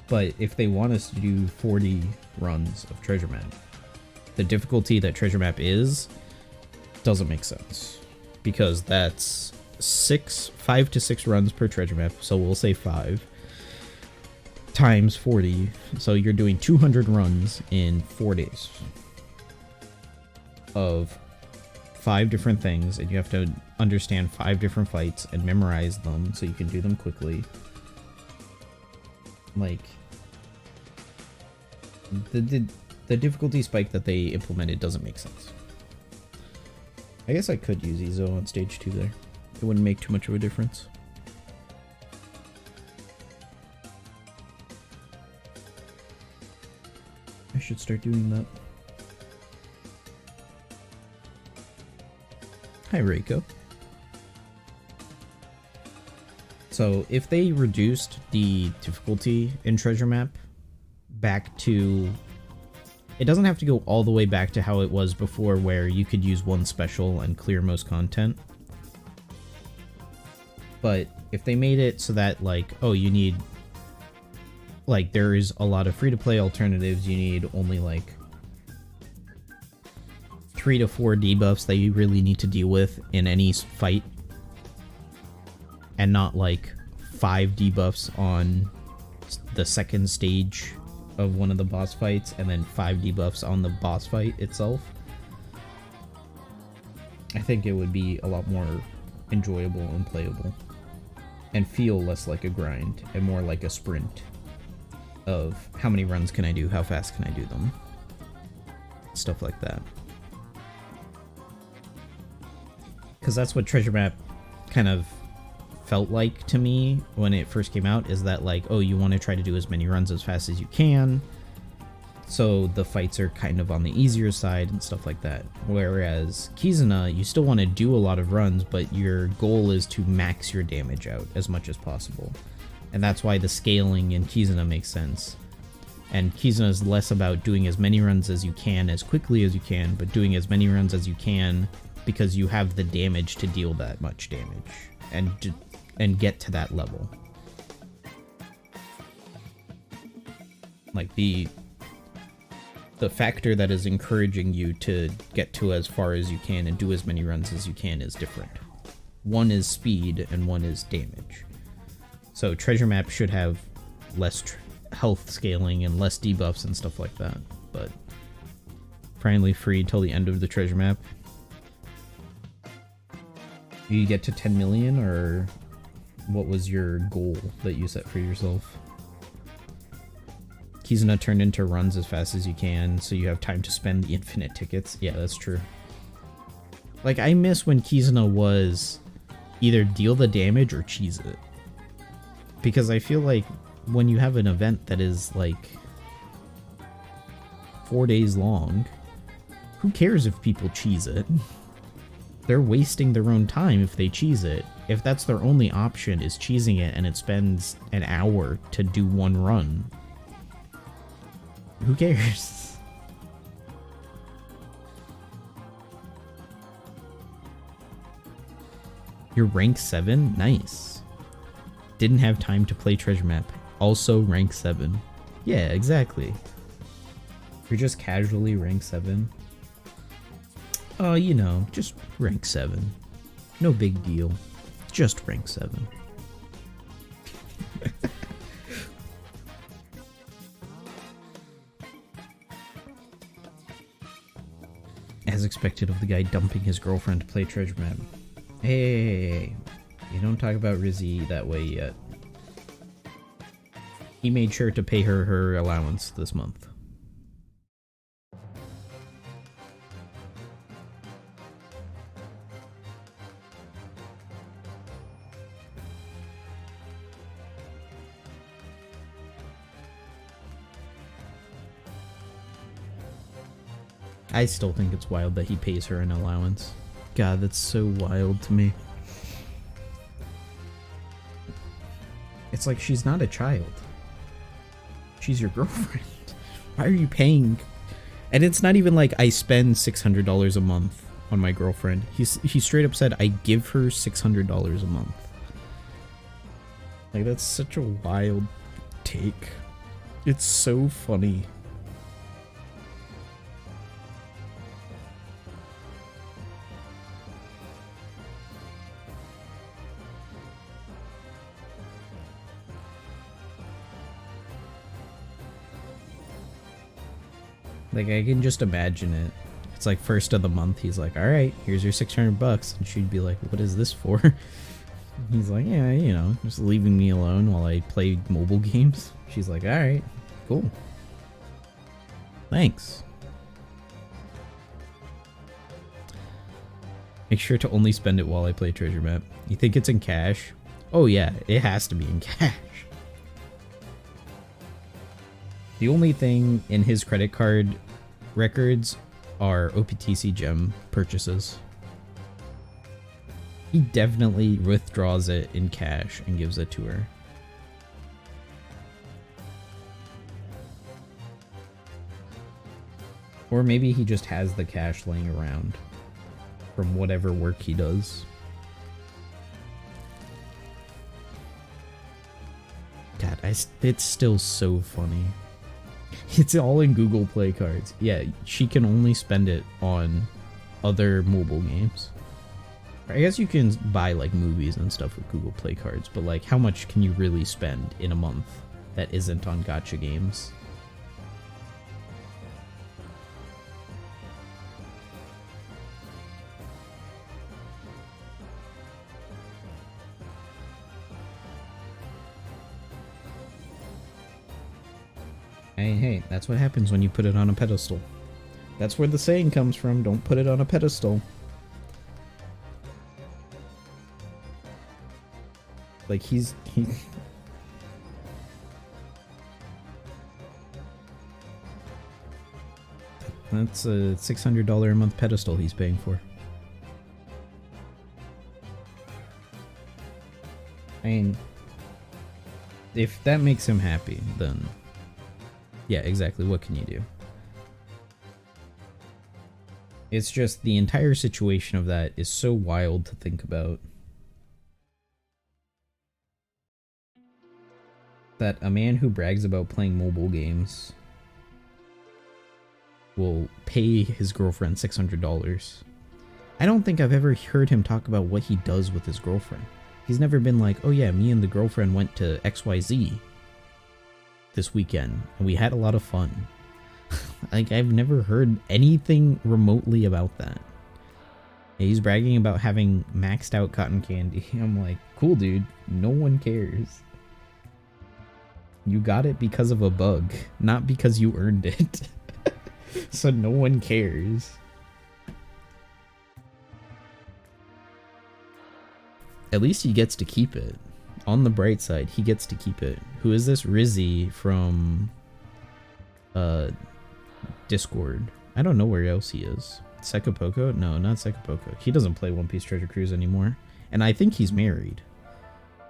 But if they want us to do 40 runs of Treasure Map, the difficulty that Treasure Map is doesn't make sense. Because that's 5 to 6 runs per Treasure Map, so we'll say 5 times 40, so you're doing 200 runs in 4 days of 5 different things, and you have to understand 5 different fights and memorize them so you can do them quickly. Like, the difficulty spike that they implemented doesn't make sense. I guess I could use Ezo on stage 2 there. It wouldn't make too much of a difference. I should start doing that. Hi, Reiko. So, if they reduced the difficulty in Treasure Map back to... It doesn't have to go all the way back to how it was before, where you could use one special and clear most content. But if they made it so that, like, oh, you need... Like, there is a lot of free-to-play alternatives, you need only, like, 3 to 4 debuffs that you really need to deal with in any fight. And not, like, 5 debuffs on the second stage of one of the boss fights, and then 5 debuffs on the boss fight itself. I think it would be a lot more enjoyable and playable. And feel less like a grind, and more like a sprint. Of how many runs can I do, how fast can I do them, stuff like that. Because that's what Treasure Map kind of felt like to me when it first came out is that, like, oh, you want to try to do as many runs as fast as you can, so the fights are kind of on the easier side and stuff like that. Whereas Kizuna, you still want to do a lot of runs, but your goal is to max your damage out as much as possible. And that's why the scaling in Kizuna makes sense. And Kizuna is less about doing as many runs as you can as quickly as you can, but doing as many runs as you can because you have the damage to deal that much damage and get to that level. Like the factor that is encouraging you to get to as far as you can and do as many runs as you can is different. One is speed and one is damage. So treasure map should have less health scaling and less debuffs and stuff like that, but finally free till the end of the treasure map. Do you get to 10 million, or what was your goal that you set for yourself? Kizuna turned into runs as fast as you can, so you have time to spend the infinite tickets. Yeah, that's true. Like, I miss when Kizuna was either deal the damage or cheese it. Because I feel like when you have an event that is, like, 4 days long, who cares if people cheese it? They're wasting their own time if they cheese it. If that's their only option is cheesing it and it spends an hour to do one run, who cares? You're rank 7? Nice. Didn't have time to play treasure map. Also rank 7. Yeah, exactly. You're just casually rank 7. Oh, you know, just rank 7. No big deal. Just rank 7. As expected of the guy dumping his girlfriend to play treasure map. Hey, you don't talk about Rizzy that way yet. He made sure to pay her allowance this month. I still think it's wild that he pays her an allowance. God, that's so wild to me. It's like she's not a child. She's your girlfriend. Why are you paying? And it's not even like I spend $600 a month on my girlfriend. He straight up said I give her $600 a month. Like, that's such a wild take. It's so funny. Like, I can just imagine it. It's like first of the month, he's like, alright, here's your $600. And she'd be like, what is this for? He's like, yeah, you know, just leaving me alone while I play mobile games. She's like, alright, cool. Thanks. Make sure to only spend it while I play treasure map. You think it's in cash? Oh yeah, it has to be in cash. The only thing in his credit card records are OPTC gem purchases. He definitely withdraws it in cash and gives it to her. Or maybe he just has the cash laying around from whatever work he does. God, it's still so funny. It's all in Google Play cards. Yeah, she can only spend it on other mobile games. I guess you can buy like movies and stuff with Google Play cards, but like how much can you really spend in a month that isn't on gacha games? Hey, that's what happens when you put it on a pedestal. That's where the saying comes from, don't put it on a pedestal. Like, he that's a $600 a month pedestal he's paying for. I mean, if that makes him happy, then yeah, exactly. What can you do? It's just the entire situation of that is so wild to think about. That a man who brags about playing mobile games will pay his girlfriend $600. I don't think I've ever heard him talk about what he does with his girlfriend. He's never been like, oh yeah, me and the girlfriend went to XYZ this weekend and we had a lot of fun. Like, I've never heard anything remotely about that. Yeah, he's bragging about having maxed out cotton candy. I'm like, cool dude, no one cares. You got it because of a bug, not because you earned it. So no one cares. At least he gets to keep it. On the bright side, he gets to keep it. Who is this? Rizzy from Discord. I don't know where else he is. Sekapoko? No, not Sekapoko. He doesn't play One Piece Treasure Cruise anymore. And I think he's married.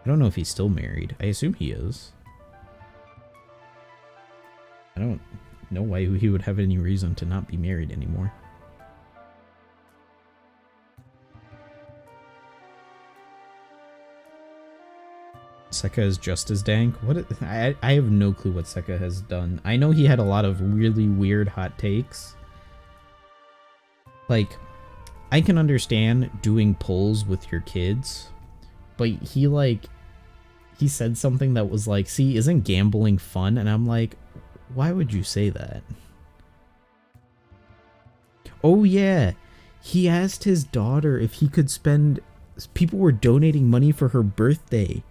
I don't know if he's still married. I assume he is. I don't know why he would have any reason to not be married anymore. Seka is just as dank? I have no clue what Seka has done. I know he had a lot of really weird hot takes. Like, I can understand doing polls with your kids, but he said something that was like, see, isn't gambling fun? And I'm like, why would you say that? Oh yeah, he asked his daughter if he could spend... People were donating money for her birthday.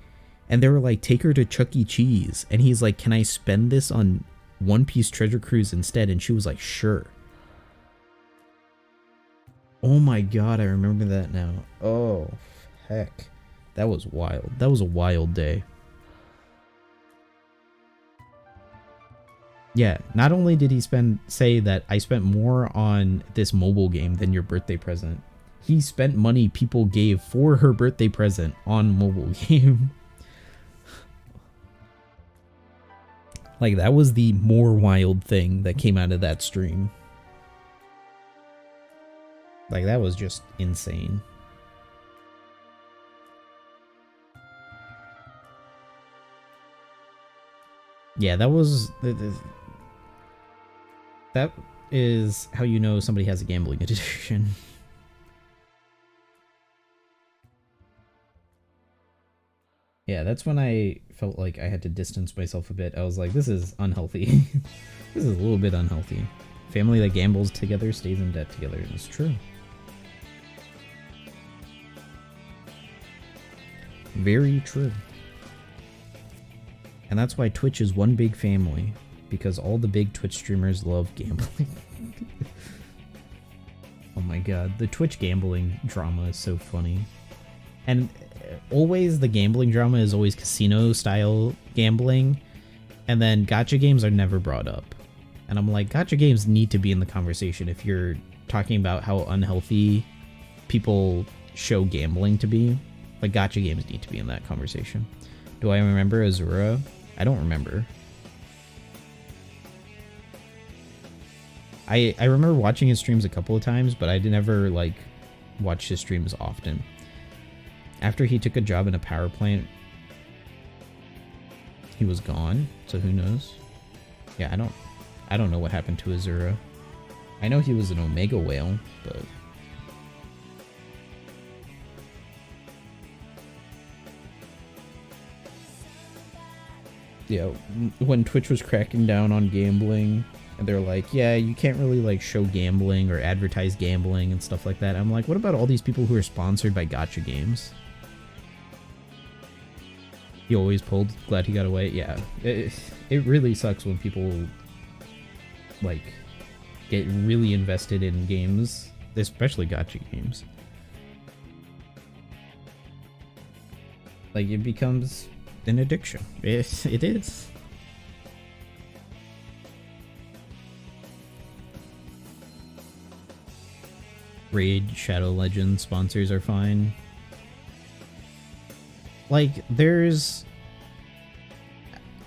And they were like, take her to Chuck E. Cheese. And he's like, can I spend this on One Piece Treasure Cruise instead? And she was like, sure. Oh my god, I remember that now. Oh, heck. That was wild. That was a wild day. Yeah, not only did he say that I spent more on this mobile game than your birthday present, he spent money people gave for her birthday present on mobile game. Like, that was the more wild thing that came out of that stream. Like, that was just insane. Yeah, that was... That is how you know somebody has a gambling addiction. Yeah, that's when I felt like I had to distance myself a bit. I was like, this is unhealthy. This is a little bit unhealthy. Family that gambles together stays in debt together. And it's true. Very true. And that's why Twitch is one big family. Because all the big Twitch streamers love gambling. Oh my god, the Twitch gambling drama is so funny. And always the gambling drama is always casino style gambling, and then gacha games are never brought up. And I'm like, gacha games need to be in the conversation if you're talking about how unhealthy people show gambling to be. Like, gacha games need to be in that conversation. Do I remember Azura? I don't remember. I remember watching his streams a couple of times, but I never like watch his streams often. After he took a job in a power plant, he was gone, so who knows? Yeah, I don't know what happened to Azura. I know he was an Omega whale, but yeah, when Twitch was cracking down on gambling, and they're like, yeah, you can't really like show gambling or advertise gambling and stuff like that. I'm like, what about all these people who are sponsored by gacha games? He always pulled. Glad he got away. Yeah, it really sucks when people like get really invested in games, especially gacha games. Like, it becomes an addiction. It is. Raid, Shadow Legends sponsors are fine. Like, there's...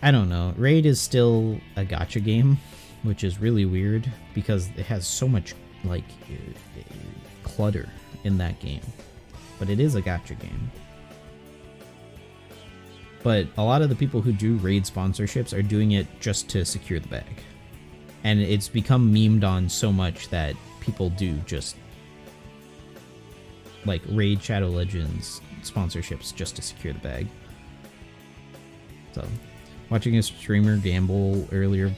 I don't know. Raid is still a gacha game, which is really weird because it has so much, like, clutter in that game. But it is a gacha game. But a lot of the people who do Raid sponsorships are doing it just to secure the bag. And it's become memed on so much that people do just, like, Raid Shadow Legends sponsorships just to secure the bag. So, watching a streamer gamble earlier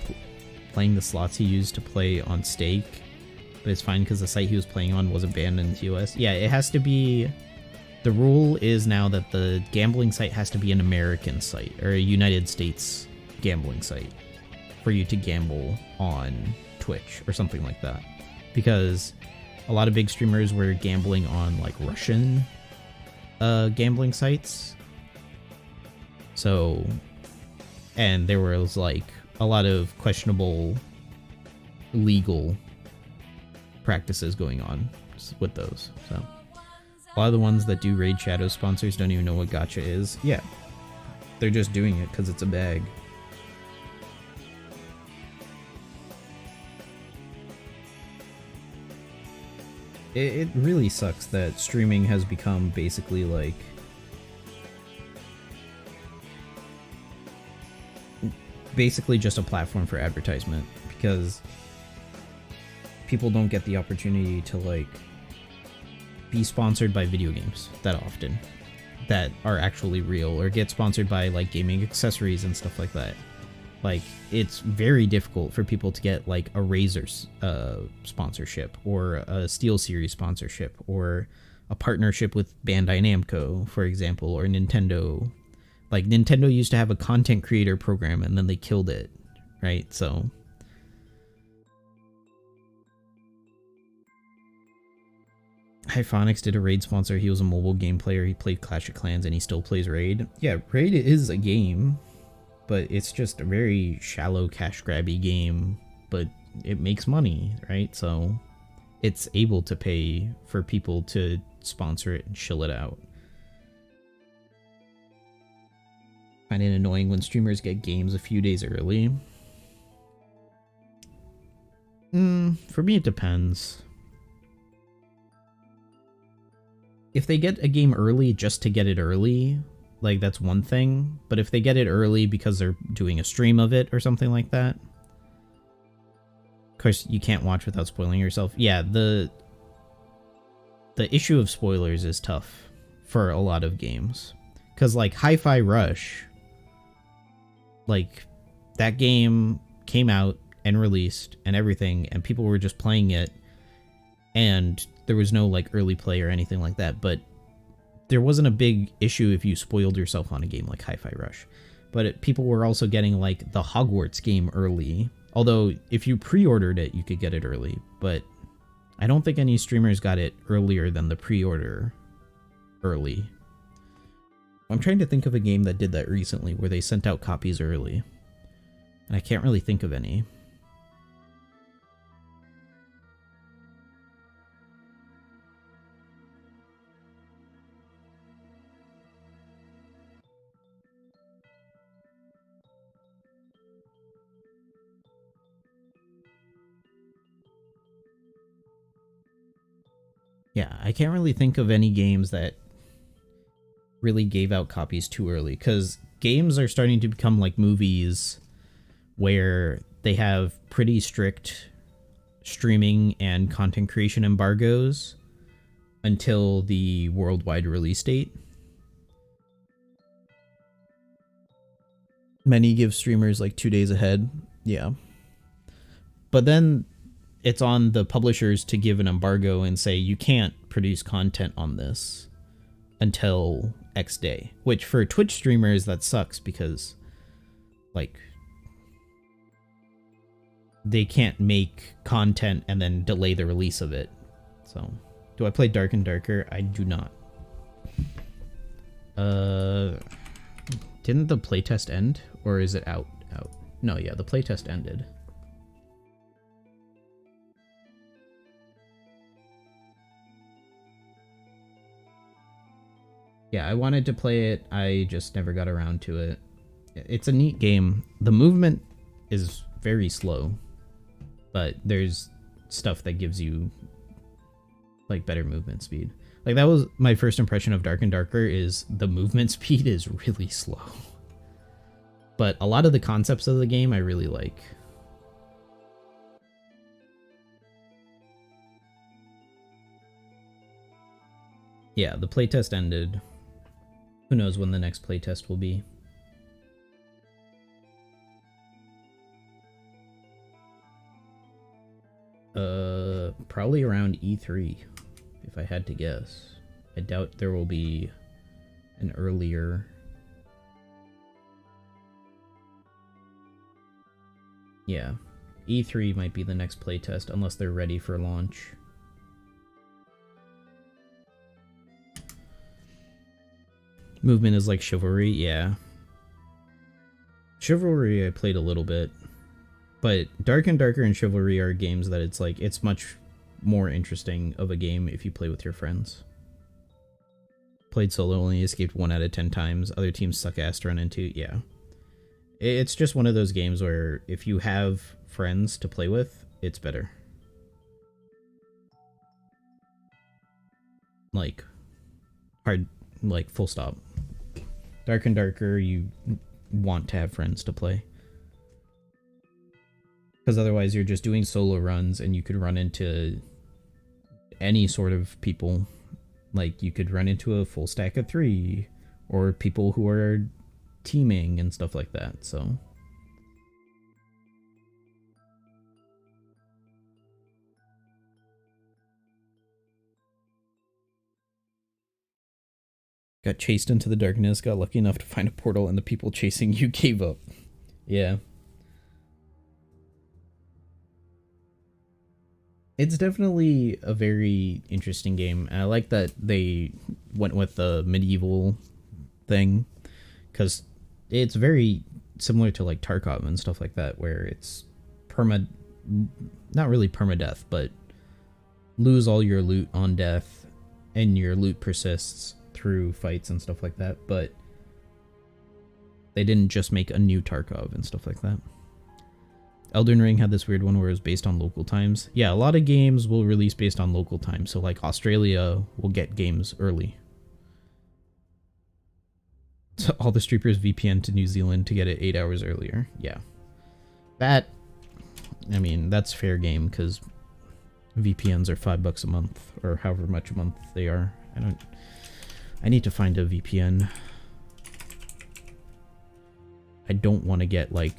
playing the slots he used to play on stake, but it's fine because the site he was playing on wasn't banned in the US. Yeah, it has to be... The rule is now that the gambling site has to be an American site, or a United States gambling site, for you to gamble on Twitch, or something like that. Because a lot of big streamers were gambling on, like, Russian gambling sites. So... And there was, like, a lot of questionable legal practices going on with those. So, a lot of the ones that do Raid Shadow sponsors don't even know what gacha is. Yeah, they're just doing it because it's a bag. It really sucks that streaming has become basically, like... basically just a platform for advertisement, because people don't get the opportunity to, like, be sponsored by video games that often that are actually real, or get sponsored by, like, gaming accessories and stuff like that. Like, it's very difficult for people to get, like, a Razer's sponsorship, or a SteelSeries sponsorship, or a partnership with Bandai Namco, for example, or Nintendo. Like, Nintendo used to have a content creator program, and then they killed it, right? So... Hyphonics did a Raid sponsor. He was a mobile game player. He played Clash of Clans, and he still plays Raid. Yeah, Raid is a game, but it's just a very shallow, cash-grabby game, but it makes money, right? So it's able to pay for people to sponsor it and shill it out. Find it annoying when streamers get games a few days early. For me, it depends. If they get a game early just to get it early, like, that's one thing. But if they get it early because they're doing a stream of it or something like that... Of course, you can't watch without spoiling yourself. Yeah, the issue of spoilers is tough for a lot of games. Because, like, Hi-Fi Rush... Like, that game came out and released and everything, and people were just playing it, and there was no, like, early play or anything like that, but there wasn't a big issue if you spoiled yourself on a game like Hi-Fi Rush. But people were also getting, like, the Hogwarts game early, although if you pre-ordered it, you could get it early, but I don't think any streamers got it earlier than the pre-order early. I'm trying to think of a game that did that recently, where they sent out copies early. And I can't really think of any. Yeah, I can't really think of any games that really gave out copies too early, because games are starting to become like movies where they have pretty strict streaming and content creation embargoes until the worldwide release date. Many give streamers like 2 days ahead. Yeah. But then it's on the publishers to give an embargo and say you can't produce content on this until X day. Which for Twitch streamers, that sucks because, like, they can't make content and then delay the release of it. So, do I play Dark and Darker? I do not. Uh, didn't the playtest end? Or is it out? No, yeah, the playtest ended. Yeah, I wanted to play it, I just never got around to it. It's a neat game. The movement is very slow, but there's stuff that gives you like better movement speed. Like that was my first impression of Dark and Darker, is the movement speed is really slow. But a lot of the concepts of the game I really like. Yeah, the playtest ended. Who knows when the next playtest will be. Probably around E3, if I had to guess. I doubt there will be an earlier... Yeah, E3 might be the next playtest, unless they're ready for launch. Movement is like Chivalry, yeah. Chivalry I played a little bit, but Dark and Darker and Chivalry are games that it's like, it's much more interesting of a game if you play with your friends. Played solo, only escaped 1 out of 10 times. Other teams suck ass to run into, yeah. It's just one of those games where if you have friends to play with, it's better. Like, hard, like, full stop. Dark and Darker, you want to have friends to play. Because otherwise you're just doing solo runs and you could run into any sort of people. Like, you could run into a full stack of 3, or people who are teaming and stuff like that, so... Got chased into the darkness, got lucky enough to find a portal, and the people chasing you gave up. Yeah. It's definitely a very interesting game. And I like that they went with the medieval thing, because it's very similar to like Tarkov and stuff like that, where it's not really permadeath, but lose all your loot on death, and your loot persists through fights and stuff like that. But they didn't just make a new Tarkov and stuff like that. Elden Ring had this weird one where it was based on local times. Yeah, a lot of games will release based on local time. So like Australia will get games early. So all the streamers VPN to New Zealand to get it 8 hours earlier. Yeah. That, I mean, that's fair game, because VPNs are $5 a month, or however much a month they are. I need to find a VPN. I don't want to get like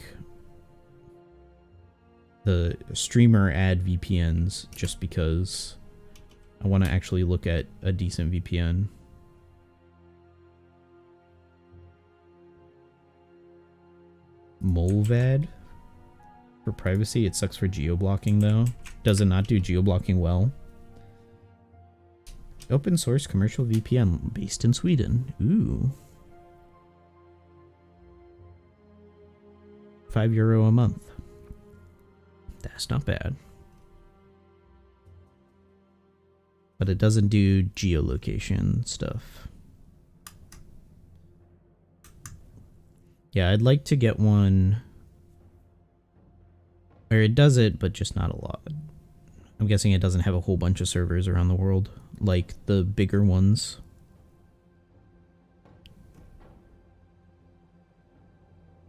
the streamer ad VPNs just because I want to actually look at a decent VPN. Molvad for privacy. It sucks for geo-blocking though. Does it not do geo-blocking well? Open source commercial VPN based in Sweden. Ooh. €5 a month. That's not bad. But it doesn't do geolocation stuff. Yeah, I'd like to get one where it does it, but just not a lot. I'm guessing it doesn't have a whole bunch of servers around the world, like the bigger ones.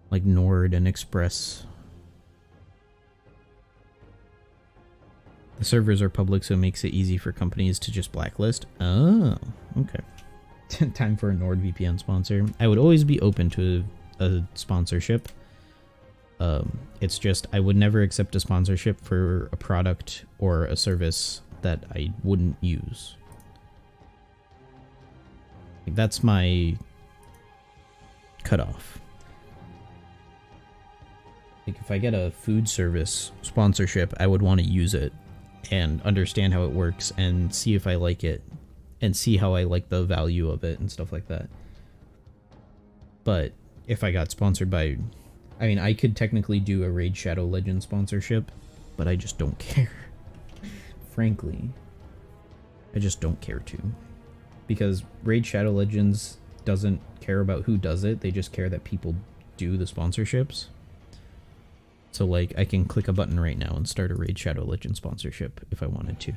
Like Nord and Express. The servers are public, so it makes it easy for companies to just blacklist. Oh, okay. Time for a NordVPN sponsor. I would always be open to a sponsorship. It's just I would never accept a sponsorship for a product or a service that I wouldn't use. Like, that's my cutoff. Like, if I get a food service sponsorship, I would want to use it and understand how it works and see if I like it and see how I like the value of it and stuff like that. But if I got sponsored by... I mean, I could technically do a Raid Shadow Legends sponsorship, but I just don't care. Frankly, I just don't care to. Because Raid Shadow Legends doesn't care about who does it, they just care that people do the sponsorships. So, like, I can click a button right now and start a Raid Shadow Legends sponsorship if I wanted to.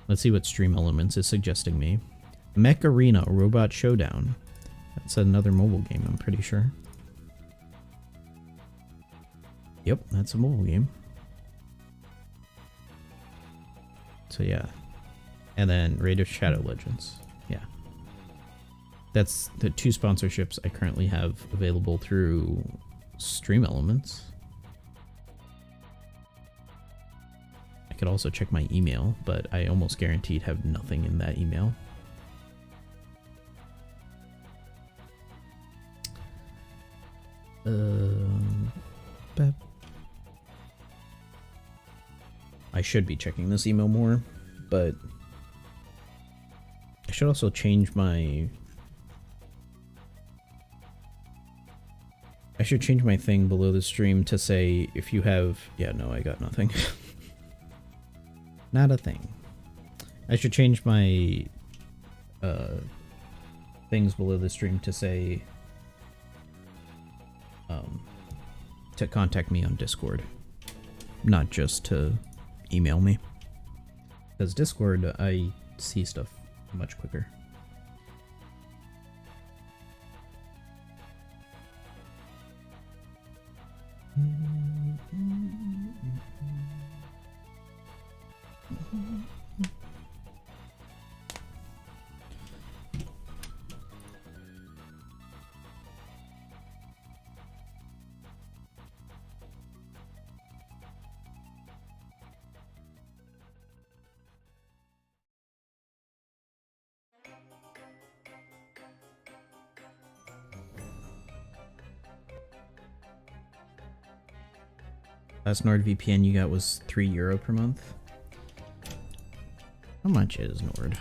Let's see what Stream Elements is suggesting me. Mech Arena Robot Showdown. That's another mobile game, I'm pretty sure. Yep, that's a mobile game. So yeah. And then Raid of Shadow Legends. Yeah. That's the 2 sponsorships I currently have available through Stream Elements. I could also check my email, but I almost guaranteed have nothing in that email. I should be checking this email more, but I should also change my... I should change my thing below the stream to say if you have... Yeah, no, I got nothing. Not a thing. I should change my things below the stream to say to contact me on Discord, not just to email me, because Discord I see stuff much quicker. Last NordVPN you got was €3 per month. How much is Nord?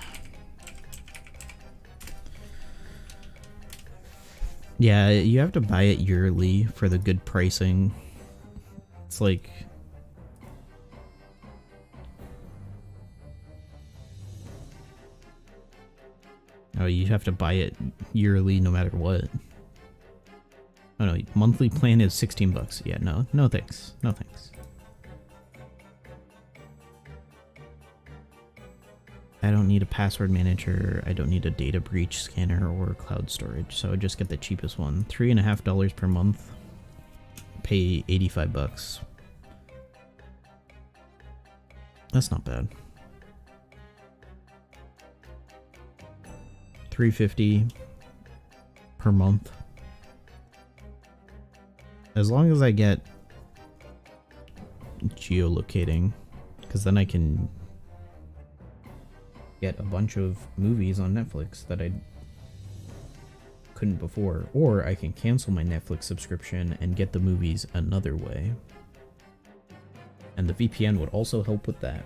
Yeah, you have to buy it yearly for the good pricing. It's like... Oh, you have to buy it yearly no matter what. Oh no, monthly plan is $16. Yeah, no thanks. No thanks. I don't need a password manager, I don't need a data breach scanner or cloud storage, so I just get the cheapest one. $3.50 per month. Pay $85. That's not bad. $3.50 per month. As long as I get geolocating, because then I can get a bunch of movies on Netflix that I couldn't before, or I can cancel my Netflix subscription and get the movies another way. And the VPN would also help with that.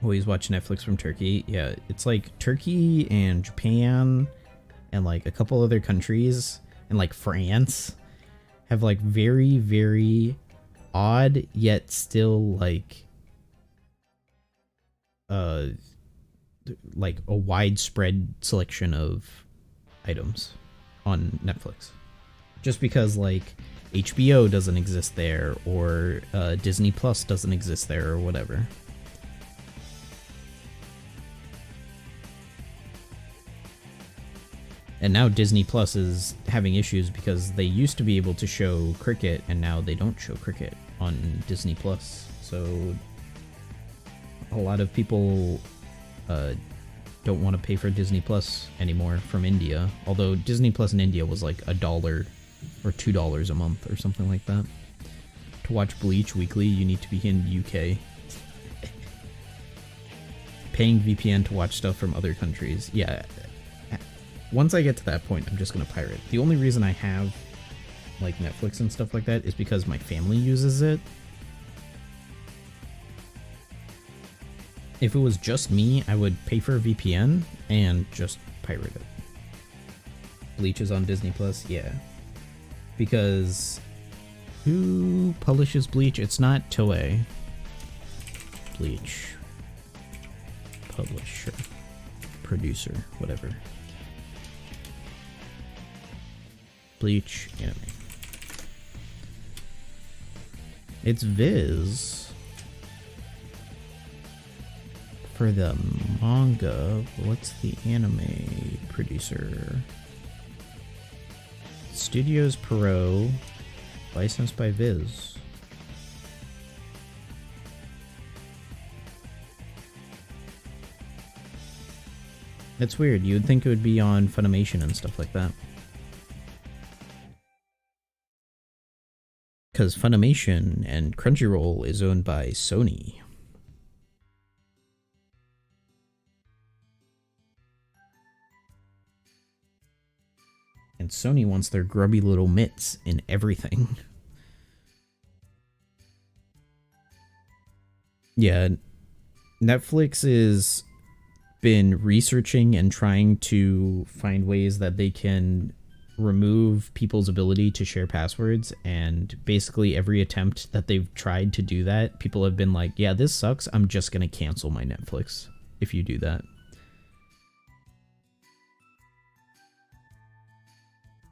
Always watch Netflix from Turkey. Yeah, it's like Turkey and Japan and like a couple other countries and like France have like very, very odd yet still like a widespread selection of items on Netflix. Just because like HBO doesn't exist there, or Disney Plus doesn't exist there, or whatever. And now Disney Plus is having issues because they used to be able to show cricket and now they don't show cricket on Disney Plus. So a lot of people don't want to pay for Disney Plus anymore from India. Although Disney Plus in India was like $1 or $2 a month or something like that. To watch Bleach weekly, you need to be in the UK. Paying VPN to watch stuff from other countries. Yeah. Once I get to that point, I'm just going to pirate. The only reason I have like Netflix and stuff like that is because my family uses it. If it was just me, I would pay for a VPN and just pirate it. Bleach is on Disney Plus, yeah. Because who publishes Bleach? It's not Toei. Bleach. Publisher. Producer. Whatever. Bleach anime. It's Viz. For the manga, what's the anime producer? Studios Perot, licensed by Viz. That's weird. You would think it would be on Funimation and stuff like that. Because Funimation and Crunchyroll is owned by Sony. And Sony wants their grubby little mitts in everything. Yeah, Netflix has been researching and trying to find ways that they can remove people's ability to share passwords, and basically every attempt that they've tried to do that, people have been like, yeah, this sucks, I'm just gonna cancel my Netflix if you do that.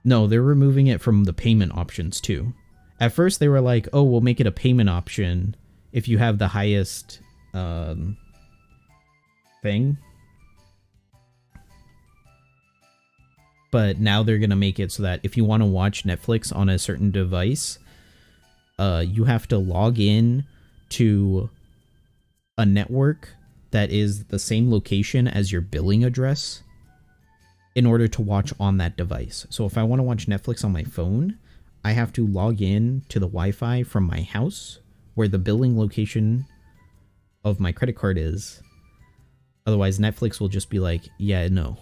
No, they're removing it from the payment options too. At first they were like, oh, we'll make it a payment option if you have the highest thing. But now they're going to make it so that if you want to watch Netflix on a certain device, you have to log in to a network that is the same location as your billing address in order to watch on that device. So if I want to watch Netflix on my phone, I have to log in to the Wi-Fi from my house where the billing location of my credit card is. Otherwise, Netflix will just be like, yeah, no.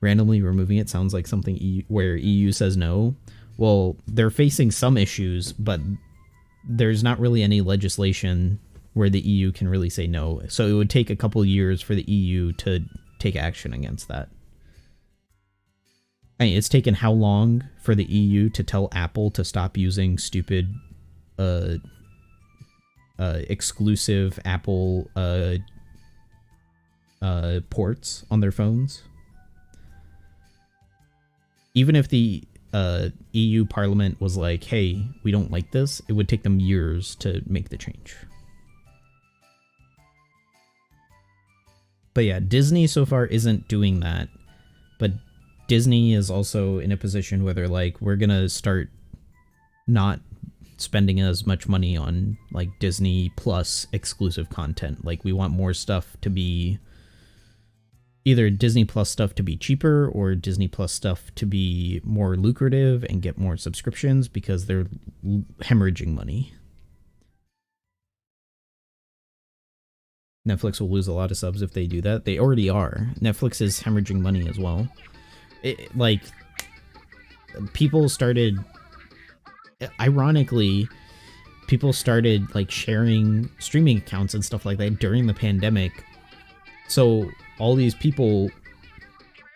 Randomly removing it sounds like something where EU says no. Well, they're facing some issues, but there's not really any legislation where the EU can really say no. So it would take a couple years for the EU to take action against that. I mean, it's taken how long for the EU to tell Apple to stop using stupid exclusive Apple ports on their phones? Even if the EU Parliament was like, hey, we don't like this, it would take them years to make the change. But yeah, Disney so far isn't doing that. But Disney is also in a position where they're like, we're gonna start not spending as much money on like Disney Plus exclusive content. Like, we want more stuff to be either Disney Plus stuff to be cheaper or Disney Plus stuff to be more lucrative and get more subscriptions because they're hemorrhaging money. Netflix will lose a lot of subs if they do that. They already are. Netflix is hemorrhaging money as well. Like, people started... Ironically, people started like sharing streaming accounts and stuff like that during the pandemic. So all these people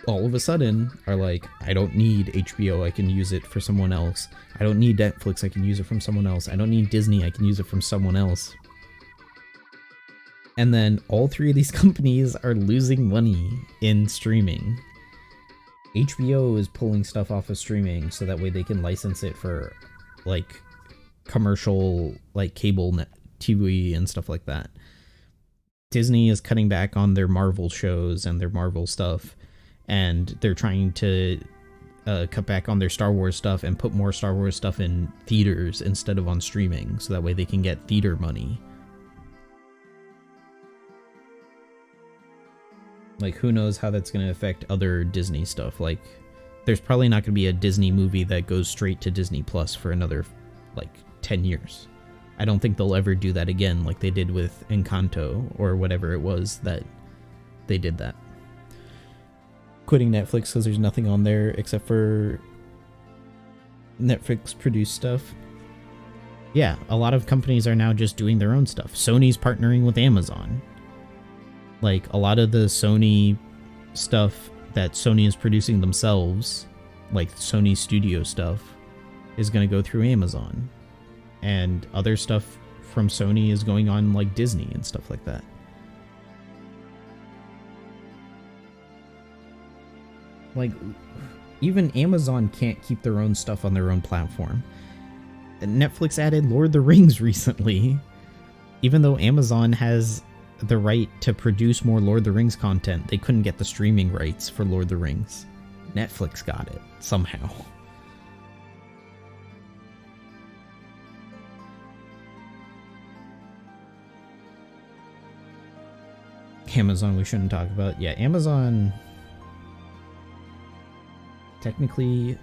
all of a sudden are like, I don't need HBO, I can use it for someone else. I don't need Netflix, I can use it from someone else. I don't need Disney, I can use it from someone else. And then all three of these companies are losing money in streaming. HBO is pulling stuff off of streaming so that way they can license it for like commercial, like cable TV and stuff like that. Disney is cutting back on their Marvel shows and their Marvel stuff, and they're trying to cut back on their Star Wars stuff and put more Star Wars stuff in theaters instead of on streaming, so that way they can get theater money. Like, who knows how that's going to affect other Disney stuff. Like, there's probably not going to be a Disney movie that goes straight to Disney Plus for another, like, 10 years. I don't think they'll ever do that again like they did with Encanto or whatever it was that they did that. Quitting Netflix because there's nothing on there except for Netflix produced stuff. Yeah, a lot of companies are now just doing their own stuff. Sony's partnering with Amazon. Like, a lot of the Sony stuff that Sony is producing themselves, like Sony Studio stuff, is going to go through Amazon. And other stuff from Sony is going on, like Disney and stuff like that. Like, even Amazon can't keep their own stuff on their own platform. Netflix added Lord of the Rings recently. Even though Amazon has the right to produce more Lord of the Rings content, they couldn't get the streaming rights for Lord of the Rings. Netflix got it, somehow. Amazon we shouldn't talk about. Yeah, Amazon... Technically...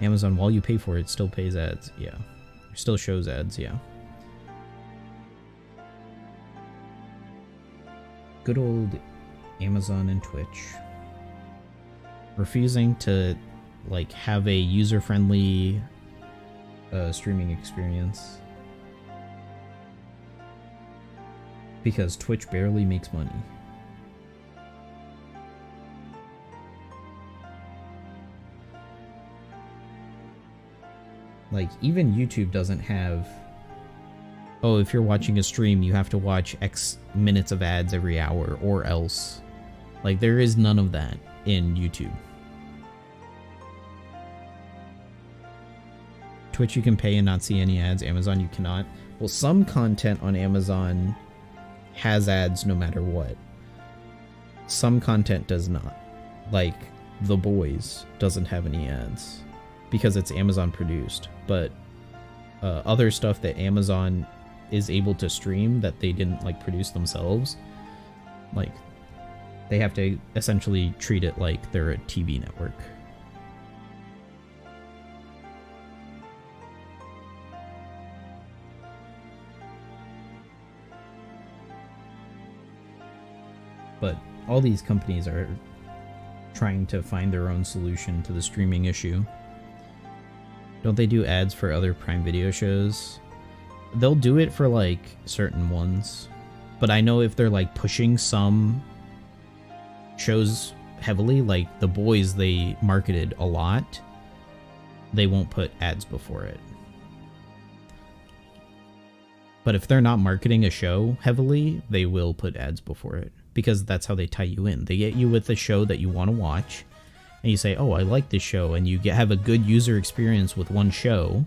Amazon, while you pay for it, still pays ads. Yeah. Still shows ads, yeah. Good old Amazon and Twitch. Refusing to, like, have a user-friendly streaming experience. Because Twitch barely makes money. Like, even YouTube doesn't have, oh, if you're watching a stream, you have to watch X minutes of ads every hour, or else. Like, there is none of that in YouTube. Twitch you can pay and not see any ads. Amazon you cannot. Well, some content on Amazon has ads no matter what. Some content does not. Like, The Boys doesn't have any ads. Because it's Amazon produced, but other stuff that Amazon is able to stream that they didn't like produce themselves, like they have to essentially treat it like they're a TV network. But all these companies are trying to find their own solution to the streaming issue. Don't they do ads for other Prime Video shows? They'll do it for, like, certain ones. But I know if they're, like, pushing some shows heavily, like The Boys they marketed a lot, they won't put ads before it. But if they're not marketing a show heavily, they will put ads before it. Because that's how they tie you in. They get you with a show that you want to watch. And you say, oh, I like this show, and you have a good user experience with one show.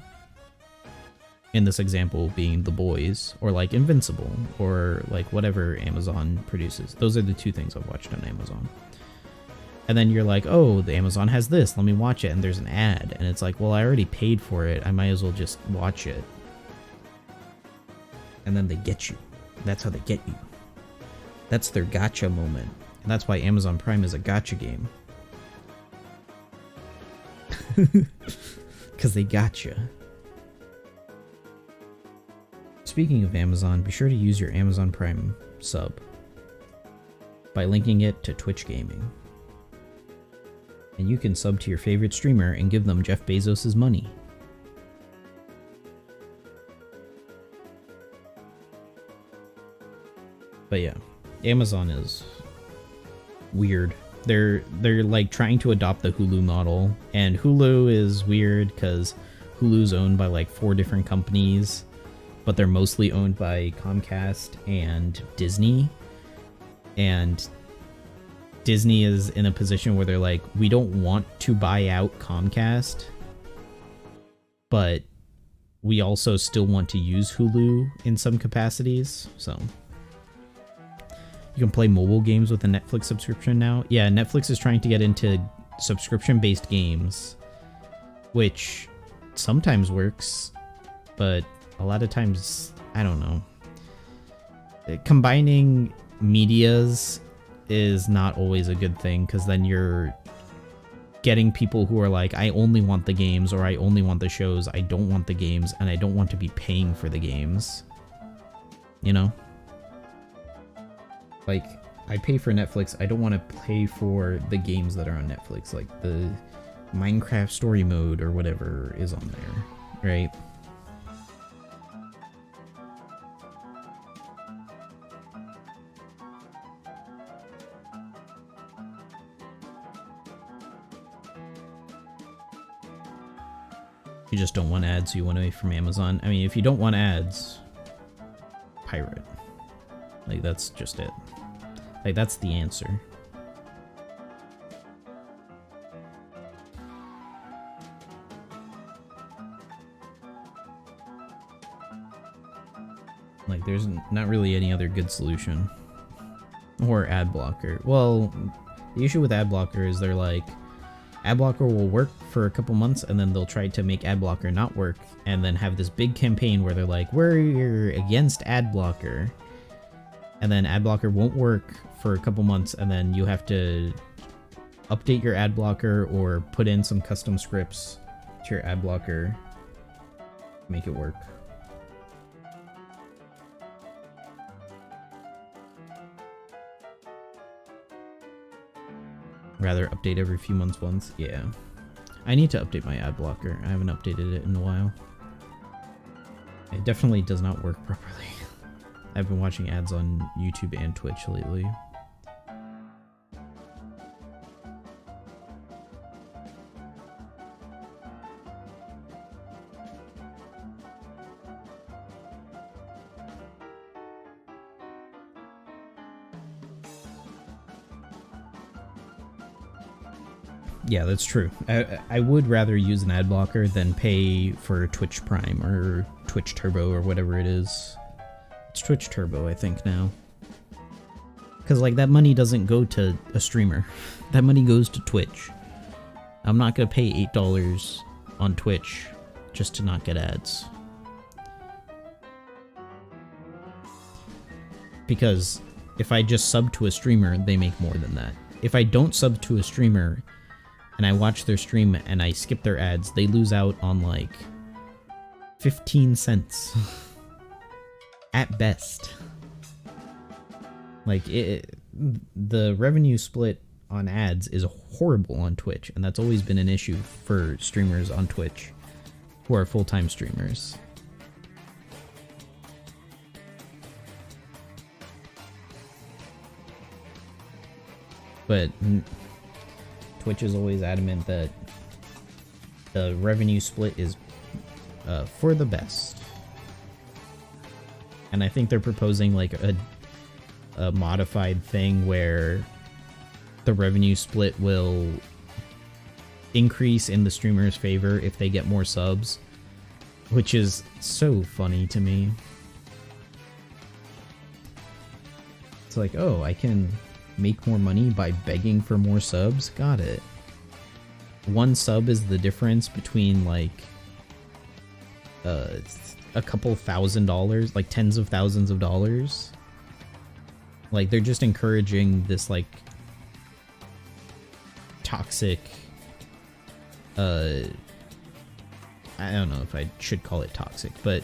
In this example being The Boys, or like Invincible, or like whatever Amazon produces. Those are the two things I've watched on Amazon. And then you're like, oh, the Amazon has this, let me watch it, and there's an ad. And it's like, well, I already paid for it, I might as well just watch it. And then they get you. That's how they get you. That's their gotcha moment. And that's why Amazon Prime is a gotcha game. Because they gotcha. Speaking of Amazon, be sure to use your Amazon Prime sub by linking it to Twitch Gaming. And you can sub to your favorite streamer and give them Jeff Bezos' money. But yeah, Amazon is weird. They're like trying to adopt the Hulu model, and Hulu is weird because Hulu's owned by like 4 different companies, but they're mostly owned by Comcast and Disney. And Disney is in a position where they're like, we don't want to buy out Comcast, but we also still want to use Hulu in some capacities, so... You can play mobile games with a Netflix subscription now. Yeah, Netflix is trying to get into subscription-based games, which sometimes works, but a lot of times, I don't know. Combining medias is not always a good thing, because then you're getting people who are like, I only want the games, or I only want the shows, I don't want the games, and I don't want to be paying for the games. You know? Like, I pay for Netflix. I don't want to pay for the games that are on Netflix, like the Minecraft story mode or whatever is on there, right? You just don't want ads, so you want away from Amazon. I mean, if you don't want ads, pirate. Like, that's just it. Like, that's the answer. Like, there's not really any other good solution. Or ad blocker. Well, the issue with ad blocker is they're like, ad blocker will work for a couple months and then they'll try to make ad blocker not work and then have this big campaign where they're like, we're against ad blocker. And then ad blocker won't work for a couple months and then you have to update your ad blocker or put in some custom scripts to your ad blocker to make it work. Rather update every few months once. Yeah. I need to update my ad blocker. I haven't updated it in a while. It definitely does not work properly. I've been watching ads on YouTube and Twitch lately. Yeah, that's true. I would rather use an ad blocker than pay for Twitch Prime or Twitch Turbo or whatever it is. It's Twitch Turbo, I think, now. Because, like, that money doesn't go to a streamer. That money goes to Twitch. I'm not going to pay $8 on Twitch just to not get ads. Because if I just sub to a streamer, they make more than that. If I don't sub to a streamer and I watch their stream and I skip their ads, they lose out on like 15 cents at best. Like, the revenue split on ads is horrible on Twitch, and that's always been an issue for streamers on Twitch who are full-time streamers. But Twitch is always adamant that the revenue split is for the best. And I think they're proposing like a modified thing where the revenue split will increase in the streamer's favor if they get more subs, which is so funny to me. It's like, oh, I can make more money by begging for more subs? Got it. One sub is the difference between like a couple $1,000s, like tens of thousands of dollars. Like, they're just encouraging this like toxic I don't know if I should call it toxic, but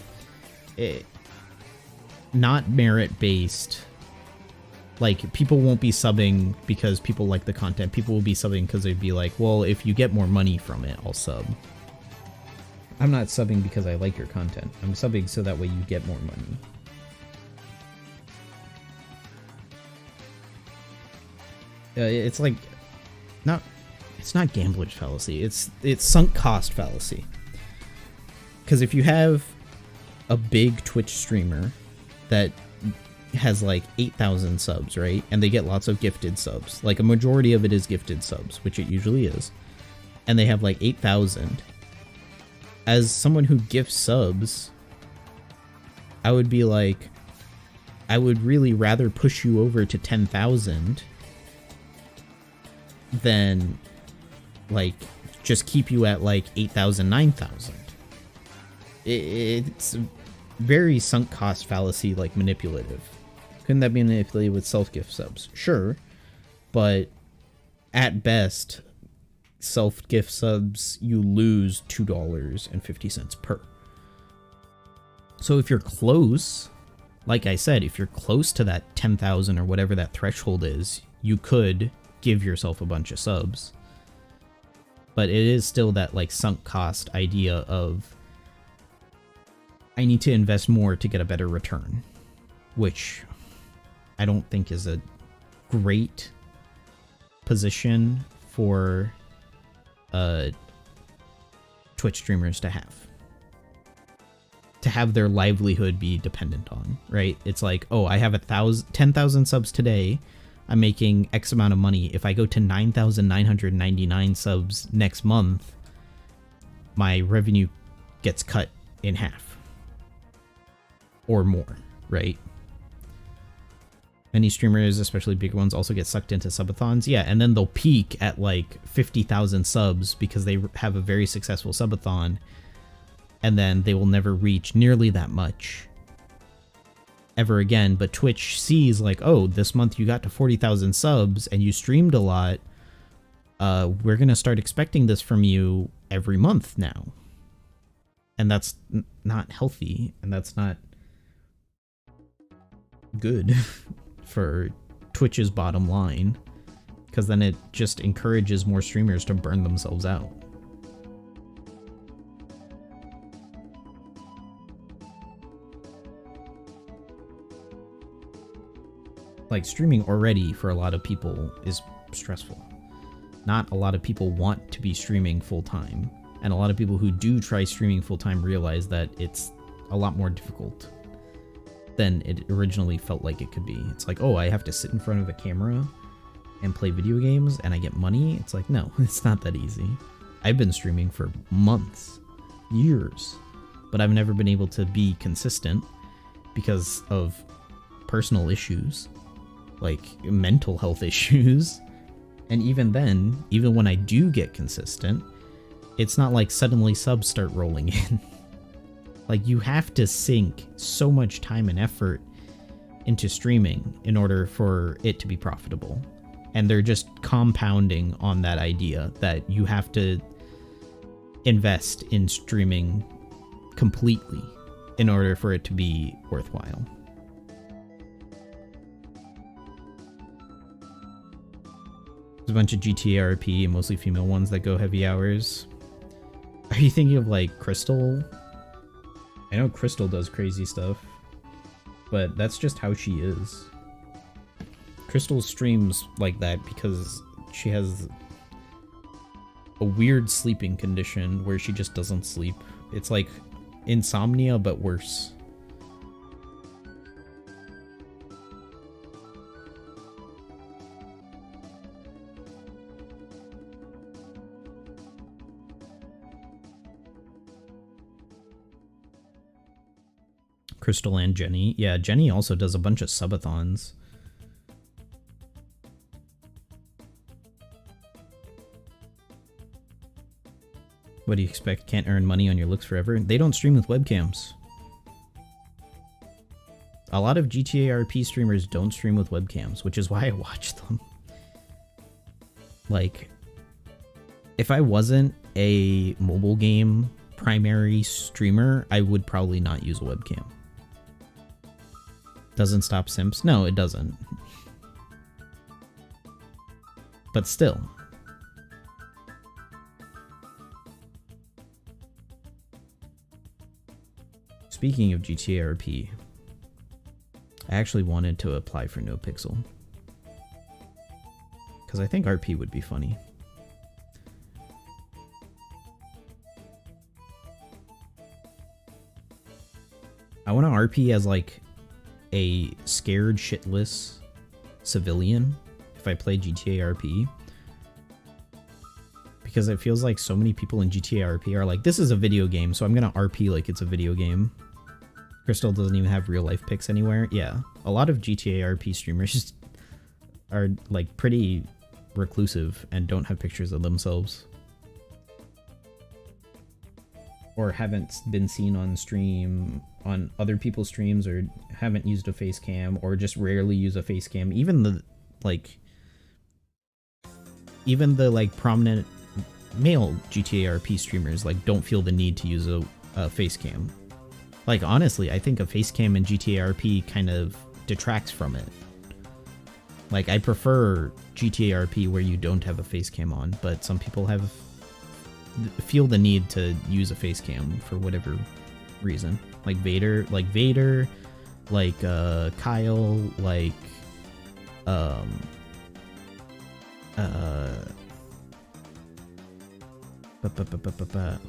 not merit based. Like, people won't be subbing because people like the content. People will be subbing because they'd be like, well, if you get more money from it, I'll sub. I'm not subbing because I like your content. I'm subbing so that way you get more money. It's like, it's not gambler's fallacy. It's sunk cost fallacy. Because if you have a big Twitch streamer that has like 8,000 subs, right? And they get lots of gifted subs. Like, a majority of it is gifted subs, which it usually is. And they have like 8,000. As someone who gifts subs, I would be like, I would really rather push you over to 10,000 than like just keep you at like 8,000, 9,000. It's very sunk cost fallacy, like manipulative. Couldn't that be manipulated with self-gift subs? Sure, but at best, self-gift subs, you lose $2.50 per. So if you're close, like I said, if you're close to that 10,000 or whatever that threshold is, you could give yourself a bunch of subs. But it is still that like sunk cost idea of I need to invest more to get a better return, which I don't think is a great position for Twitch streamers to have their livelihood be dependent on, right? It's like, oh, I have 10,000 subs today. I'm making X amount of money. If I go to 9,999 subs next month, my revenue gets cut in half or more, right? Many streamers, especially bigger ones, also get sucked into subathons. Yeah, and then they'll peak at like 50,000 subs because they have a very successful subathon, and then they will never reach nearly that much ever again. But Twitch sees like, oh, this month you got to 40,000 subs and you streamed a lot. We're going to start expecting this from you every month now. And that's not healthy, and that's not good for Twitch's bottom line, because then it just encourages more streamers to burn themselves out. Like, streaming already for a lot of people is stressful. Not a lot of people want to be streaming full-time, and a lot of people who do try streaming full-time realize that it's a lot more difficult than it originally felt like it could be. It's like, oh, I have to sit in front of a camera and play video games and I get money? It's like, no, it's not that easy. I've been streaming for months, years, but I've never been able to be consistent because of personal issues, like mental health issues. And even then, even when I do get consistent, it's not like suddenly subs start rolling in. Like, you have to sink so much time and effort into streaming in order for it to be profitable. And they're just compounding on that idea that you have to invest in streaming completely in order for it to be worthwhile. There's a bunch of GTA RP, mostly female ones, that go heavy hours. Are you thinking of like Crystal? I know Crystal does crazy stuff, but that's just how she is. Crystal streams like that because she has a weird sleeping condition where she just doesn't sleep. It's like insomnia, but worse. Crystal and Jenny. Yeah, Jenny also does a bunch of subathons. What do you expect? Can't earn money on your looks forever? They don't stream with webcams. A lot of GTA RP streamers don't stream with webcams, which is why I watch them. Like, if I wasn't a mobile game primary streamer, I would probably not use a webcam. Doesn't stop simps? No, it doesn't. But still. Speaking of GTA RP, I actually wanted to apply for NoPixel, because I think RP would be funny. I want to RP as like a scared shitless civilian if I play GTA RP, because it feels like so many people in GTA RP are like, this is a video game, so I'm gonna RP like it's a video game. Crystal doesn't even have real life pics anywhere. Yeah, a lot of GTA RP streamers are like pretty reclusive and don't have pictures of themselves, or haven't been seen on stream, on other people's streams, or haven't used a face cam, or just rarely use a face cam. Even the prominent male GTA RP streamers like don't feel the need to use a face cam. Like, honestly, I think a face cam in GTA RP kind of detracts from it. Like, I prefer GTA RP where you don't have a face cam on, but some people feel the need to use a face cam for whatever reason. Like Vader, like Kyle, like who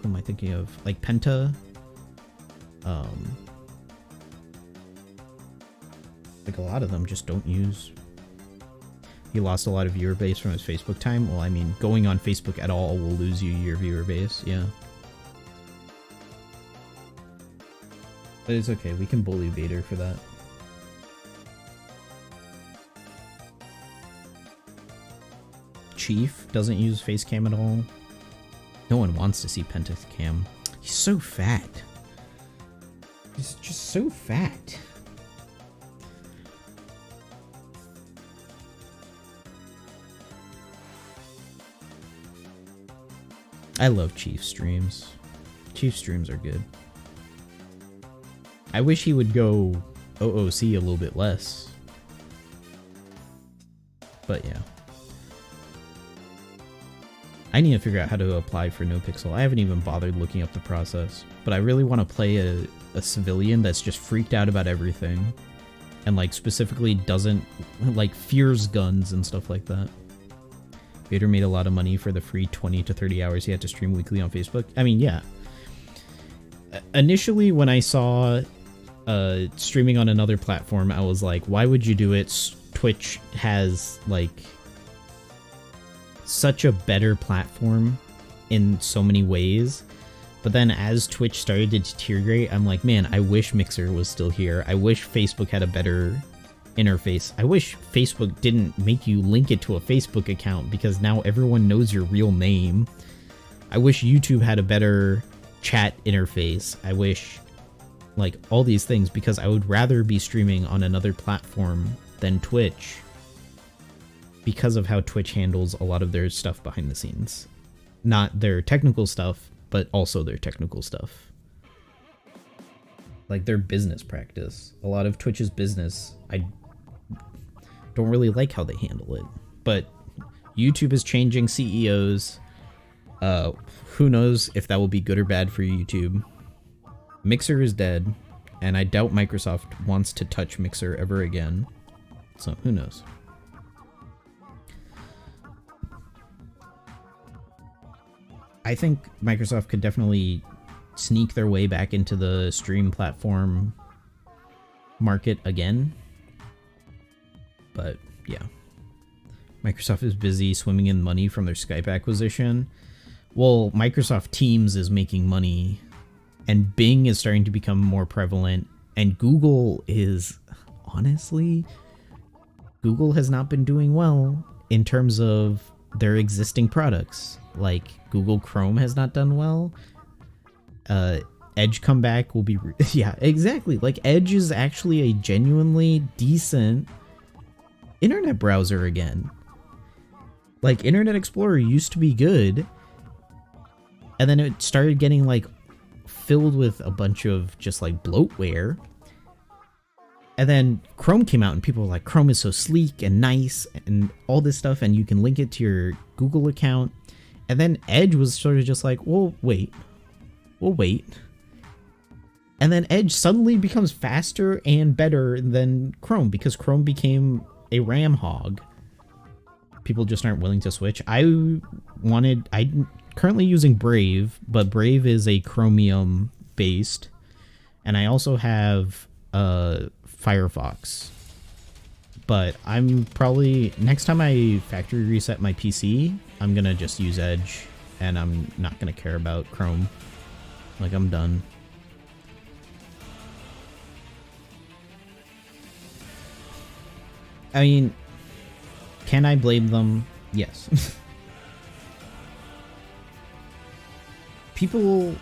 am I thinking of? Like Penta. Like a lot of them just don't use. He lost a lot of viewer base from his Facebook time. Well, I mean, going on Facebook at all will lose you your viewer base, yeah. But it's okay, we can bully Vader for that. Chief doesn't use face cam at all. No one wants to see Penta's cam. He's so fat. He's just so fat. I love Chief streams. Chief streams are good. I wish he would go OOC a little bit less. But yeah. I need to figure out how to apply for NoPixel. I haven't even bothered looking up the process. But I really want to play a civilian that's just freaked out about everything. And like specifically doesn't, like fears guns and stuff like that. Vader made a lot of money for the free 20 to 30 hours he had to stream weekly on Facebook. I mean, yeah. Initially, when I saw streaming on another platform, I was like, why would you do it? Twitch has, like, such a better platform in so many ways. But then as Twitch started to deteriorate, I'm like, man, I wish Mixer was still here. I wish Facebook had a better interface. I wish Facebook didn't make you link it to a Facebook account because now everyone knows your real name. I wish YouTube had a better chat interface. I wish, like, all these things, because I would rather be streaming on another platform than Twitch because of how Twitch handles a lot of their stuff behind the scenes. Not their technical stuff, but also their technical stuff. Like their business practice. A lot of Twitch's business, I don't really like how they handle it. But YouTube is changing CEOs. Who knows if that will be good or bad for YouTube. Mixer is dead, and I doubt Microsoft wants to touch Mixer ever again. So who knows? I think Microsoft could definitely sneak their way back into the stream platform market again. But yeah, Microsoft is busy swimming in money from their Skype acquisition. Well, Microsoft Teams is making money, and Bing is starting to become more prevalent, and Google is, honestly, Google has not been doing well in terms of their existing products. Like, Google Chrome has not done well. Edge comeback will be... yeah, exactly. Like, Edge is actually a genuinely decent internet browser again. Like, Internet Explorer used to be good, and then it started getting, like, filled with a bunch of just, like, bloatware. And then Chrome came out, and people were like, Chrome is so sleek and nice and all this stuff, and you can link it to your Google account. And then Edge was sort of just like, well, wait. And then Edge suddenly becomes faster and better than Chrome because Chrome became a RAM hog. People just aren't willing to switch. I'm currently using Brave, but Brave is a Chromium based. And I also have Firefox. But I'm probably, next time I factory reset my PC, I'm gonna just use Edge, and I'm not gonna care about Chrome. Like, I'm done. I mean, can I blame them? Yes. People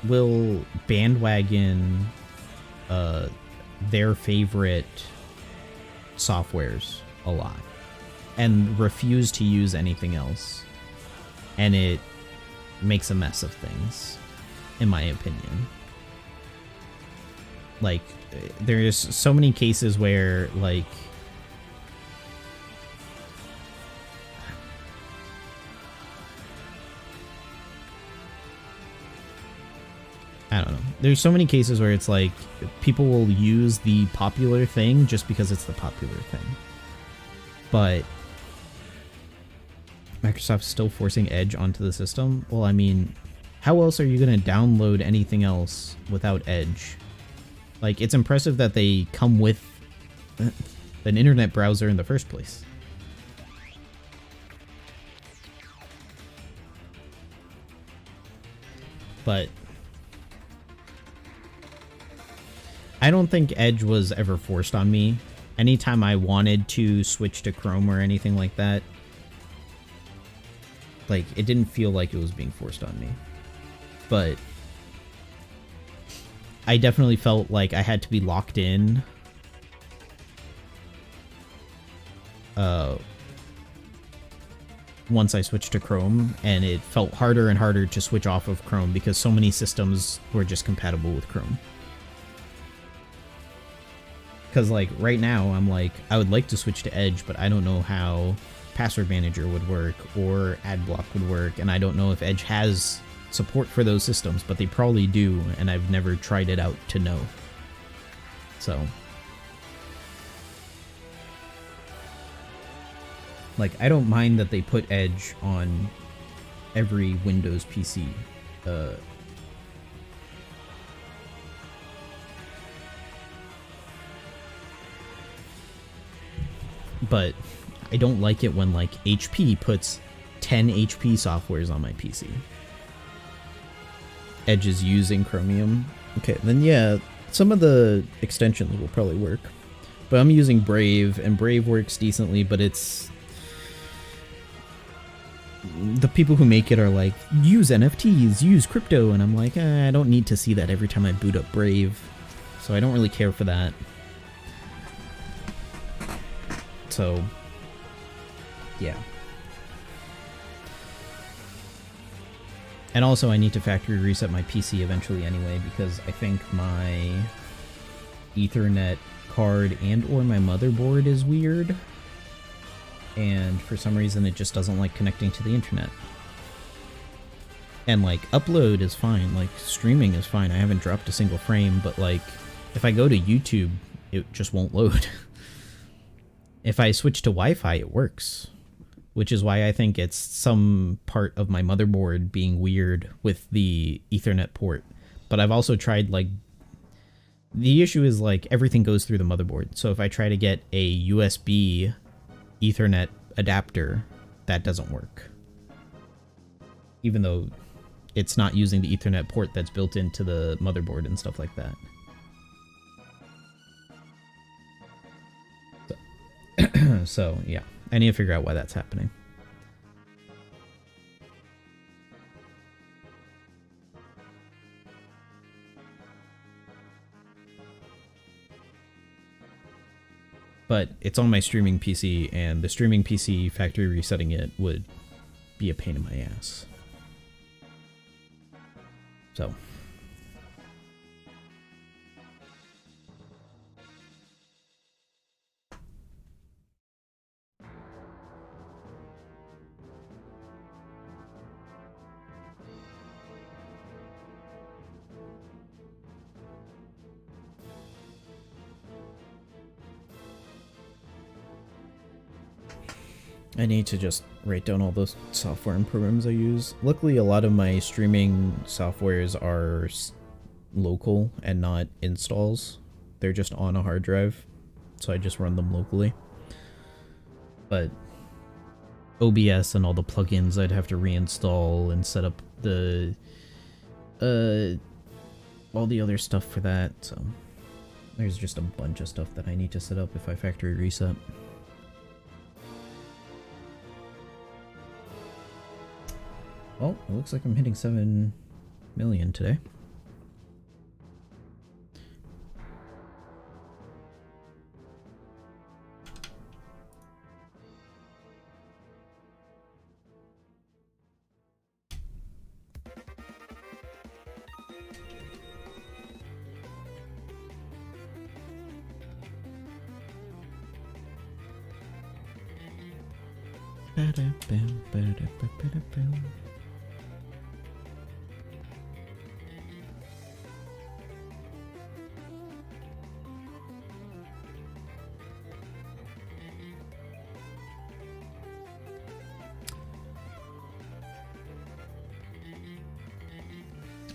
will bandwagon their favorite softwares a lot and refuse to use anything else, and it makes a mess of things, in my opinion. Like, there's so many cases where, like, I don't know. There's so many cases where it's like people will use the popular thing just because it's the popular thing. But Microsoft's still forcing Edge onto the system. Well, I mean, how else are you going to download anything else without Edge? Like, it's impressive that they come with an internet browser in the first place. But I don't think Edge was ever forced on me. Anytime I wanted to switch to Chrome or anything like that, like, it didn't feel like it was being forced on me. But I definitely felt like I had to be locked in once I switched to Chrome, and it felt harder and harder to switch off of Chrome because so many systems were just compatible with Chrome. Because, like, right now, I'm like, I would like to switch to Edge, but I don't know how Password Manager would work or Adblock would work, and I don't know if Edge has support for those systems, but they probably do, and I've never tried it out to know. So, like, I don't mind that they put Edge on every Windows PC. But I don't like it when, like, HP puts 10 HP softwares on my PC. Edge is using Chromium. Okay, then yeah, some of the extensions will probably work. But I'm using Brave, and Brave works decently, but it's... the people who make it are like, use NFTs, use crypto, and I'm like, I don't need to see that every time I boot up Brave. So I don't really care for that. So, yeah. And also I need to factory reset my PC eventually anyway, because I think my Ethernet card and or my motherboard is weird. And for some reason it just doesn't like connecting to the internet. And like upload is fine, like streaming is fine. I haven't dropped a single frame, but like if I go to YouTube, it just won't load. If I switch to Wi-Fi, it works, which is why I think it's some part of my motherboard being weird with the Ethernet port. But I've also tried, like, the issue is, like, everything goes through the motherboard. So if I try to get a USB Ethernet adapter, that doesn't work. Even though it's not using the Ethernet port that's built into the motherboard and stuff like that. So, yeah, I need to figure out why that's happening. But it's on my streaming PC, and the streaming PC factory resetting it would be a pain in my ass. So... I need to just write down all those software and programs I use. Luckily, a lot of my streaming softwares are local and not installs. They're just on a hard drive, so I just run them locally. But OBS and all the plugins I'd have to reinstall and set up the all the other stuff for that. So there's just a bunch of stuff that I need to set up if I factory reset. Oh, it looks like I'm hitting 7 million today. I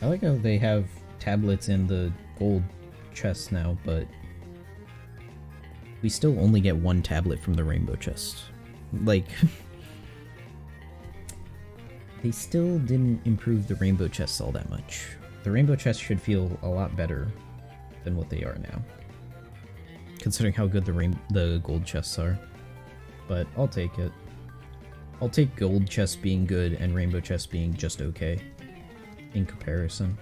like how they have tablets in the gold chest now, but we still only get one tablet from the rainbow chest. Like, they still didn't improve the rainbow chests all that much. The rainbow chests should feel a lot better than what they are now, considering how good the gold chests are. But I'll take it. I'll take gold chests being good and rainbow chests being just okay in comparison.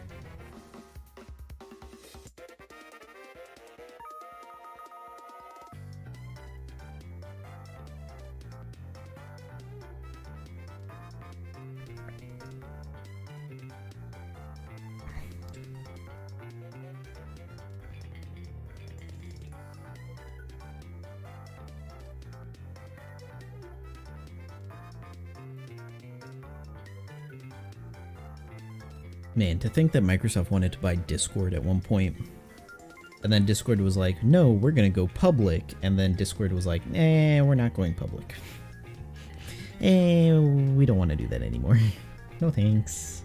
Man, to think that Microsoft wanted to buy Discord at one point, and then Discord was like, no, we're gonna go public, and then Discord was like, nah, we're not going public. We don't want to do that anymore. No thanks.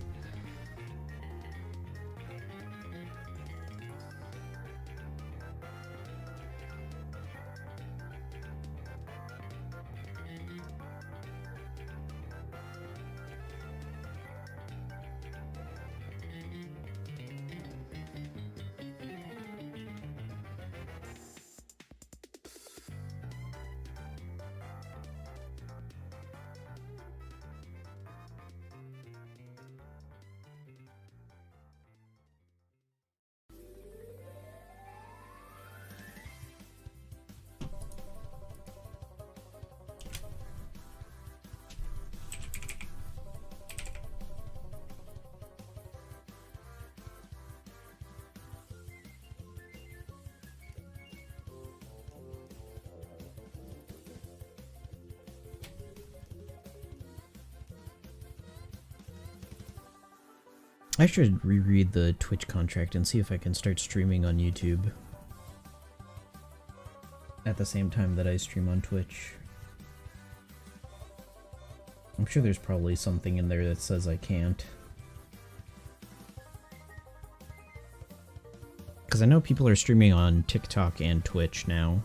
I should reread the Twitch contract and see if I can start streaming on YouTube at the same time that I stream on Twitch. I'm sure there's probably something in there that says I can't. Because I know people are streaming on TikTok and Twitch now.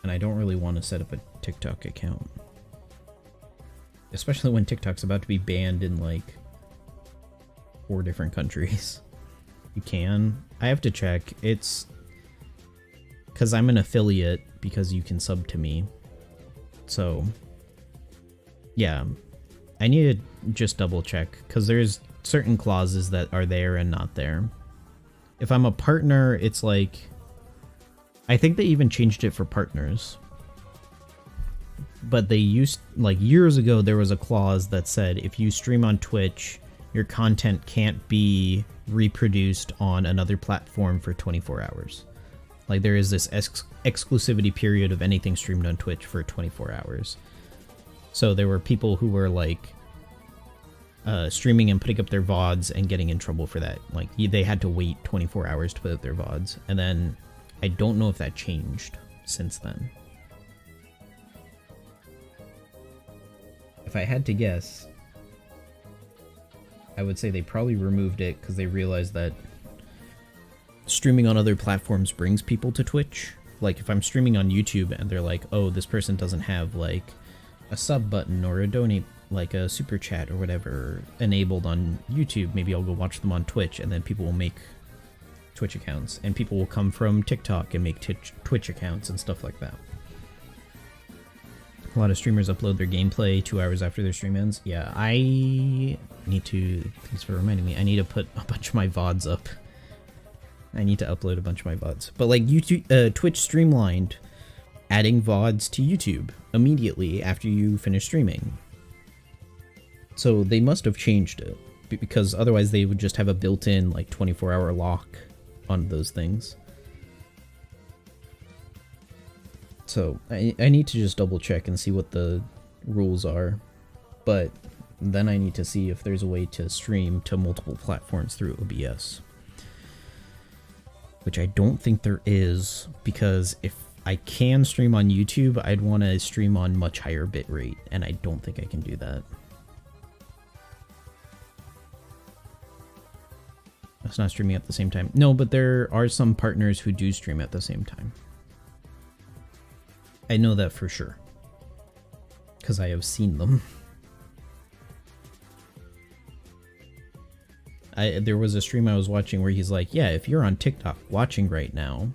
And I don't really want to set up a TikTok account. Especially when TikTok's about to be banned in like 4 different countries. You can. I have to check. It's because I'm an affiliate because you can sub to me. So yeah, I need to just double check because there's certain clauses that are there and not there. If I'm a partner, it's like, I think they even changed it for partners. But they used, like years ago, there was a clause that said if you stream on Twitch, your content can't be reproduced on another platform for 24 hours. Like there is this exclusivity period of anything streamed on Twitch for 24 hours. So there were people who were like streaming and putting up their VODs and getting in trouble for that. Like they had to wait 24 hours to put up their VODs. And then I don't know if that changed since then. If I had to guess, I would say they probably removed it because they realized that streaming on other platforms brings people to Twitch. Like if I'm streaming on YouTube and they're like, oh, this person doesn't have like a sub button or a donate, like a super chat or whatever enabled on YouTube, maybe I'll go watch them on Twitch, and then people will make Twitch accounts, and people will come from TikTok and make Twitch accounts and stuff like that. A lot of streamers upload their gameplay 2 hours after their stream ends. Yeah, I need to, thanks for reminding me, I need to put a bunch of my VODs up. I need to upload a bunch of my VODs. But like YouTube, Twitch streamlined adding VODs to YouTube immediately after you finish streaming. So they must have changed it, because otherwise they would just have a built-in like 24-hour lock on those things. So I need to just double check and see what the rules are, but then I need to see if there's a way to stream to multiple platforms through OBS. Which I don't think there is, because if I can stream on YouTube, I'd want to stream on much higher bitrate, and I don't think I can do that. It's not streaming at the same time. No, but there are some partners who do stream at the same time. I know that for sure, because I have seen them. There was a stream I was watching where he's like, yeah, if you're on TikTok watching right now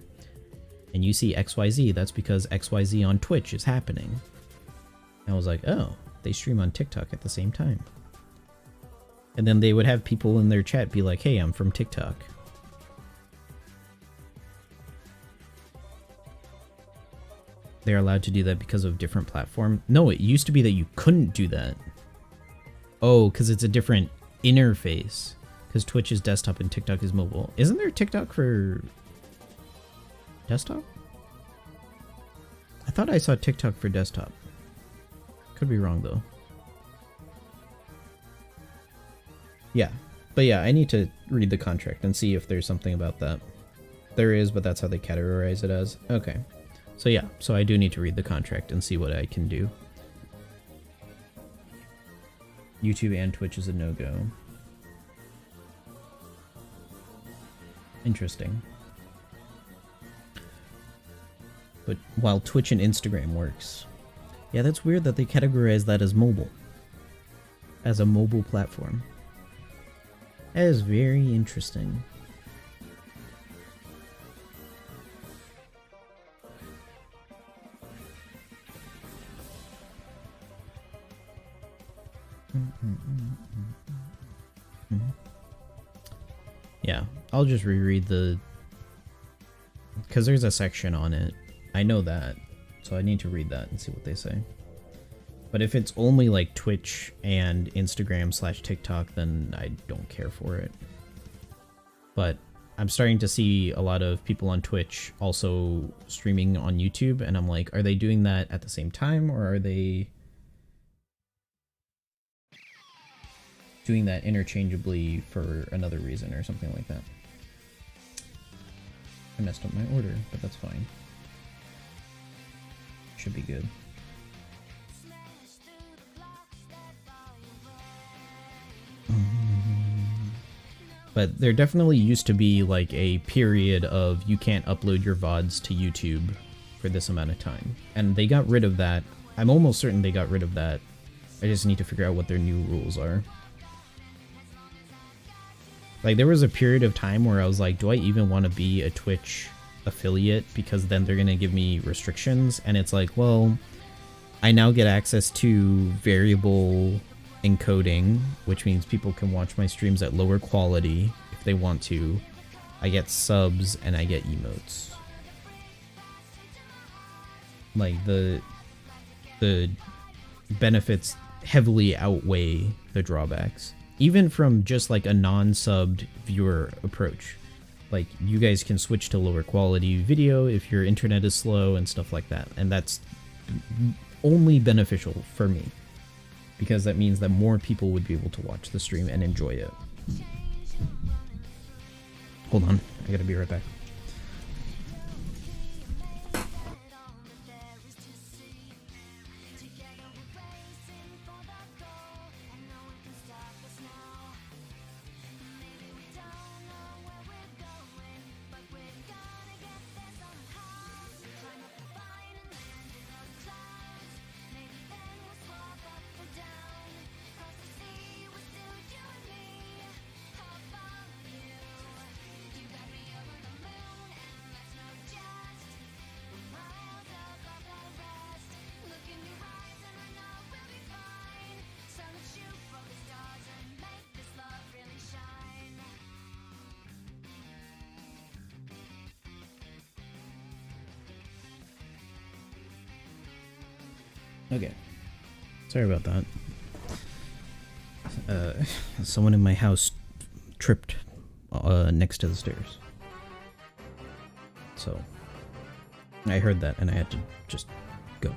and you see XYZ, that's because XYZ on Twitch is happening. And I was like, oh, they stream on TikTok at the same time. And then they would have people in their chat be like, hey, I'm from TikTok. They're allowed to do that because of different platform. No, it used to be that you couldn't do that. Oh, because it's a different interface. Because Twitch is desktop and TikTok is mobile. Isn't there TikTok for desktop? I thought I saw TikTok for desktop. Could be wrong though. Yeah, but yeah, I need to read the contract and see if there's something about that. There is, but that's how they categorize it as. Okay. So yeah, so I do need to read the contract and see what I can do. YouTube and Twitch is a no-go. Interesting. But while Twitch and Instagram works. Yeah, that's weird that they categorize that as mobile. As a mobile platform. That is very interesting. Yeah, I'll just reread the... because there's a section on it. I know that, so I need to read that and see what they say. But if it's only like Twitch and Instagram / TikTok, then I don't care for it. But I'm starting to see a lot of people on Twitch also streaming on YouTube, and I'm like, are they doing that at the same time, or are they doing that interchangeably for another reason or something like that? I messed up my order, but that's fine. Should be good. But there definitely used to be like a period of you can't upload your VODs to YouTube for this amount of time. And they got rid of that. I'm almost certain they got rid of that. I just need to figure out what their new rules are. Like, there was a period of time where I was like, do I even want to be a Twitch affiliate? Because then they're going to give me restrictions. And it's like, well, I now get access to variable encoding, which means people can watch my streams at lower quality if they want to. I get subs and I get emotes. Like, the benefits heavily outweigh the drawbacks. Even from just like a non-subbed viewer approach. Like, you guys can switch to lower quality video if your internet is slow and stuff like that. And that's only beneficial for me, because that means that more people would be able to watch the stream and enjoy it. Hold on, I gotta be right back. Okay, sorry about that. Someone in my house tripped next to the stairs. So, I heard that and I had to just go.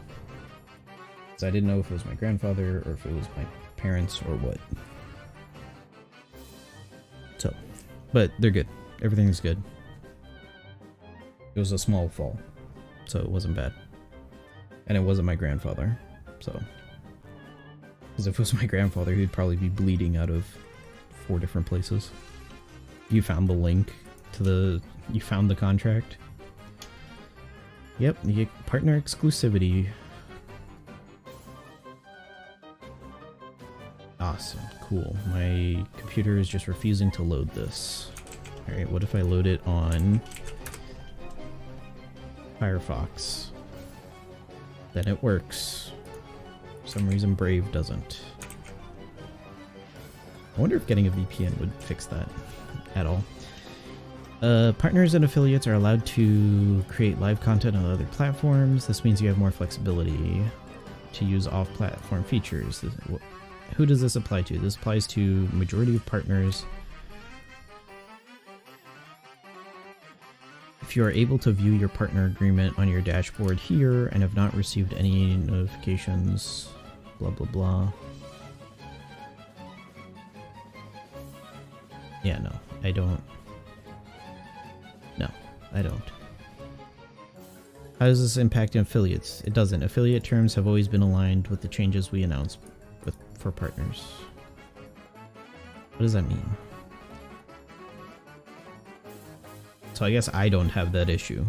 So I didn't know if it was my grandfather or if it was my parents or what. So, but they're good. Everything's good. It was a small fall, so it wasn't bad. And it wasn't my grandfather, so. Because if it was my grandfather, he'd probably be bleeding out of 4 different places. You found the link to the... You found the contract? Yep, you get partner exclusivity. Awesome, cool. My computer is just refusing to load this. Alright, what if I load it on Firefox? Then it works. For some reason Brave doesn't. I wonder if getting a VPN would fix that at all. Partners and affiliates are allowed to create live content on other platforms. This means you have more flexibility to use off-platform features. Who does this apply to? This applies to majority of partners. If you are able to view your partner agreement on your dashboard here and have not received any notifications, blah blah blah. Yeah, no, I don't. No, I don't. How does this impact affiliates? It doesn't. Affiliate terms have always been aligned with the changes we announced for partners. What does that mean? So I guess I don't have that issue.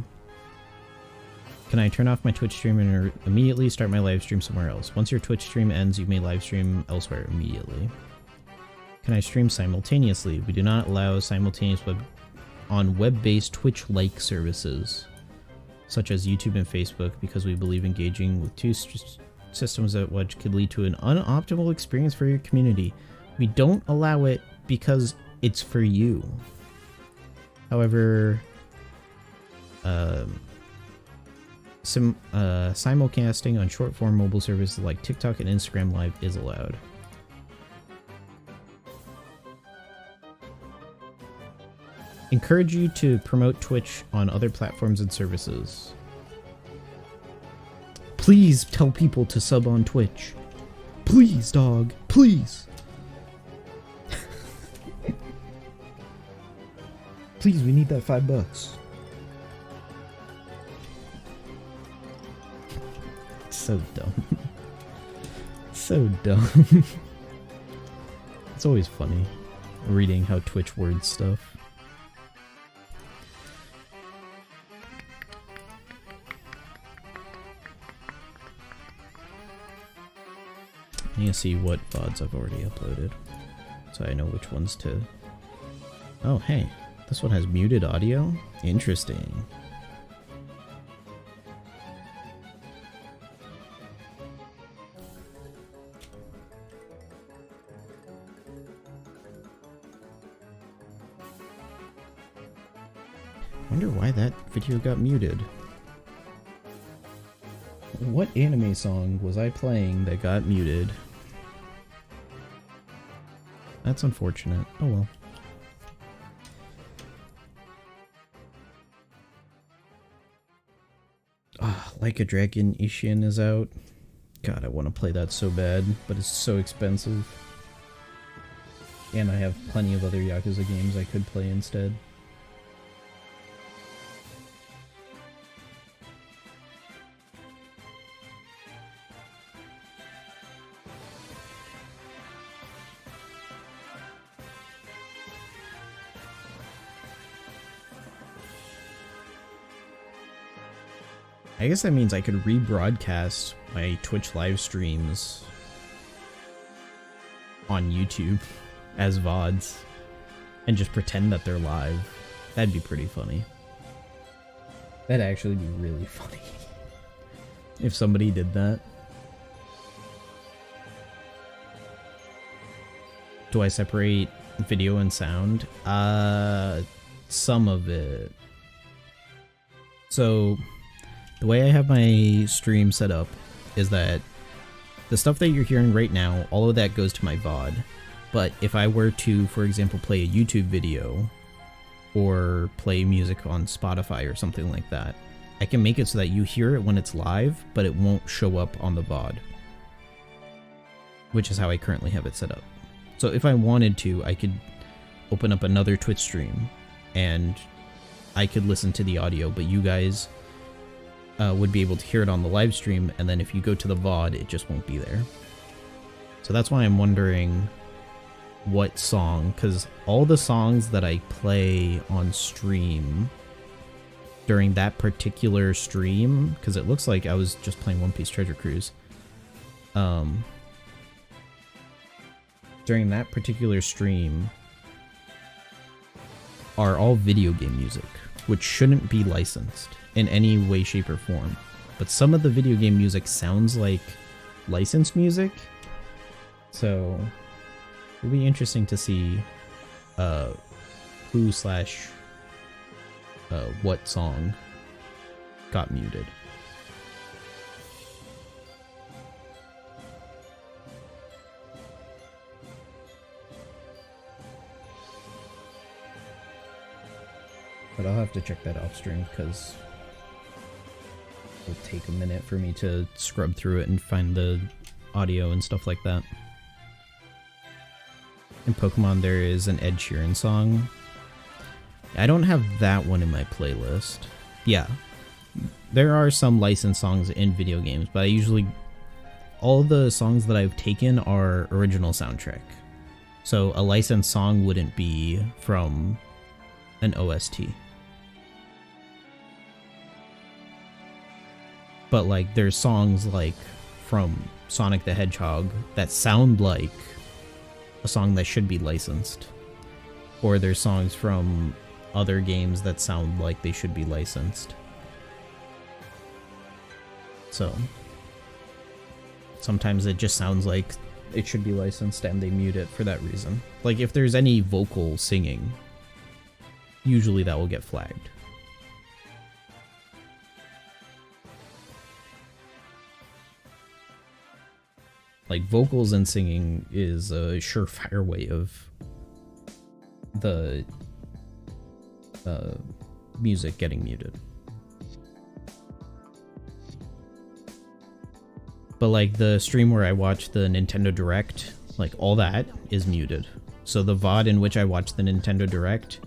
Can I turn off my Twitch stream and immediately start my live stream somewhere else? Once your Twitch stream ends, you may live stream elsewhere immediately. Can I stream simultaneously? We do not allow simultaneous on web-based Twitch-like services, such as YouTube and Facebook, because we believe engaging with two systems at once could lead to an unoptimal experience for your community. We don't allow it because it's for you. However, simulcasting on short-form mobile services like TikTok and Instagram Live is allowed. Encourage you to promote Twitch on other platforms and services. Please tell people to sub on Twitch. Please, dog. Please. Please, we need that $5. So dumb. So dumb. It's always funny reading how Twitch words stuff. I need to see what VODs I've already uploaded, so I know which ones to... Oh, hey, this one has muted audio? Interesting. Wonder why that video got muted. What anime song was I playing that got muted? That's unfortunate. Oh well. Ah, Like a Dragon Ishin is out. God, I want to play that so bad, but it's so expensive. And I have plenty of other Yakuza games I could play instead. I guess that means I could rebroadcast my Twitch live streams on YouTube as VODs and just pretend that they're live. That'd be pretty funny. That'd actually be really funny if somebody did that. Do I separate video and sound? Some of it. So the way I have my stream set up is that the stuff that you're hearing right now, all of that goes to my VOD. But if I were to, for example, play a YouTube video or play music on Spotify or something like that, I can make it so that you hear it when it's live, but it won't show up on the VOD, which is how I currently have it set up. So if I wanted to, I could open up another Twitch stream and I could listen to the audio, but you guys would be able to hear it on the live stream, and then if you go to the VOD, it just won't be there. So that's why I'm wondering what song, because all the songs that I play on stream during that particular stream, because it looks like I was just playing One Piece Treasure Cruise, during that particular stream are all video game music, which shouldn't be licensed in any way, shape, or form. But some of the video game music sounds like licensed music, so it'll be interesting to see who slash what song got muted. But I'll have to check that off stream because it'll take a minute for me to scrub through it and find the audio and stuff like that. In Pokemon, there is an Ed Sheeran song. I don't have that one in my playlist. Yeah, there are some licensed songs in video games, but I usually... all the songs that I've taken are original soundtrack. So a licensed song wouldn't be from an OST. But like, there's songs like from Sonic the Hedgehog that sound like a song that should be licensed. Or there's songs from other games that sound like they should be licensed. So sometimes it just sounds like it should be licensed and they mute it for that reason. Like if there's any vocal singing, usually that will get flagged. Like vocals and singing is a surefire way of the music getting muted. But like the stream where I watch the Nintendo Direct, like all that is muted. So the VOD in which I watch the Nintendo Direct,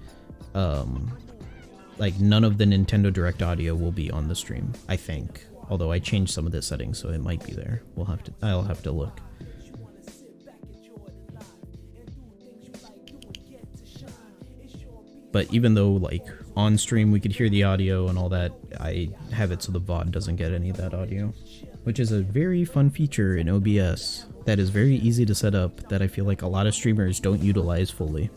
like none of the Nintendo Direct audio will be on the stream, I think. Although I changed some of the settings, so it might be there. I'll have to look. But even though like on stream we could hear the audio and all that, I have it so the VOD doesn't get any of that audio. Which is a very fun feature in OBS that is very easy to set up that I feel like a lot of streamers don't utilize fully.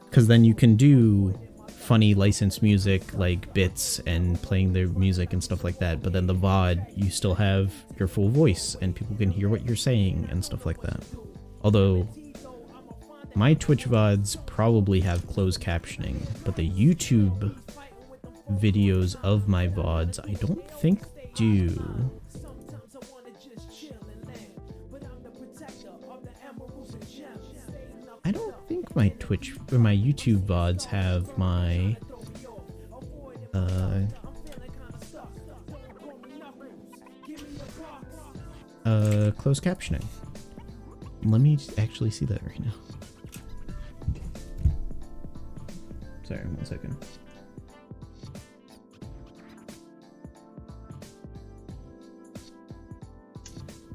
Because then you can do funny licensed music like bits and playing their music and stuff like that, but then the VOD, you still have your full voice and people can hear what you're saying and stuff like that. Although my Twitch VODs probably have closed captioning, but the YouTube videos of my VODs I don't think do. I don't think my Twitch or my YouTube VODs have my closed captioning. Let me actually see that right now. Sorry, 1 second.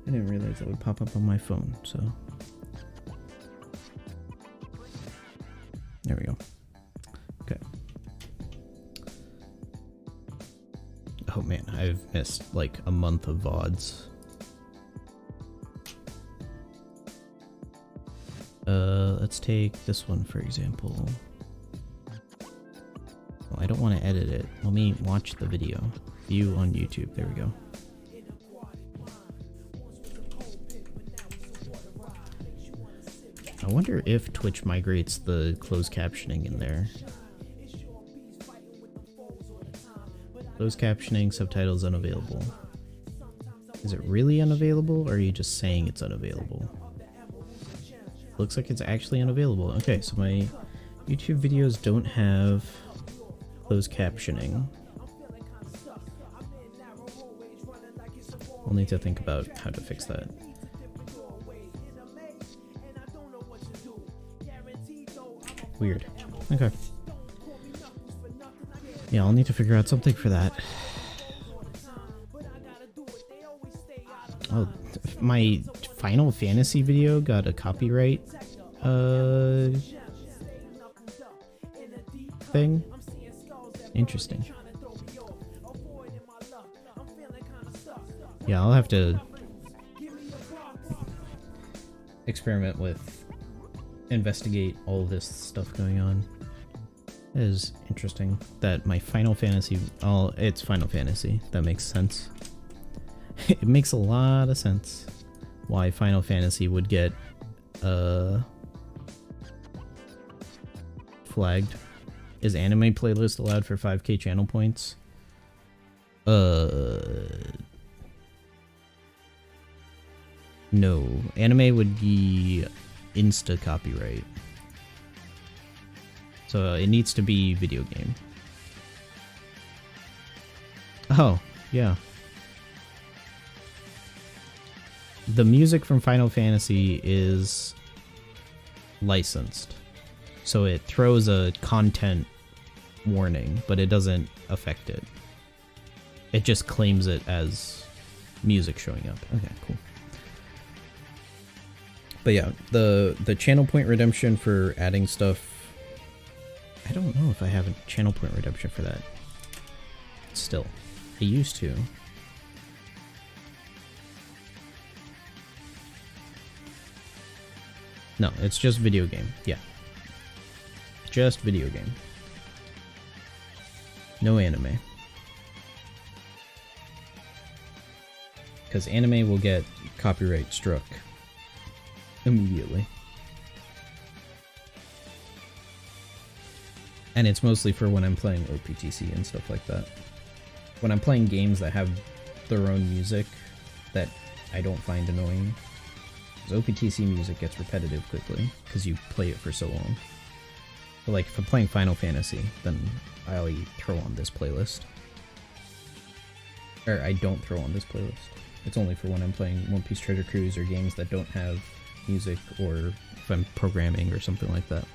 I didn't realize that would pop up on my phone, so there we go. Okay. Oh man, I've missed like a month of VODs. Let's take this one for example. Well, I don't want to edit it. Let me watch the video. View on YouTube. There we go. I wonder if Twitch migrates the closed captioning in there. Closed captioning, subtitles unavailable. Is it really unavailable, or are you just saying it's unavailable? Looks like it's actually unavailable. Okay, so my YouTube videos don't have closed captioning. need to think about how to fix that. Weird. Okay. Yeah, I'll need to figure out something for that. Oh, my Final Fantasy video got a copyright thing. Interesting. Yeah, I'll have to experiment with, investigate all this stuff going on. It is interesting that my Final Fantasy, it's Final Fantasy. That makes sense. It makes a lot of sense why Final Fantasy would get flagged. Is anime playlist allowed for 5k channel points? No. Anime would be insta copyright. So it needs to be video game. Oh, yeah. The music from Final Fantasy is licensed. So it throws a content warning, but it doesn't affect it. It just claims it as music showing up. Okay, cool. But yeah, the channel point redemption for adding stuff, I don't know if I have a channel point redemption for that. Still, I used to. No, it's just video game. Yeah. Just video game. No anime. Because anime will get copyright struck immediately. And it's mostly for when I'm playing OPTC and stuff like that. When I'm playing games that have their own music that I don't find annoying. Because OPTC music gets repetitive quickly, because you play it for so long. But like, if I'm playing Final Fantasy, then I'll throw on this playlist. Or I don't throw on this playlist. It's only for when I'm playing One Piece Treasure Cruise or games that don't have music, or if I'm programming or something like that.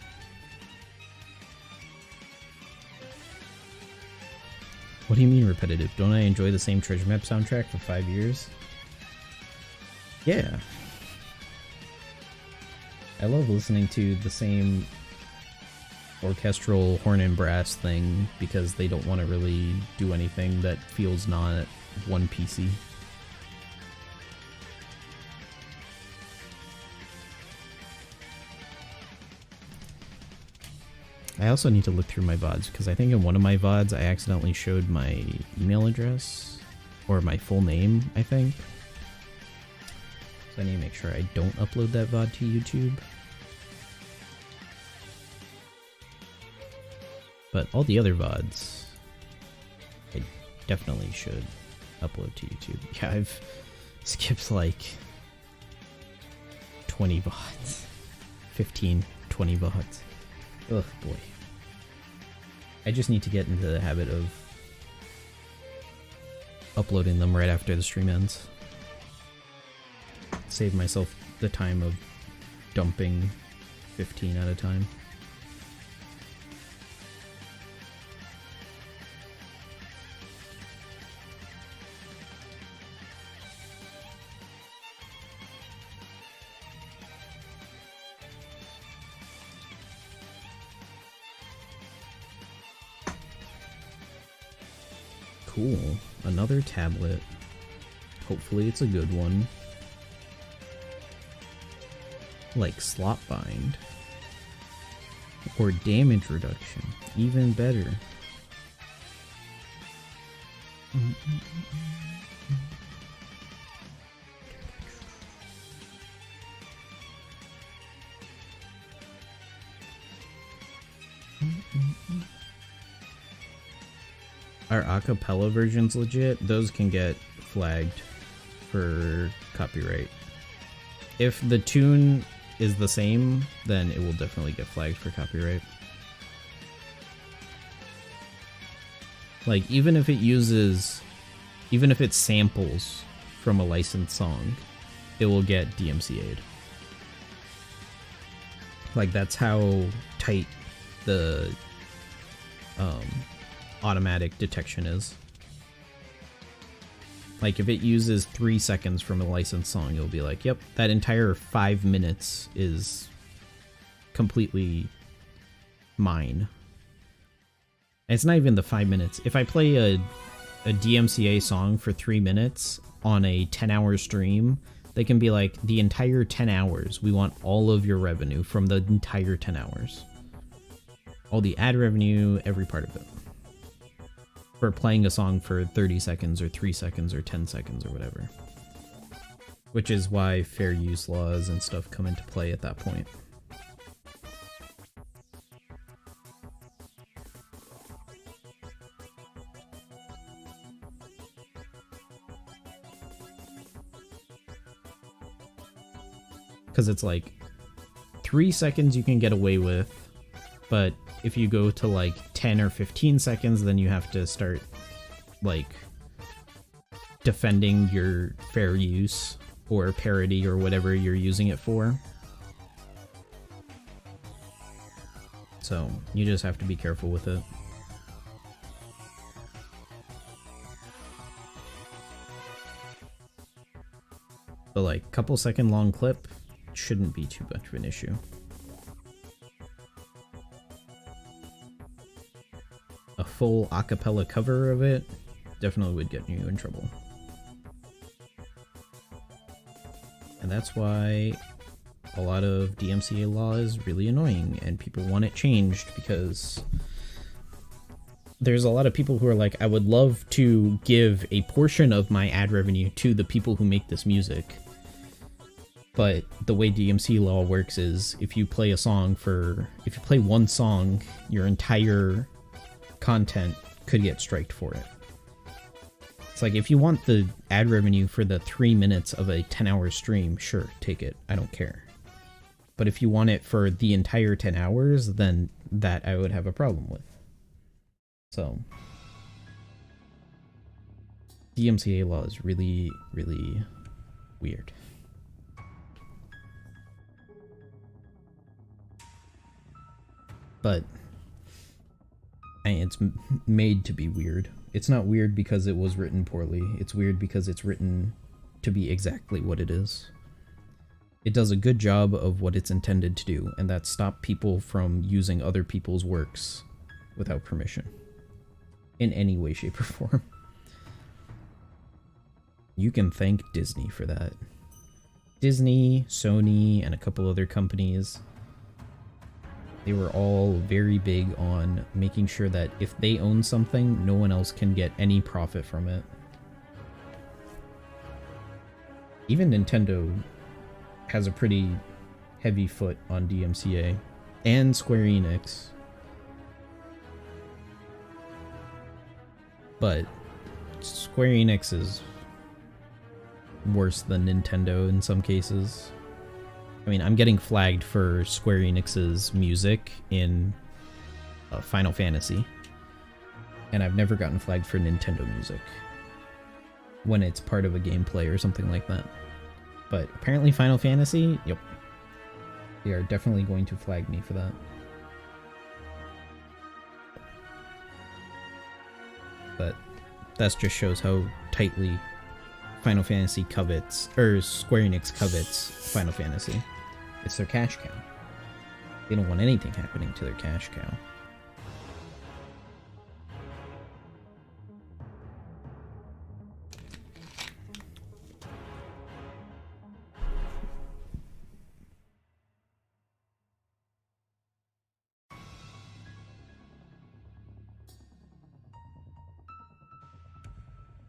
What do you mean repetitive? Don't I enjoy the same Treasure Map soundtrack for 5 years? Yeah. I love listening to the same orchestral horn and brass thing because they don't want to really do anything that feels not One Piecey. I also need to look through my VODs, because I think in one of my VODs I accidentally showed my email address, or my full name, I think. So I need to make sure I don't upload that VOD to YouTube. But all the other VODs, I definitely should upload to YouTube. Yeah, I've skipped like 20 VODs. 15, 20 VODs. Ugh, boy. I just need to get into the habit of uploading them right after the stream ends. Save myself the time of dumping 15 at a time. Cool. Another tablet. Hopefully it's a good one. Like slot bind. Or damage reduction. Even better. Are acapella versions legit? Those can get flagged for copyright. If the tune is the same, then it will definitely get flagged for copyright. Like, even if it samples from a licensed song, it will get DMCA'd. Like, that's how tight the automatic detection is. Like, if it uses 3 seconds from a licensed song, it'll be like, yep, that entire 5 minutes is completely mine. And it's not even the 5 minutes. If I play a DMCA song for 3 minutes on a 10-hour stream, they can be like, the entire 10 hours, we want all of your revenue from the entire 10 hours. All the ad revenue, every part of it. For playing a song for 30 seconds or 3 seconds or 10 seconds or whatever. Which is why fair use laws and stuff come into play at that point. Because it's like 3 seconds you can get away with, but if you go to like 10 or 15 seconds, then you have to start like defending your fair use or parody or whatever you're using it for. So you just have to be careful with it. But like couple second long clip shouldn't be too much of an issue. A full acapella cover of it definitely would get you in trouble. And that's why a lot of DMCA law is really annoying and people want it changed, because there's a lot of people who are like, I would love to give a portion of my ad revenue to the people who make this music. But the way DMCA law works is if you play one song, your entire content could get striked for it. It's like, if you want the ad revenue for the 3 minutes of a 10-hour stream, sure, take it. I don't care. But if you want it for the entire 10 hours, then that I would have a problem with. So DMCA law is really, really weird. But it's made to be weird. It's not weird because it was written poorly. It's weird because it's written to be exactly what it is. It does a good job of what it's intended to do, and that's stop people from using other people's works without permission. In any way, shape, or form. You can thank Disney for that. Disney, Sony, and a couple other companies, they were all very big on making sure that if they own something, no one else can get any profit from it. Even Nintendo has a pretty heavy foot on DMCA, and Square Enix. But Square Enix is worse than Nintendo in some cases. I mean, I'm getting flagged for Square Enix's music in Final Fantasy, and I've never gotten flagged for Nintendo music when it's part of a gameplay or something like that. But apparently Final Fantasy, yep, they are definitely going to flag me for that. But that just shows how tightly Final Fantasy covets, or Square Enix covets Final Fantasy. It's their cash cow. They don't want anything happening to their cash cow.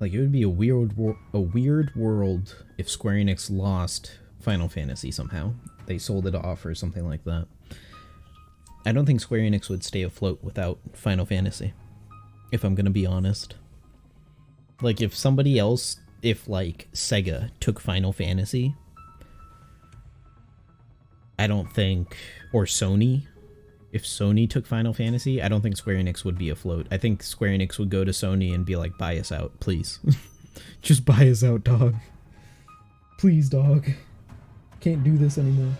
Like, it would be a weird world if Square Enix lost Final Fantasy somehow. They sold it off or something like that. I don't think Square Enix would stay afloat without Final Fantasy, if I'm gonna be honest. Like, if somebody else, if like Sega took Final Fantasy, I don't think, or Sony, if Sony took Final Fantasy, I don't think Square Enix would be afloat. I think Square Enix would go to Sony and be like, buy us out, please. Just buy us out, dog. Please, dog. Can't do this anymore.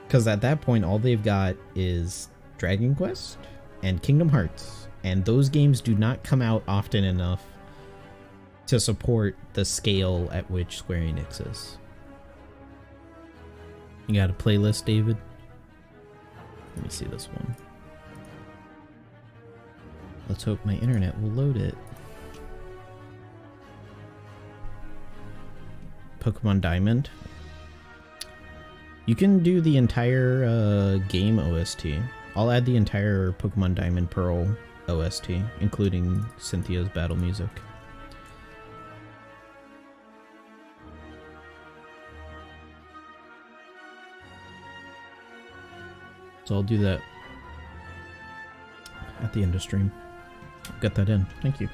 Because at that point, all they've got is Dragon Quest and Kingdom Hearts. And those games do not come out often enough to support the scale at which Square Enix is. You got a playlist, David? Let me see this one. Let's hope my internet will load it. Pokemon Diamond. You can do the entire game OST. I'll add the entire Pokemon Diamond Pearl OST, including Cynthia's battle music. So I'll do that at the end of stream. Got that in. Thank you.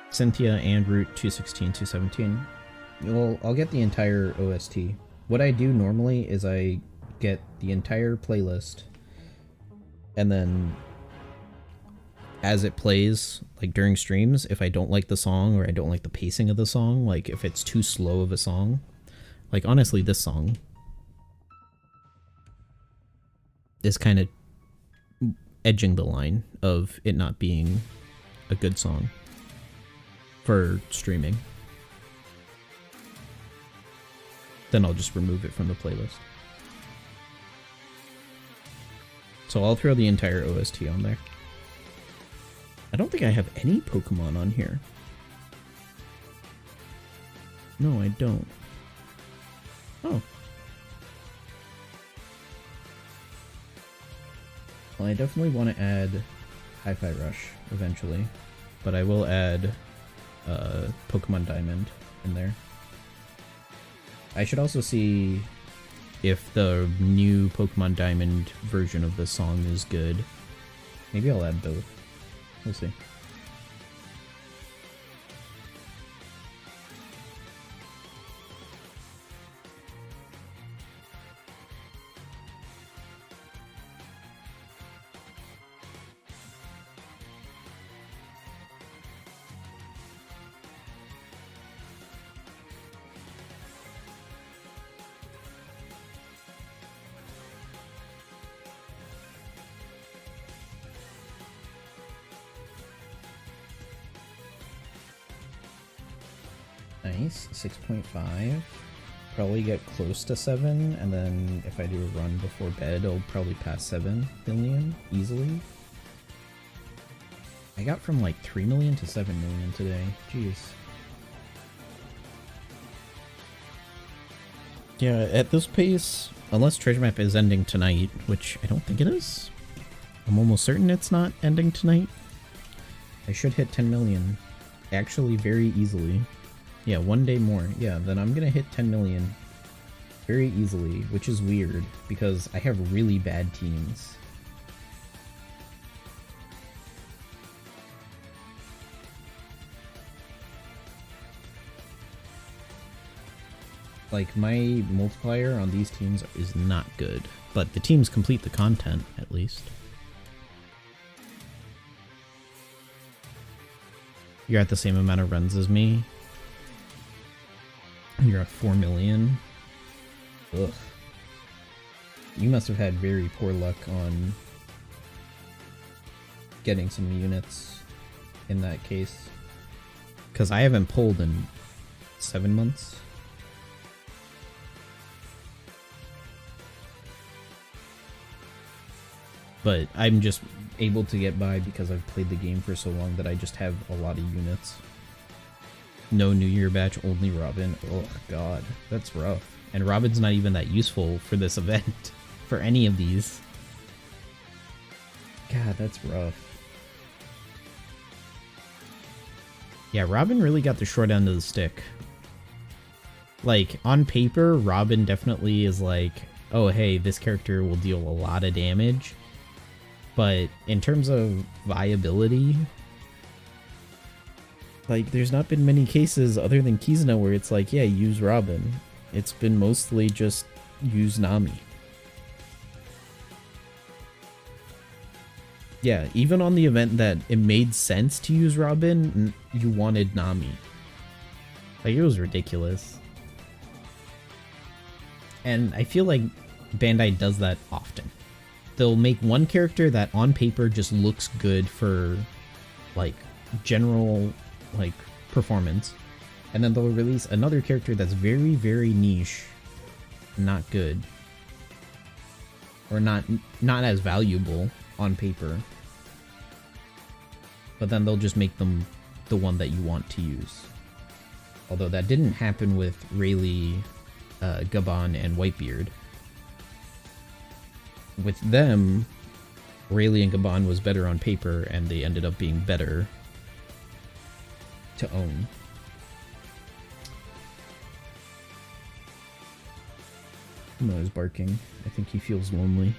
Cynthia and Route 216, 217. Well, I'll get the entire OST. What I do normally is I get the entire playlist, and then as it plays, like during streams, if I don't like the song or I don't like the pacing of the song, like if it's too slow of a song, like honestly this song is kind of edging the line of it not being a good song for streaming. Then I'll just remove it from the playlist. So I'll throw the entire OST on there. I don't think I have any Pokemon on here. No, I don't. Oh. Well, I definitely want to add Hi-Fi Rush eventually, but I will add Pokemon Diamond in there. I should also see if the new Pokemon Diamond version of the song is good. Maybe I'll add both. We'll see. Nice, 6.5. Probably get close to 7, and then if I do a run before bed, I'll probably pass 7 million easily. I got from like 3 million to 7 million today. Jeez. Yeah, at this pace, unless Treasure Map is ending tonight, which I don't think it is. I'm almost certain it's not ending tonight. I should hit 10 million actually very easily. Yeah, one day more. Yeah, then I'm gonna hit 10 million very easily, which is weird because I have really bad teams. Like, my multiplier on these teams is not good, but the teams complete the content, at least. You're at the same amount of runs as me. You're at 4 million. Ugh. You must have had very poor luck on getting some units in that case. Because I haven't pulled in 7 months. But I'm just able to get by because I've played the game for so long that I just have a lot of units. No New Year batch, only Robin. Oh god, that's rough. And Robin's not even that useful for this event, for any of these. God, that's rough. Yeah, Robin really got the short end of the stick. Like, on paper, Robin definitely is like, oh hey, this character will deal a lot of damage. But in terms of viability, like, there's not been many cases other than Kizuna where it's like, yeah, use Robin. It's been mostly just use Nami. Yeah, even on the event that it made sense to use Robin, you wanted Nami. Like, it was ridiculous. And I feel like Bandai does that often. They'll make one character that on paper just looks good for, like, general, like, performance. And then they'll release another character that's very, very niche, not good. Or not as valuable on paper. But then they'll just make them the one that you want to use. Although that didn't happen with Rayleigh, Gabon, and Whitebeard. With them, Rayleigh and Gabon was better on paper, and they ended up being better to own. No, he's barking. I think he feels lonely.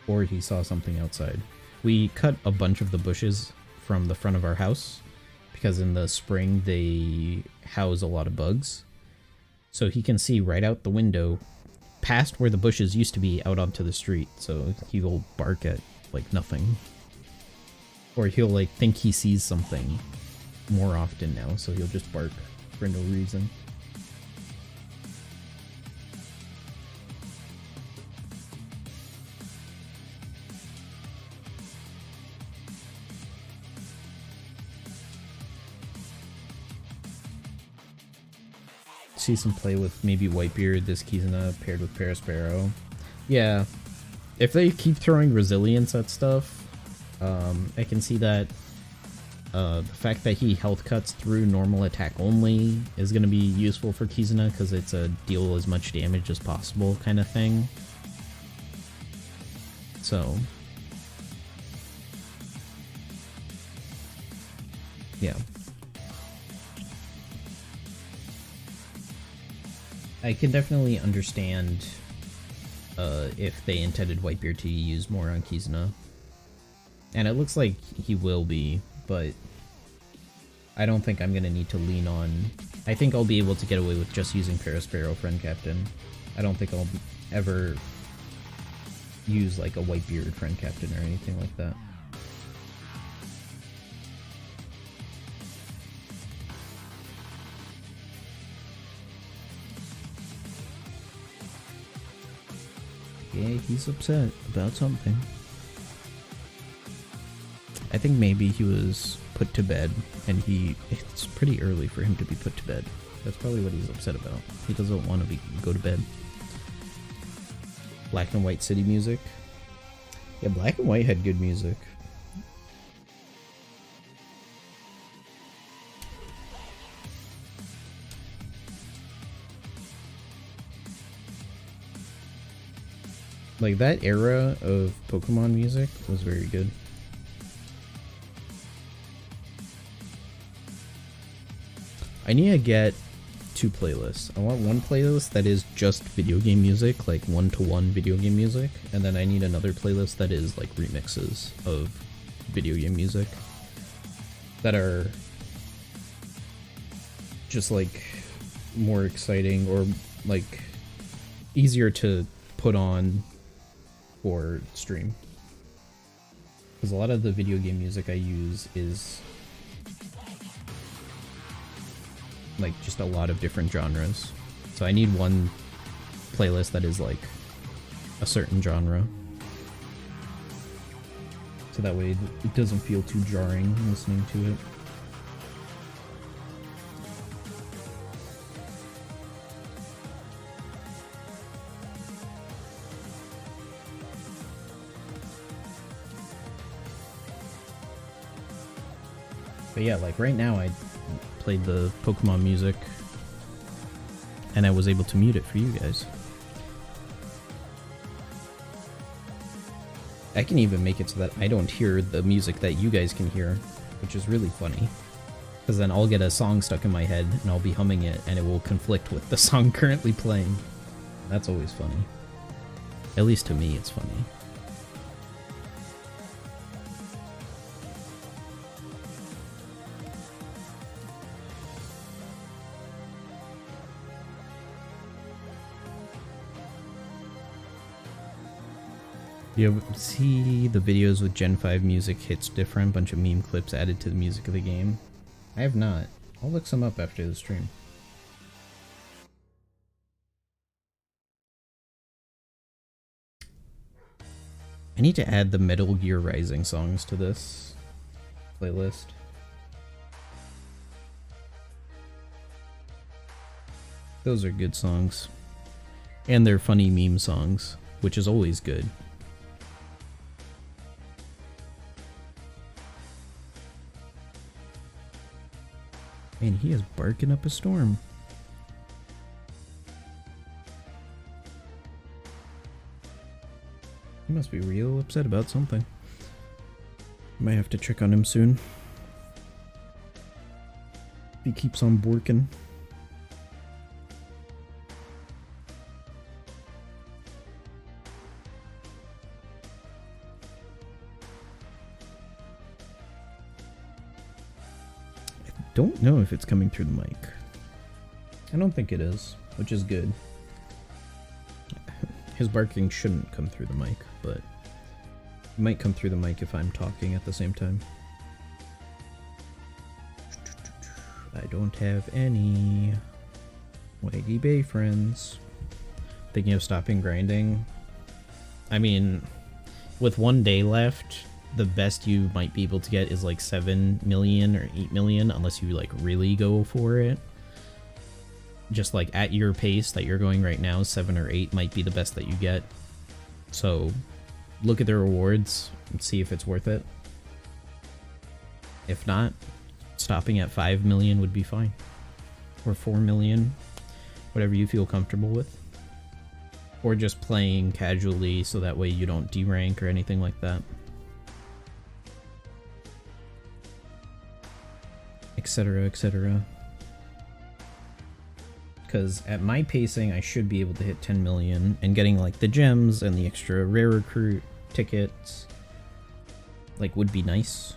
Or he saw something outside. We cut a bunch of the bushes from the front of our house, because in the spring they house a lot of bugs. So he can see right out the window, past where the bushes used to be, out onto the street. So he will bark at, like, nothing. Or he'll, like, think he sees something more often now, so he'll just bark for no reason. See some play with maybe Whitebeard, this Kizuna paired with Parasparrow. Yeah, if they keep throwing resilience at stuff, I can see that. The fact that he health cuts through normal attack only is going to be useful for Kizuna, because it's a deal as much damage as possible kind of thing. So, yeah. I can definitely understand if they intended Whitebeard to use more on Kizuna. And it looks like he will be, but I don't think I'm going to need to lean on... I think I'll be able to get away with just using Parasparrow Friend Captain. I don't think I'll ever use, like, a Whitebeard Friend Captain or anything like that. Yeah, he's upset about something. I think maybe he was put to bed, and it's pretty early for him to be put to bed. That's probably what he's upset about. He doesn't want to go to bed. Black and White City music. Yeah, Black and White had good music. Like, that era of Pokemon music was very good. I need to get 2 playlists. I want one playlist that is just video game music, like one-to-one video game music, and then I need another playlist that is like remixes of video game music that are just like more exciting or like easier to put on for stream. Because a lot of the video game music I use is like just a lot of different genres. So I need one playlist that is like a certain genre. So that way it doesn't feel too jarring listening to it. But yeah, like right now I played the Pokemon music and I was able to mute it for you guys. I can even make it so that I don't hear the music that you guys can hear, which is really funny. Because then I'll get a song stuck in my head and I'll be humming it and it will conflict with the song currently playing. That's always funny. At least to me, it's funny. You see the videos with Gen 5 music hits different, bunch of meme clips added to the music of the game? I have not. I'll look some up after the stream. I need to add the Metal Gear Rising songs to this playlist. Those are good songs. And they're funny meme songs, which is always good. Man, he is barking up a storm. He must be real upset about something. Might have to check on him soon. If he keeps on barking. Don't know if it's coming through the mic. I don't think it is, which is good. His barking shouldn't come through the mic, but it might come through the mic if I'm talking at the same time. I don't have any Whitey Bay friends. Thinking of stopping grinding. I mean, with 1 day left, the best you might be able to get is like 7 million or 8 million, unless you like really go for it. Just like at your pace that you're going right now, 7 or 8 might be the best that you get. So look at the rewards and see if it's worth it. If not, stopping at 5 million would be fine. Or 4 million, whatever you feel comfortable with. Or just playing casually so that way you don't derank or anything like that. Etc, etc. Because at my pacing I should be able to hit 10 million, and getting like the gems and the extra rare recruit tickets like would be nice,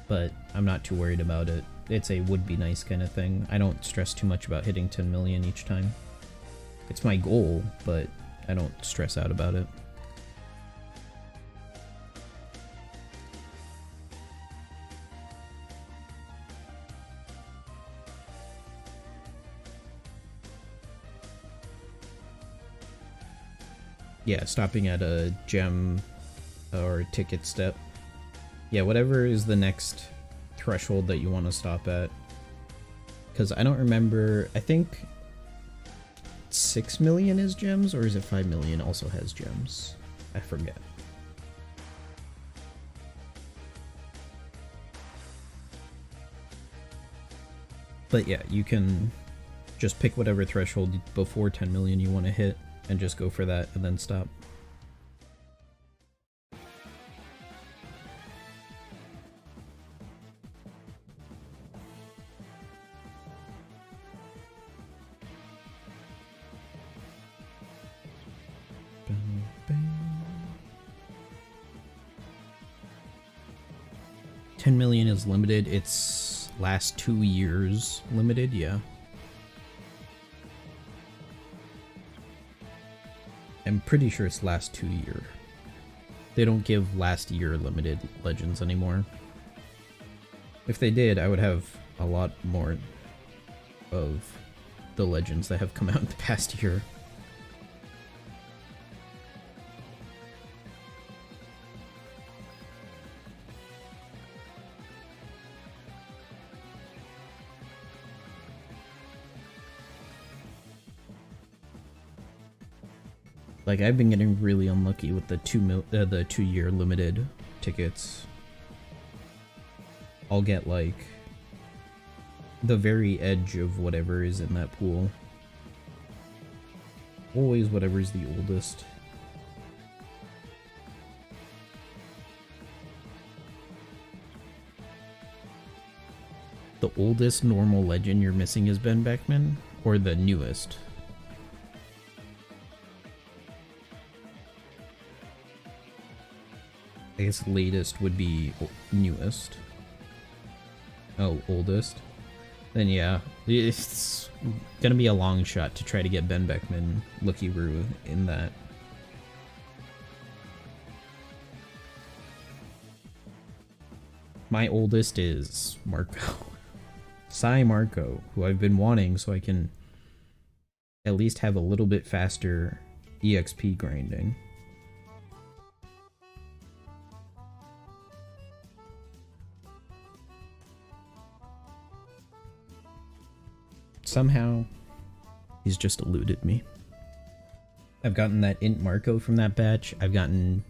but I'm not too worried about it. It's a would be nice kind of thing. I don't stress too much about hitting 10 million each time. It's my goal, but I don't stress out about it. Yeah, stopping at a gem or ticket step. Yeah, whatever is the next threshold that you want to stop at. Because I don't remember, I think 6 million is gems, or is it 5 million also has gems? I forget. But yeah, you can just pick whatever threshold before 10 million you want to hit, and just go for that, and then stop. Bang, bang. 10 million is limited. It's last 2 years limited, yeah. I'm pretty sure it's last 2 year. They don't give last year limited legends anymore. If they did, I would have a lot more of the legends that have come out in the past year. Like, I've been getting really unlucky with the 2 year limited tickets. I'll get like the very edge of whatever is in that pool. Always whatever's the oldest. The oldest normal legend you're missing is Ben Beckman, or the newest? I guess latest would be newest. Oh, oldest. Then yeah, it's gonna be a long shot to try to get Ben Beckman Looky Roo in that. My oldest is Marco. Sai Marco, who I've been wanting so I can at least have a little bit faster EXP grinding. Somehow, he's just eluded me. I've gotten that Int Marco from that batch. I've gotten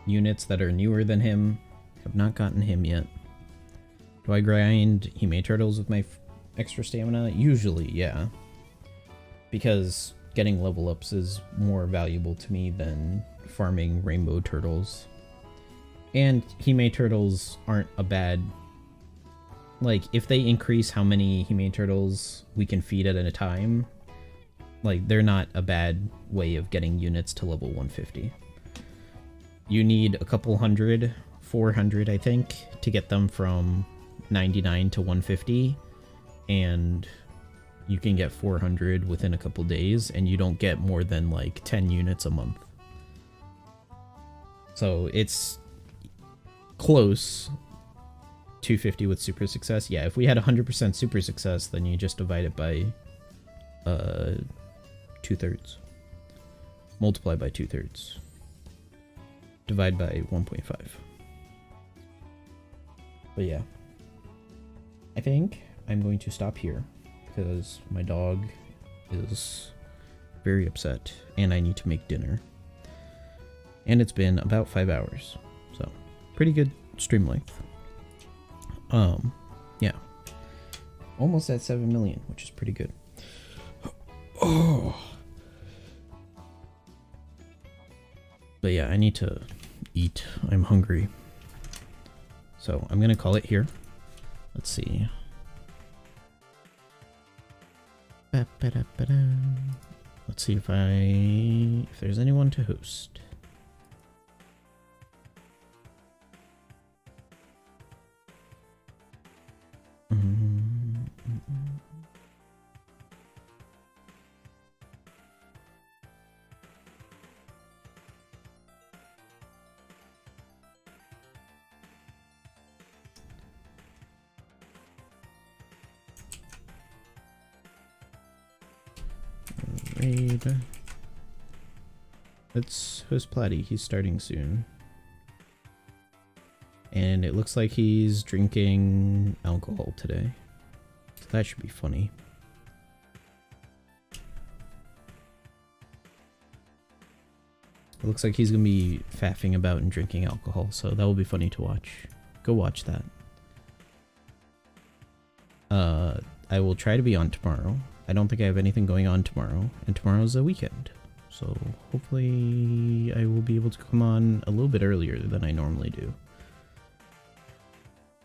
units that are newer than him. Have not gotten him yet. Do I grind Hime Turtles with my extra stamina? Usually, yeah. Because getting level ups is more valuable to me than farming Rainbow Turtles. And Hime Turtles aren't a bad... Like, if they increase how many Hime Turtles we can feed at a time, like, they're not a bad way of getting units to level 150. You need a couple hundred, 400 I think, to get them from 99 to 150, and you can get 400 within a couple days, and you don't get more than like 10 units a month. So it's close. 250 with super success. Yeah, if we had 100% super success, then you just divide it by 2/3. Multiply by 2/3. Divide by 1.5. But yeah. I think I'm going to stop here because my dog is very upset and I need to make dinner. And it's been about 5 hours. So, pretty good stream length. Yeah. Almost at 7 million, which is pretty good. Oh. But yeah, I need to eat. I'm hungry. So I'm gonna call it here. Let's see. Let's see if there's anyone to host. Raid. Let's host Platty. He's starting soon. And it looks like he's drinking alcohol today. So that should be funny. It looks like he's gonna be faffing about and drinking alcohol, so that will be funny to watch. Go watch that. I will try to be on tomorrow. I don't think I have anything going on tomorrow, and tomorrow's a weekend. So hopefully I will be able to come on a little bit earlier than I normally do.